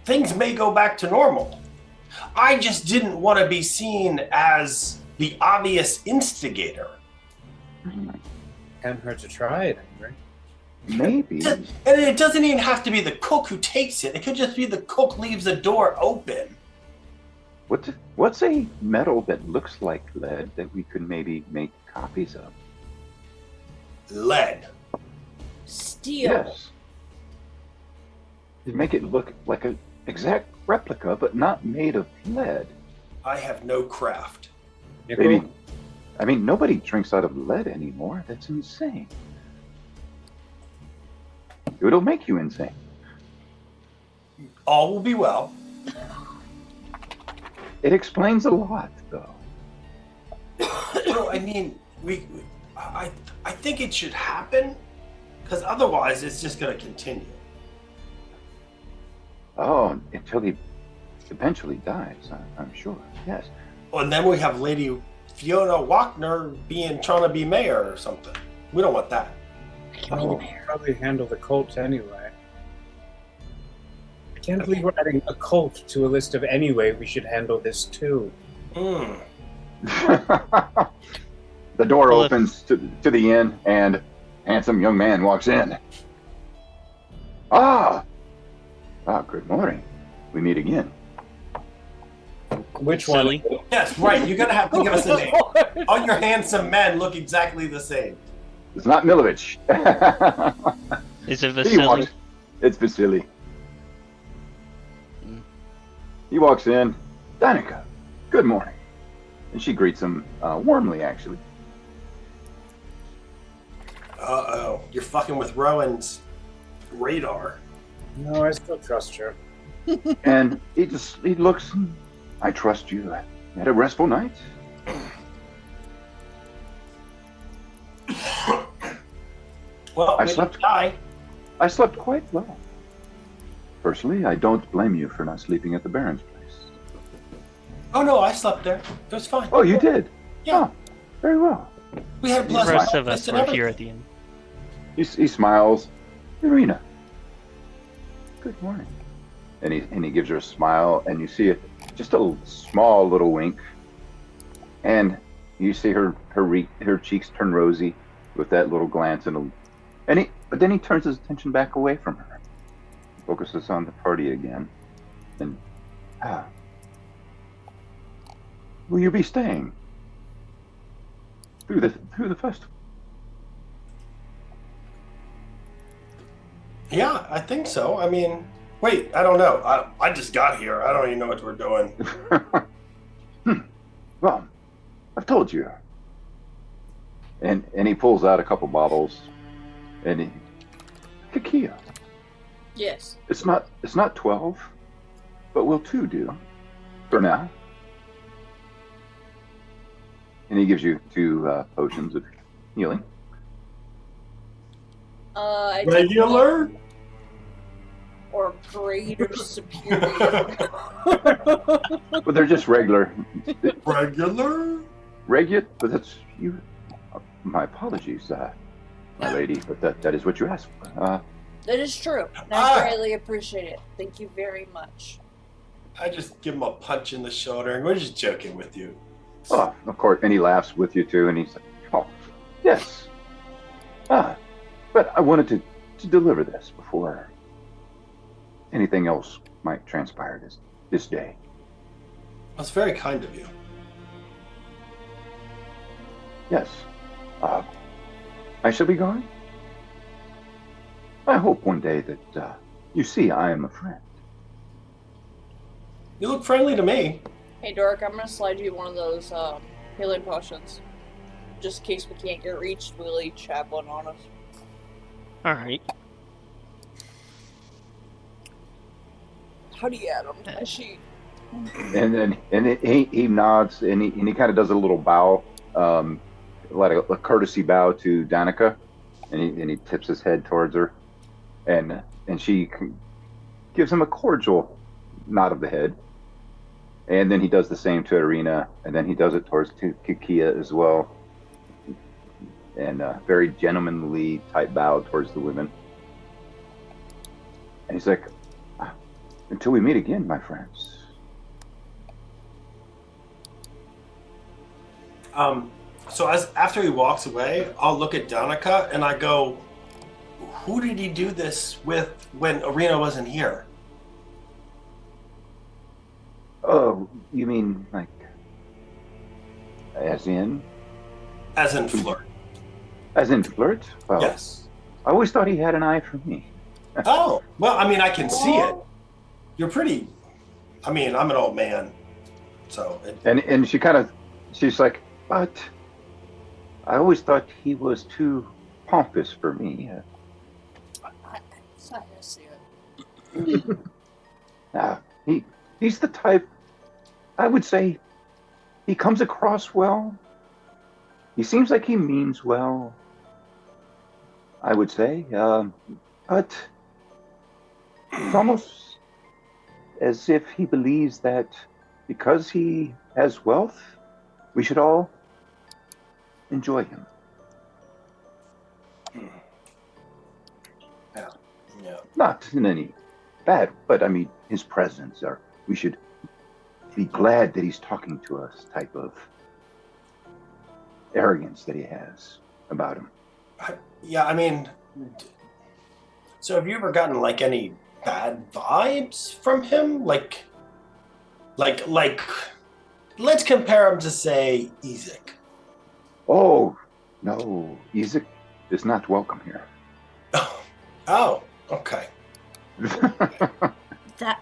things may go back to normal. I just didn't want to be seen as the obvious instigator. Can't hurt to try it, anyway. Maybe. And it doesn't even have to be the cook who takes it. It could just be the cook leaves the door open. What's a metal that looks like lead that we could maybe make copies of? Lead. Steel. Yes. To make it look like an exact replica, but not made of lead. I have no craft. Maybe. I mean, nobody drinks out of lead anymore. That's insane. It'll make you insane. All will be well. It explains a lot, though. No, I mean, I think it should happen, because otherwise it's just going to continue. Oh, until he eventually dies, I'm sure. Yes. Well, and then we have Lady Fiona Wagner trying to be mayor or something. We don't want that. Oh, Probably handle the cult anyway. I can't believe we're adding a cult to a list of anyway. We should handle this too. Hmm. the door Well, if- opens to the inn, and a handsome young man walks in. Good morning. We meet again. Which Silly. one? Yes, right. You're gonna have to give us a name. All your handsome men look exactly the same. It's not Milovich. Is it He Vasily? walks. It's Vasily. Mm. He walks in. Danica, good morning. And she greets him warmly, actually. Uh-oh. You're fucking with Rowan's radar. No, I still trust her. And he looks. I trust you. Had a restful night. Well, I we slept. didn't die. I slept quite well. Personally, I don't blame you for not sleeping at the Baron's place. Oh no, I slept there. It was fine. Oh, you did? Yeah. Oh, very well. We had The pleasant rest of breakfast us and were here at everything. the end. He smiles. Irina. Good morning. And he gives her a smile, and you see just a small little wink, and you see her cheeks turn rosy with that little glance, but then he turns his attention back away from her, focuses on the party again, and will you be staying through the festival? Yeah, I think so. I mean, wait, I don't know. I just got here. I don't even know what we're doing. Well, I've told you. And he pulls out a couple bottles, and Kakia. Yes. It's not 12, but will 2 do for now? And he gives you 2 potions of healing. I take Regular? or greater superior. But they're just regular. Regular? But that's you. My apologies, my lady, but that is what you asked for. That is true. And Ah. I greatly appreciate it. Thank you very much. I just give him a punch in the shoulder, and we're just joking with you. Oh, of course, and he laughs with you too, and he's like, "Oh, yes. But I wanted to deliver this before anything else might transpire this day." That's very kind of you. Yes. I shall be gone. I hope one day that you see I am a friend. You look friendly to me. Hey, Dork, I'm gonna slide you one of those healing potions. Just in case we can't get reached, we'll each have one on us. All right. How do you add them to my sheet? And then he nods, and he kind of does a little bow, like a courtesy bow to Danica, and he tips his head towards her, and she gives him a cordial nod of the head, and then he does the same to Irina, and then he does it towards Kikia as well, and very gentlemanly type bow towards the women, and he's like, "Until we meet again, my friends." So after he walks away, I'll look at Danica and I go, "Who did he do this with when Irina wasn't here?" Oh, you mean like, as in Flirt. As in flirt? Well, Yes. I always thought he had an eye for me. Oh, well, I mean, I can see it. You're pretty. I mean, I'm an old man, so. And she's like, but I always thought he was too pompous for me. It's not gonna see it. He's the type, I would say, he comes across well. He seems like he means well, I would say. But it's as if he believes that because he has wealth, we should all enjoy him. Yeah. Not in any bad, but I mean, his presence, or we should be glad that he's talking to us type of arrogance that he has about him. Yeah, I mean, so have you ever gotten like any bad vibes from him? Like, let's compare him to say Ezek. Oh, no, Isaac is not welcome here. Oh, okay.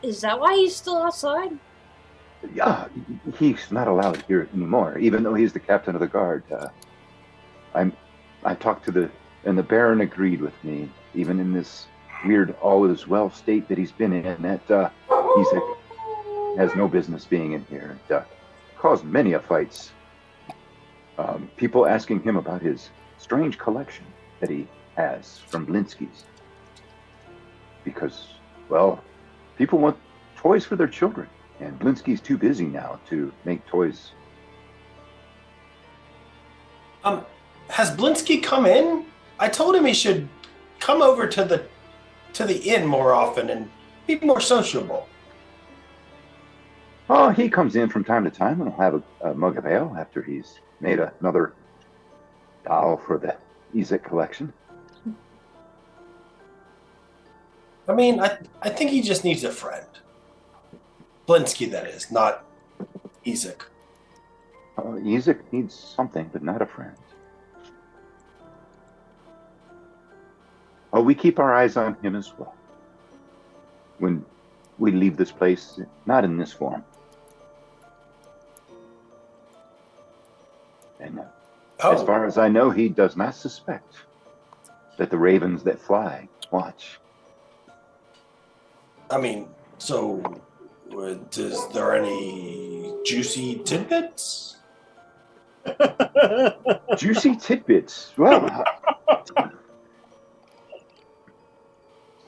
Is that why he's still outside? Yeah, he's not allowed here anymore, even though he's the captain of the guard. I talked to and the Baron agreed with me, even in this weird all-is-well state that he's been in, that Isaac has no business being in here. It caused many a fights. People asking him about his strange collection that he has from Blinsky's. Because, well, people want toys for their children, and Blinsky's too busy now to make toys. Has Blinsky come in? I told him he should come over to the inn more often and be more sociable. Oh, he comes in from time to time and he'll have a mug of ale after he's made another doll for the Ezek collection. I mean, I think he just needs a friend. Blinsky, that is, not Ezek. Ezek needs something, but not a friend. Oh, we keep our eyes on him as well. When we leave this place, not in this form. And as far as I know, he does not suspect that the ravens that fly watch. I mean, so is there any juicy tidbits? Juicy tidbits. Well,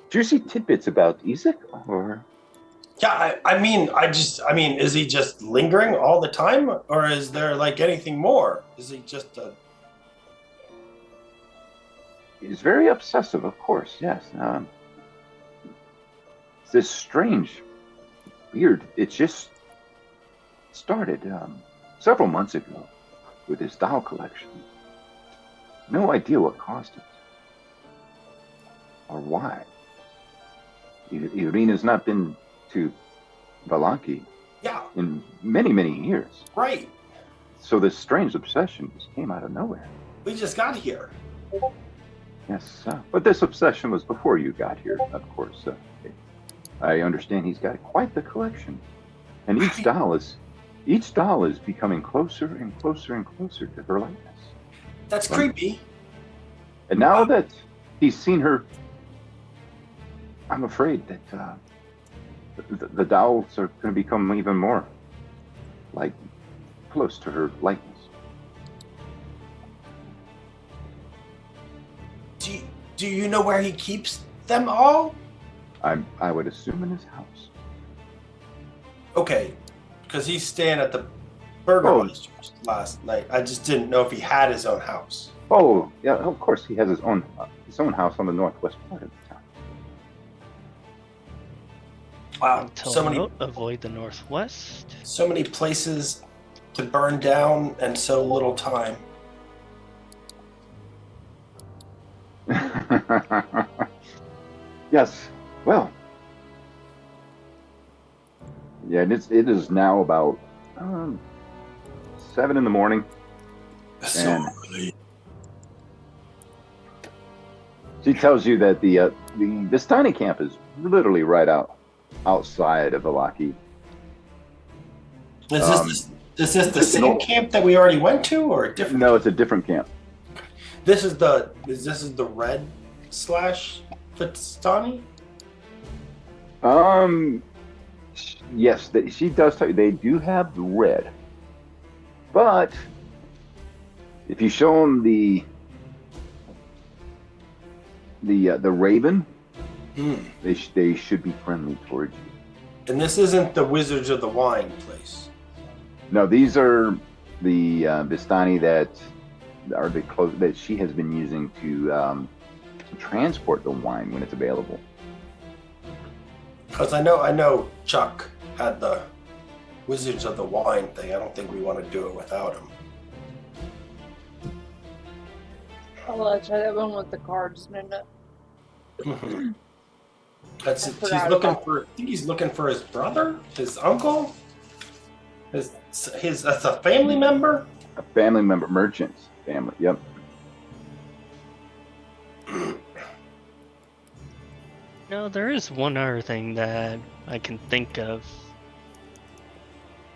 juicy tidbits about Ezek, or? Yeah, I mean, is he just lingering all the time, or is there like anything more? Is he just a? He's very obsessive, of course. Yes. It's this strange, weird. It just started several months ago with his doll collection. No idea what caused it or why. Irina's not been to Valanki in many, many years. Right. So this strange obsession just came out of nowhere. We just got here. Yes, but this obsession was before you got here, of course. I understand he's got quite the collection, and each doll is becoming closer and closer and closer to her likeness. That's creepy. And now that he's seen her, I'm afraid that the dolls are going to become even more like close to her likeness. Do you know where he keeps them all? I would assume in his house. Okay, because he's staying at the Burgermeister's last night. I just didn't know if he had his own house. Oh, yeah, of course he has his own house on the northwest part of the town. Wow, Avoid the northwest. So many places to burn down and so little time. Yes. Well. Yeah, it is now about 7 in the morning. So early. She tells you that this tiny camp is literally right outside of Valaki. Is this the same camp that we already went to, or a different? No, it's a different camp. This is the red / Fitstani? Yes, she does tell you they do have the red, but if you show them the raven, they should be friendly towards you. And this isn't the Wizards of the Wine place. No, these are the Vistani that are the clothes that she has been using to transport the wine when it's available. Because I know Chuck had the Wizards of the Wine thing. I don't think we want to do it without him. Oh, let's try that one with the cards in it. That's I he's forgot looking about- for. I think he's looking for his brother, his uncle, his that's a family member. A family member, merchant's family. Yep. No, there is one other thing that I can think of.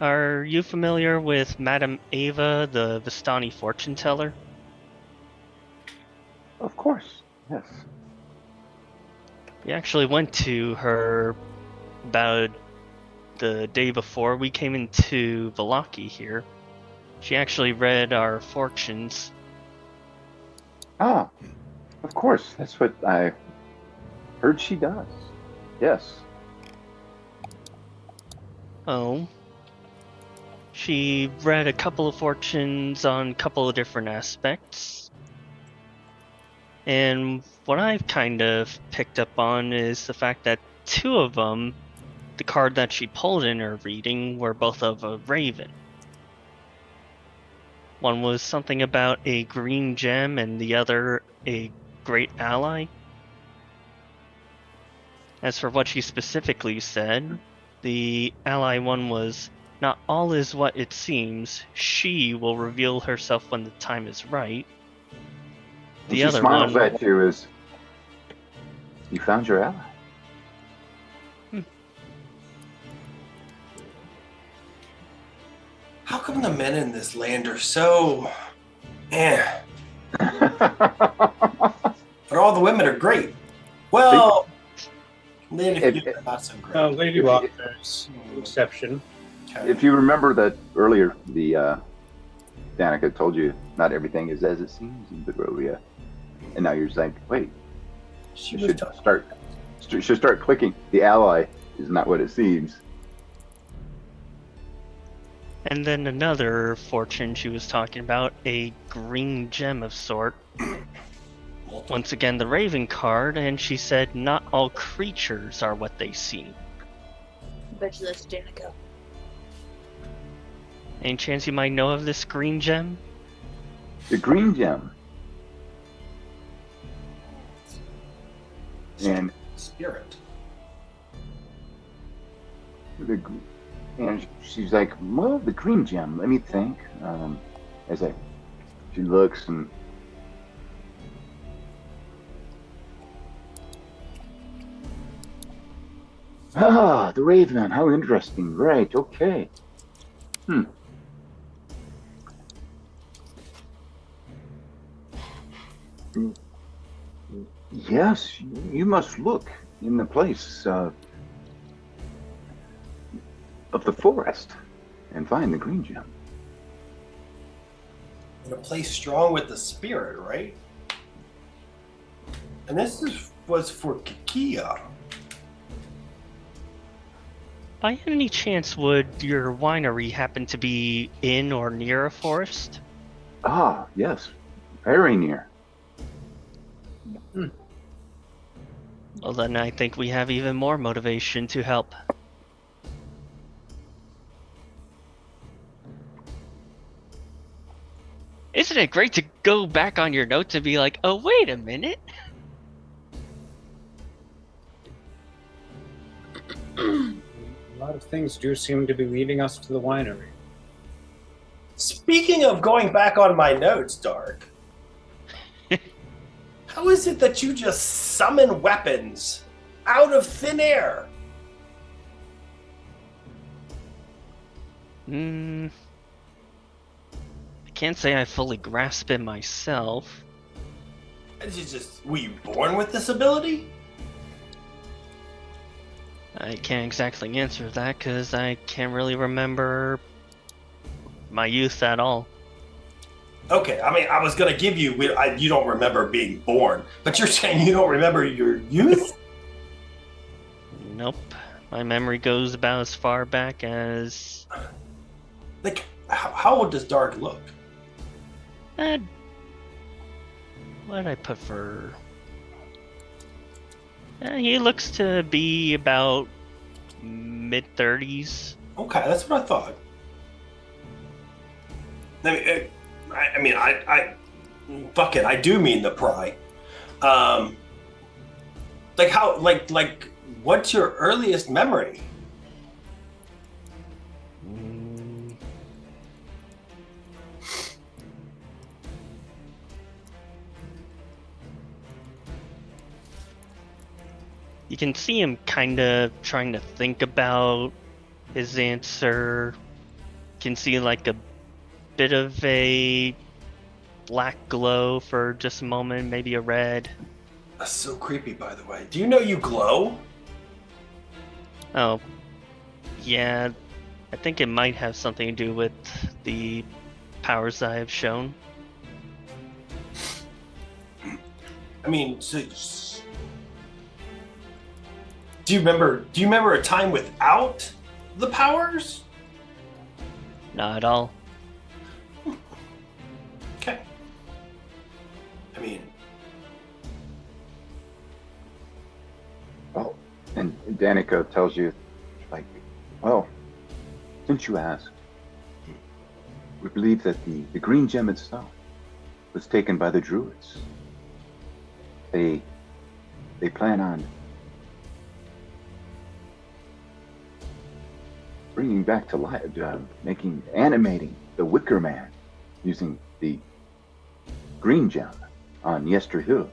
Are you familiar with Madame Ava, the Vistani fortune teller? Of course. Yes. We actually went to her about the day before we came into Valaki here. She actually read our fortunes. Ah, of course. That's what I heard she does. Yes. Oh. She read a couple of fortunes on a couple of different aspects. And what I've kind of picked up on is the fact that two of them, the card that she pulled in her reading, were both of a raven. One was something about a green gem and the other a great ally. As for what she specifically said, the ally one was, "Not all is what it seems. She will reveal herself when the time is right." And The she other smiles one, at you as you found your ally. How come the men in this land are so, but all the women are great? Well, Lady If- Fuchsia not so great. Lady Walker's exception. Okay. If you remember that earlier, the Danica told you not everything is as it seems in Bedrovia, and now you're saying, wait, She you was should talking. start clicking. The ally is not what it seems. and then another fortune she was talking about, a green gem of sort. Once again, the Raven card, and she said, "Not all creatures are what they seem." Bet you that's Danica. Any chance you might know of this green gem? The green gem, and Spirit. and she's like, well, the green gem. Let me think. As she looks and. Ah, the Raven. How interesting. Right. Okay. Yes, you must look in the place of the forest and find the green gem. In a place strong with the spirit, right? And this was for Kikia. By any chance, would your winery happen to be in or near a forest? Ah, yes, very near. Well, then I think we have even more motivation to help. Isn't it great to go back on your notes and be like, oh, wait a minute? A lot of things do seem to be leading us to the winery. Speaking of going back on my notes, Dark, how is it that you just summon weapons out of thin air? I can't say I fully grasp it myself. Were you born with this ability? I can't exactly answer that because I can't really remember my youth at all. Okay, I mean, I was gonna give you. You don't remember being born, but you're saying you don't remember your youth? Nope. My memory goes about as far back as Like, how old does Dark look? what did I put for? He looks to be about mid-30s. Okay, that's what I thought. I fuck it, I do mean the pry. Like how, like, what's your earliest memory? You can see him kind of trying to think about his answer. You can see like a bit of a black glow for just a moment, maybe a red. That's so creepy, by the way. Do you know you glow? Oh, yeah. I think it might have something to do with the powers I have shown. I mean, so, do you remember a time without the powers? Not at all. Okay. I mean, Well, and Danica tells you, like, well, since you asked, we believe that the green gem itself was taken by the druids. They plan on bringing back to life, animating the Wicker Man using the green gem on Yester Hill.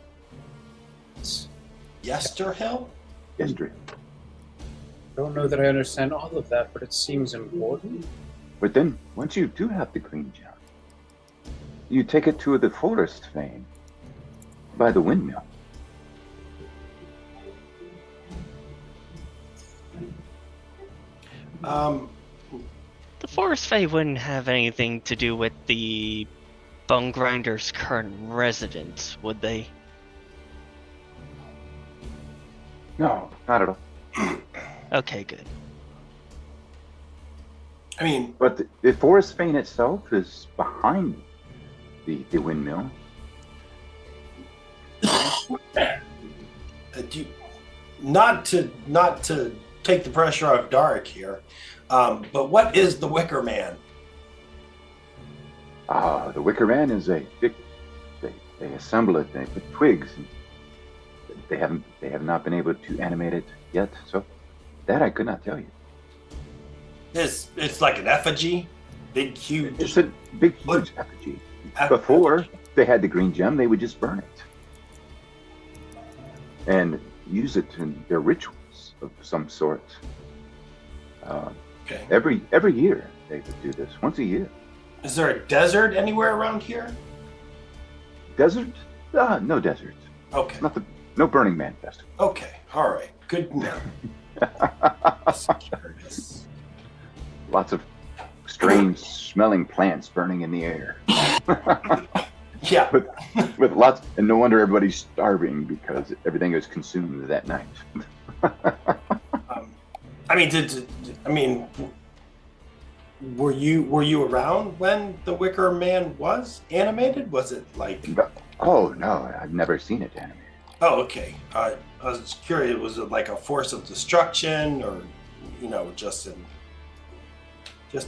Yester Hill? Yester. Don't know that I understand all of that, but it seems important. But then, once you do have the green gem, you take it to the forest vein by the windmill. The Forest Fae wouldn't have anything to do with the Bone Grinder's current residence, would they? No, not at all. Okay, good. I mean, But the forest vein itself is behind the windmill. not to take the pressure off Dark here, but what is the Wicker Man? The Wicker Man is a big. They assemble it. They put twigs. And they have not been able to animate it yet. So that I could not tell you. It's like an effigy, big, huge. It's a big, huge effigy. Before they had the green gem, they would just burn it and use it in their rituals of some sort. Okay. Every year they would do this. Once a year. Is there a desert anywhere around here? Desert? No desert. Okay. No Burning Man festival. Okay. All right. Good to know. Just curious. Lots of strange smelling plants burning in the air. Yeah. with lots, and no wonder everybody's starving because everything was consumed that night. Were you around when the Wicker Man was animated? Was it like? Oh no, I've never seen it animated. Oh, okay. I was curious. Was it like a force of destruction, or just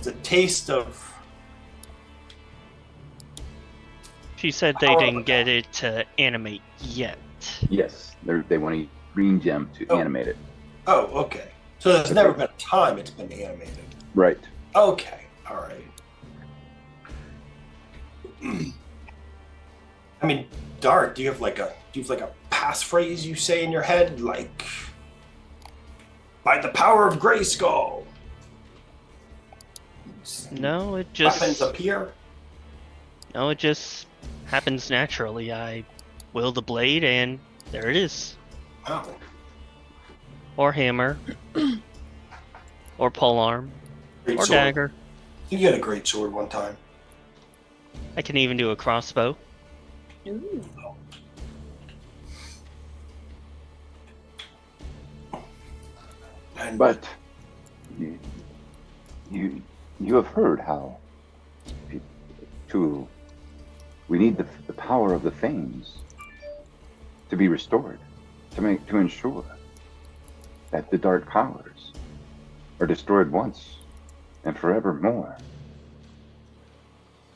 a taste of? She said they didn't get it to animate yet. Yes, they want a green gem to animate it. Oh, okay. So there's never been a time it's been animated. Right. Okay. All right. I mean, Dark, do you have like a passphrase you say in your head, like by the power of Grayskull? No, it just Weapons appear. No, it just happens naturally. I will the blade, and there it is. Wow. Or hammer, or polearm, Great or sword. dagger. You had a great sword one time. I can even do a crossbow. Ooh. And But you, you have heard how to we need the power of the Fanes to be restored, to ensure that the dark powers are destroyed once and forevermore.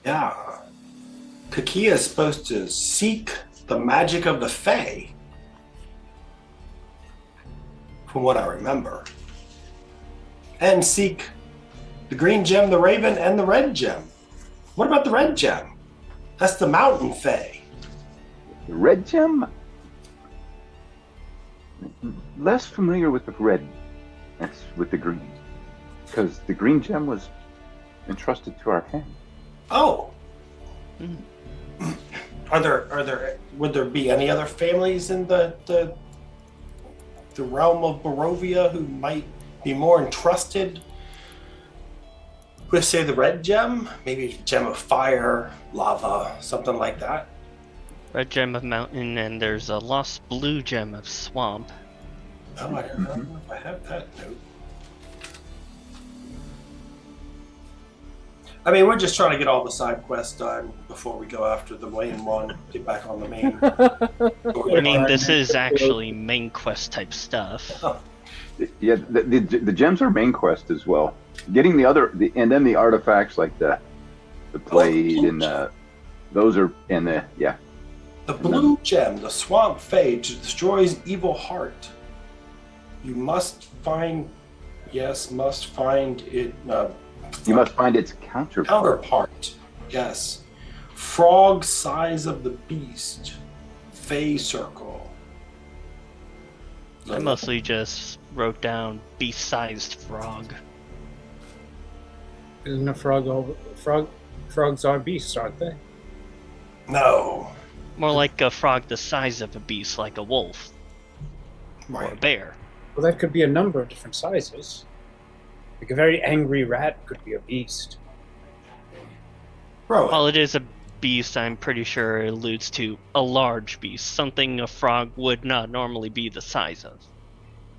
yeah, Kakia is supposed to seek the magic of the Fae, from what I remember, and seek the green gem, the raven, and the red gem. What about the red gem? That's the mountain Fae. The red gem? Less familiar with the red as with the green, because the green gem was entrusted to our family. Oh. Would there be any other families in the realm of Barovia who might be more entrusted with, say, the red gem? Maybe gem of fire, lava, something like that. Red gem of mountain, and there's a lost blue gem of swamp. Oh, I don't know if I have that note. I mean, we're just trying to get all the side quests done before we go after the main one, get back on the main. I mean, this is actually main quest type stuff. Oh. Yeah, the gems are main quest as well. Getting and then the artifacts like the blade and those are in the The blue gem, the swamp Fae, destroys evil heart. You must find it. You must find its Counterpart. Yes. Frog size of the beast. Fae circle. I mostly just wrote down beast-sized frog. Isn't a frogs are beasts, aren't they? No. More like a frog the size of a beast, like a wolf or a Right. bear. Well, that could be a number of different sizes. Like a very angry rat could be a beast. Bro, While it is a beast, I'm pretty sure it alludes to a large beast, something a frog would not normally be the size of.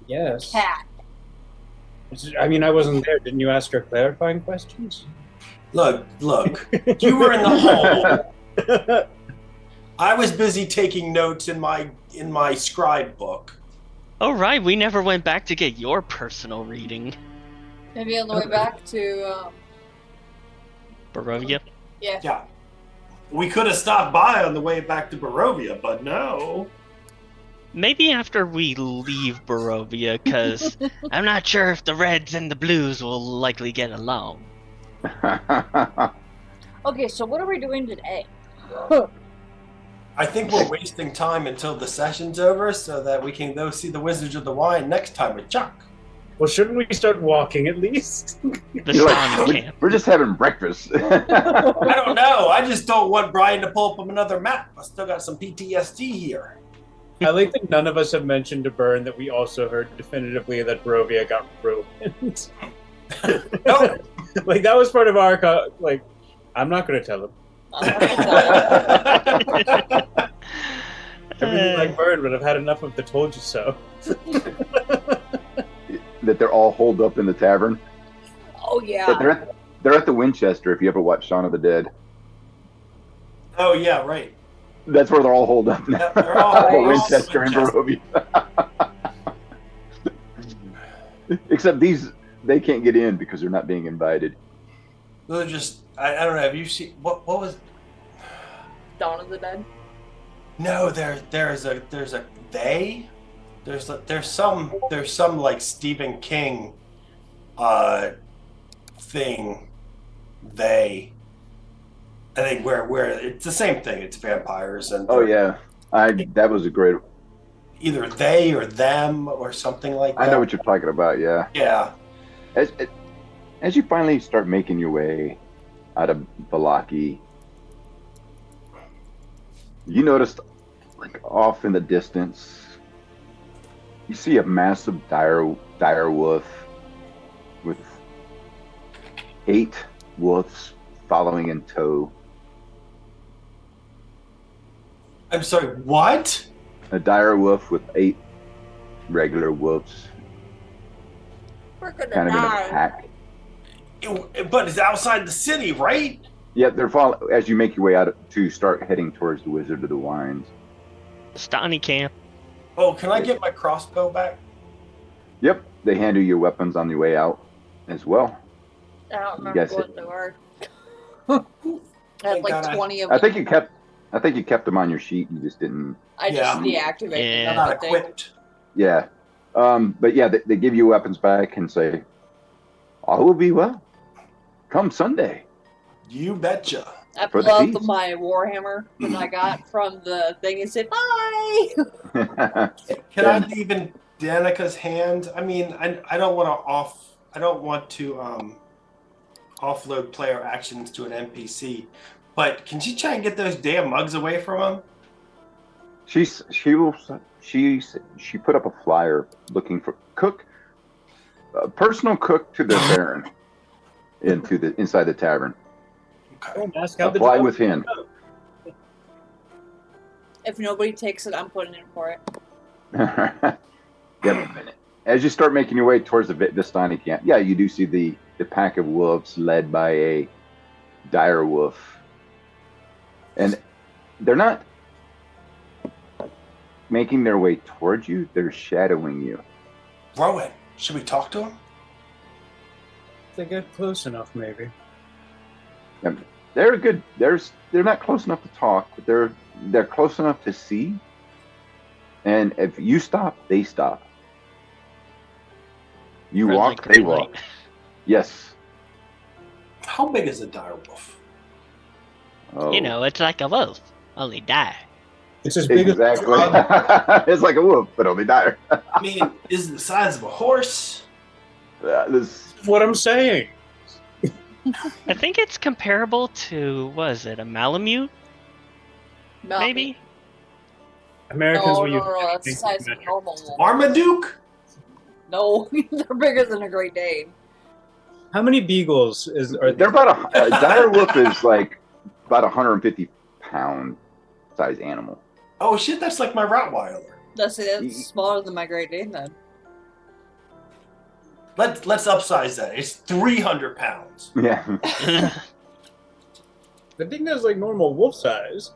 Yes. Cat. I mean, I wasn't there. Didn't you ask her clarifying questions? look. You were in the hole. I was busy taking notes in my scribe book. Oh right, we never went back to get your personal reading. Maybe on the way back to, Barovia? yeah. Yeah. We could have stopped by on the way back to Barovia, but no. Maybe after we leave Barovia, because I'm not sure if the Reds and the Blues will likely get along. Okay, so what are we doing today? I think we're wasting time until the session's over so that we can go see the Wizards of the Wine next time with Chuck. Well, shouldn't we start walking at least? The You're Swan like, Camp. we're just having breakfast. I don't know. I just don't want Brian to pull up another map. I still got some PTSD here. I like that none of us have mentioned to Byrne that we also heard definitively that Barovia got ruined. No. Like, that was part of our... I'm not going to tell him. I'm not gonna tell you. I really like Byrne, but I've had enough of the told you so. That they're all holed up in the tavern. Oh, yeah. They're at the Winchester. If you ever watch Shaun of the Dead, Oh, yeah, right. that's where they're all holed up now. Yeah, they're all- The all Winchester and Winchester. Barovia. Except they can't get in because they're not being invited. They're just, I don't know. Have you seen, what was, Dawn of the Dead. no, there's some like Stephen King thing, I think where it's the same thing. It's vampires and Oh yeah, that was a great. either they or them or something like that. I know what you're talking about. Yeah. Yeah. As you finally start making your way out of Valaki, you notice, like off in the distance, you see a massive dire wolf with 8 wolves following in tow. I'm sorry, what? A dire wolf with 8 regular wolves. We're gonna kind of in a die. pack. But it's outside the city, right? Yeah, they're following as you make your way out to start heading towards the Wizard of the Wines. Stani camp. Oh, can I get my crossbow back? Yep, they hand you your weapons on your way out as well. I don't You remember guys what they were. I had Thank like God 20 of I them. think you kept them on your sheet. You just didn't. I just Yeah. deactivated Yeah. them, Not I think. equipped. Yeah, but yeah, they give you weapons back and say, "All will be well. Come Sunday." You betcha. I For pulled the out feast. my warhammer that I got from the thing and said, bye! Can I leave in Danica's hand? I mean, I don't want to offload player actions to an NPC, but can she try and get those damn mugs away from him? She put up a flyer looking for a personal cook to the Baron inside the tavern. Okay. Don't ask how the Apply job with him. If nobody takes it, I'm putting in for it. Yep. As you start making your way towards the Vistani camp, yeah, you do see the pack of wolves led by a dire wolf. And they're not making their way towards you, they're shadowing you. Rowan, should we talk to him? If they get close enough, maybe. They're good. They're not close enough to talk, but they're close enough to see. And if you stop, they stop. You Red walk, light, they green light. walk. Yes. How big is a dire wolf? Oh, You know, it's like a wolf, only die. It's as big exactly. It's like a wolf, but only dire. I mean, is it the size of a horse? This, as what I'm saying. I think it's comparable to, what is it, a Malamute, maybe? Americans No, will use no, that's the anything size to of a measure. normal wolf. Marmaduke? No, they're bigger than a Great Dane. How many beagles are they're about a dire wolf is like about 150-pound size animal. Oh shit, that's like my Rottweiler. That's smaller than my Great Dane then. Let's upsize that. It's 300 pounds. Yeah. I think that's like normal wolf size.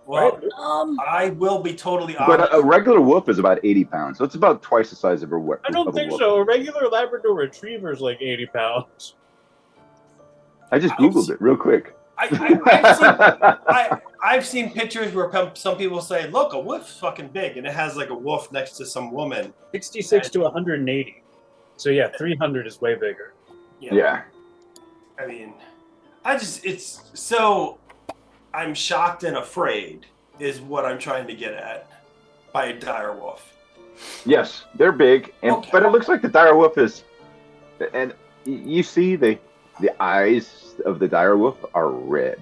Well, Right? I will be totally But honest. a regular wolf is about 80 pounds, so it's about twice the size of a wolf. I don't think so. A regular Labrador Retriever is like 80 pounds. I just Googled it real quick. I've seen pictures where some people say, look, a wolf's fucking big, and it has like a wolf next to some woman. 66 to 180. So yeah, 300 is way bigger. Yeah. I mean, I'm shocked and afraid is what I'm trying to get at by a dire wolf. Yes, they're big, but it looks like the dire wolf is, and you see the eyes of the dire wolf are red.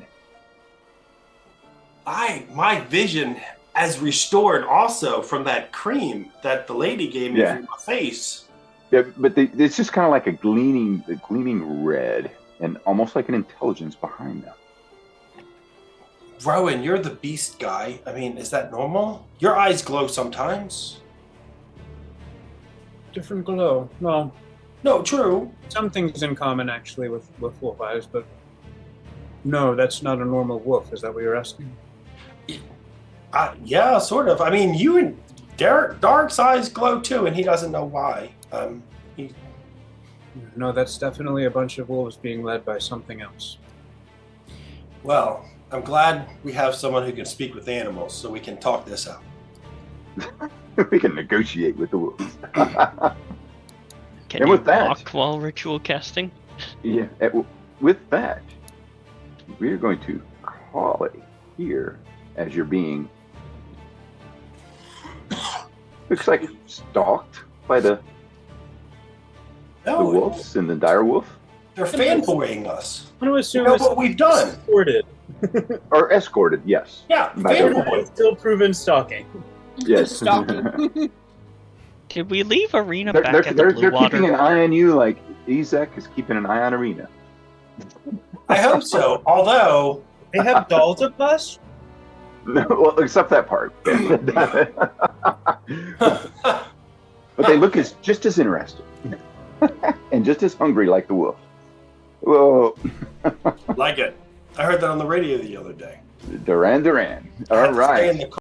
My vision has restored also from that cream that the lady gave me for my face. Yeah, but it's just kind of like a gleaming red, and almost like an intelligence behind them. Rowan, you're the beast guy. I mean, is that normal? Your eyes glow sometimes. Different glow. Well, no, true. Some things in common actually with wolf eyes, but no, that's not a normal wolf. Is that what you're asking? Yeah, sort of. I mean, you and Dark's eyes glow too, and he doesn't know why. No, that's definitely a bunch of wolves being led by something else. Well, I'm glad we have someone who can speak with animals, so we can talk this out. We can negotiate with the wolves. Can And you with that- walk while ritual casting? Yeah. With that, we are going to call it here as you're being looks like stalked by the wolves and the dire wolf. They're fanboying us. I'm going to assume You know it's what we've done. escorted. Or escorted, yes. Yeah, By the wolf. fanboy. Still proven stalking. Yes. Stalking. Did we leave Arena They're, back they're, at they're, the Blue they're Water? keeping an eye on you like Ezek is keeping an eye on Arena. I hope so. Although They have dolls of us? No, well, except that part. but they look just as interested and just as hungry like the wolf. Whoa. Like it. I heard that on the radio the other day. Duran Duran. I had All to stay in right. the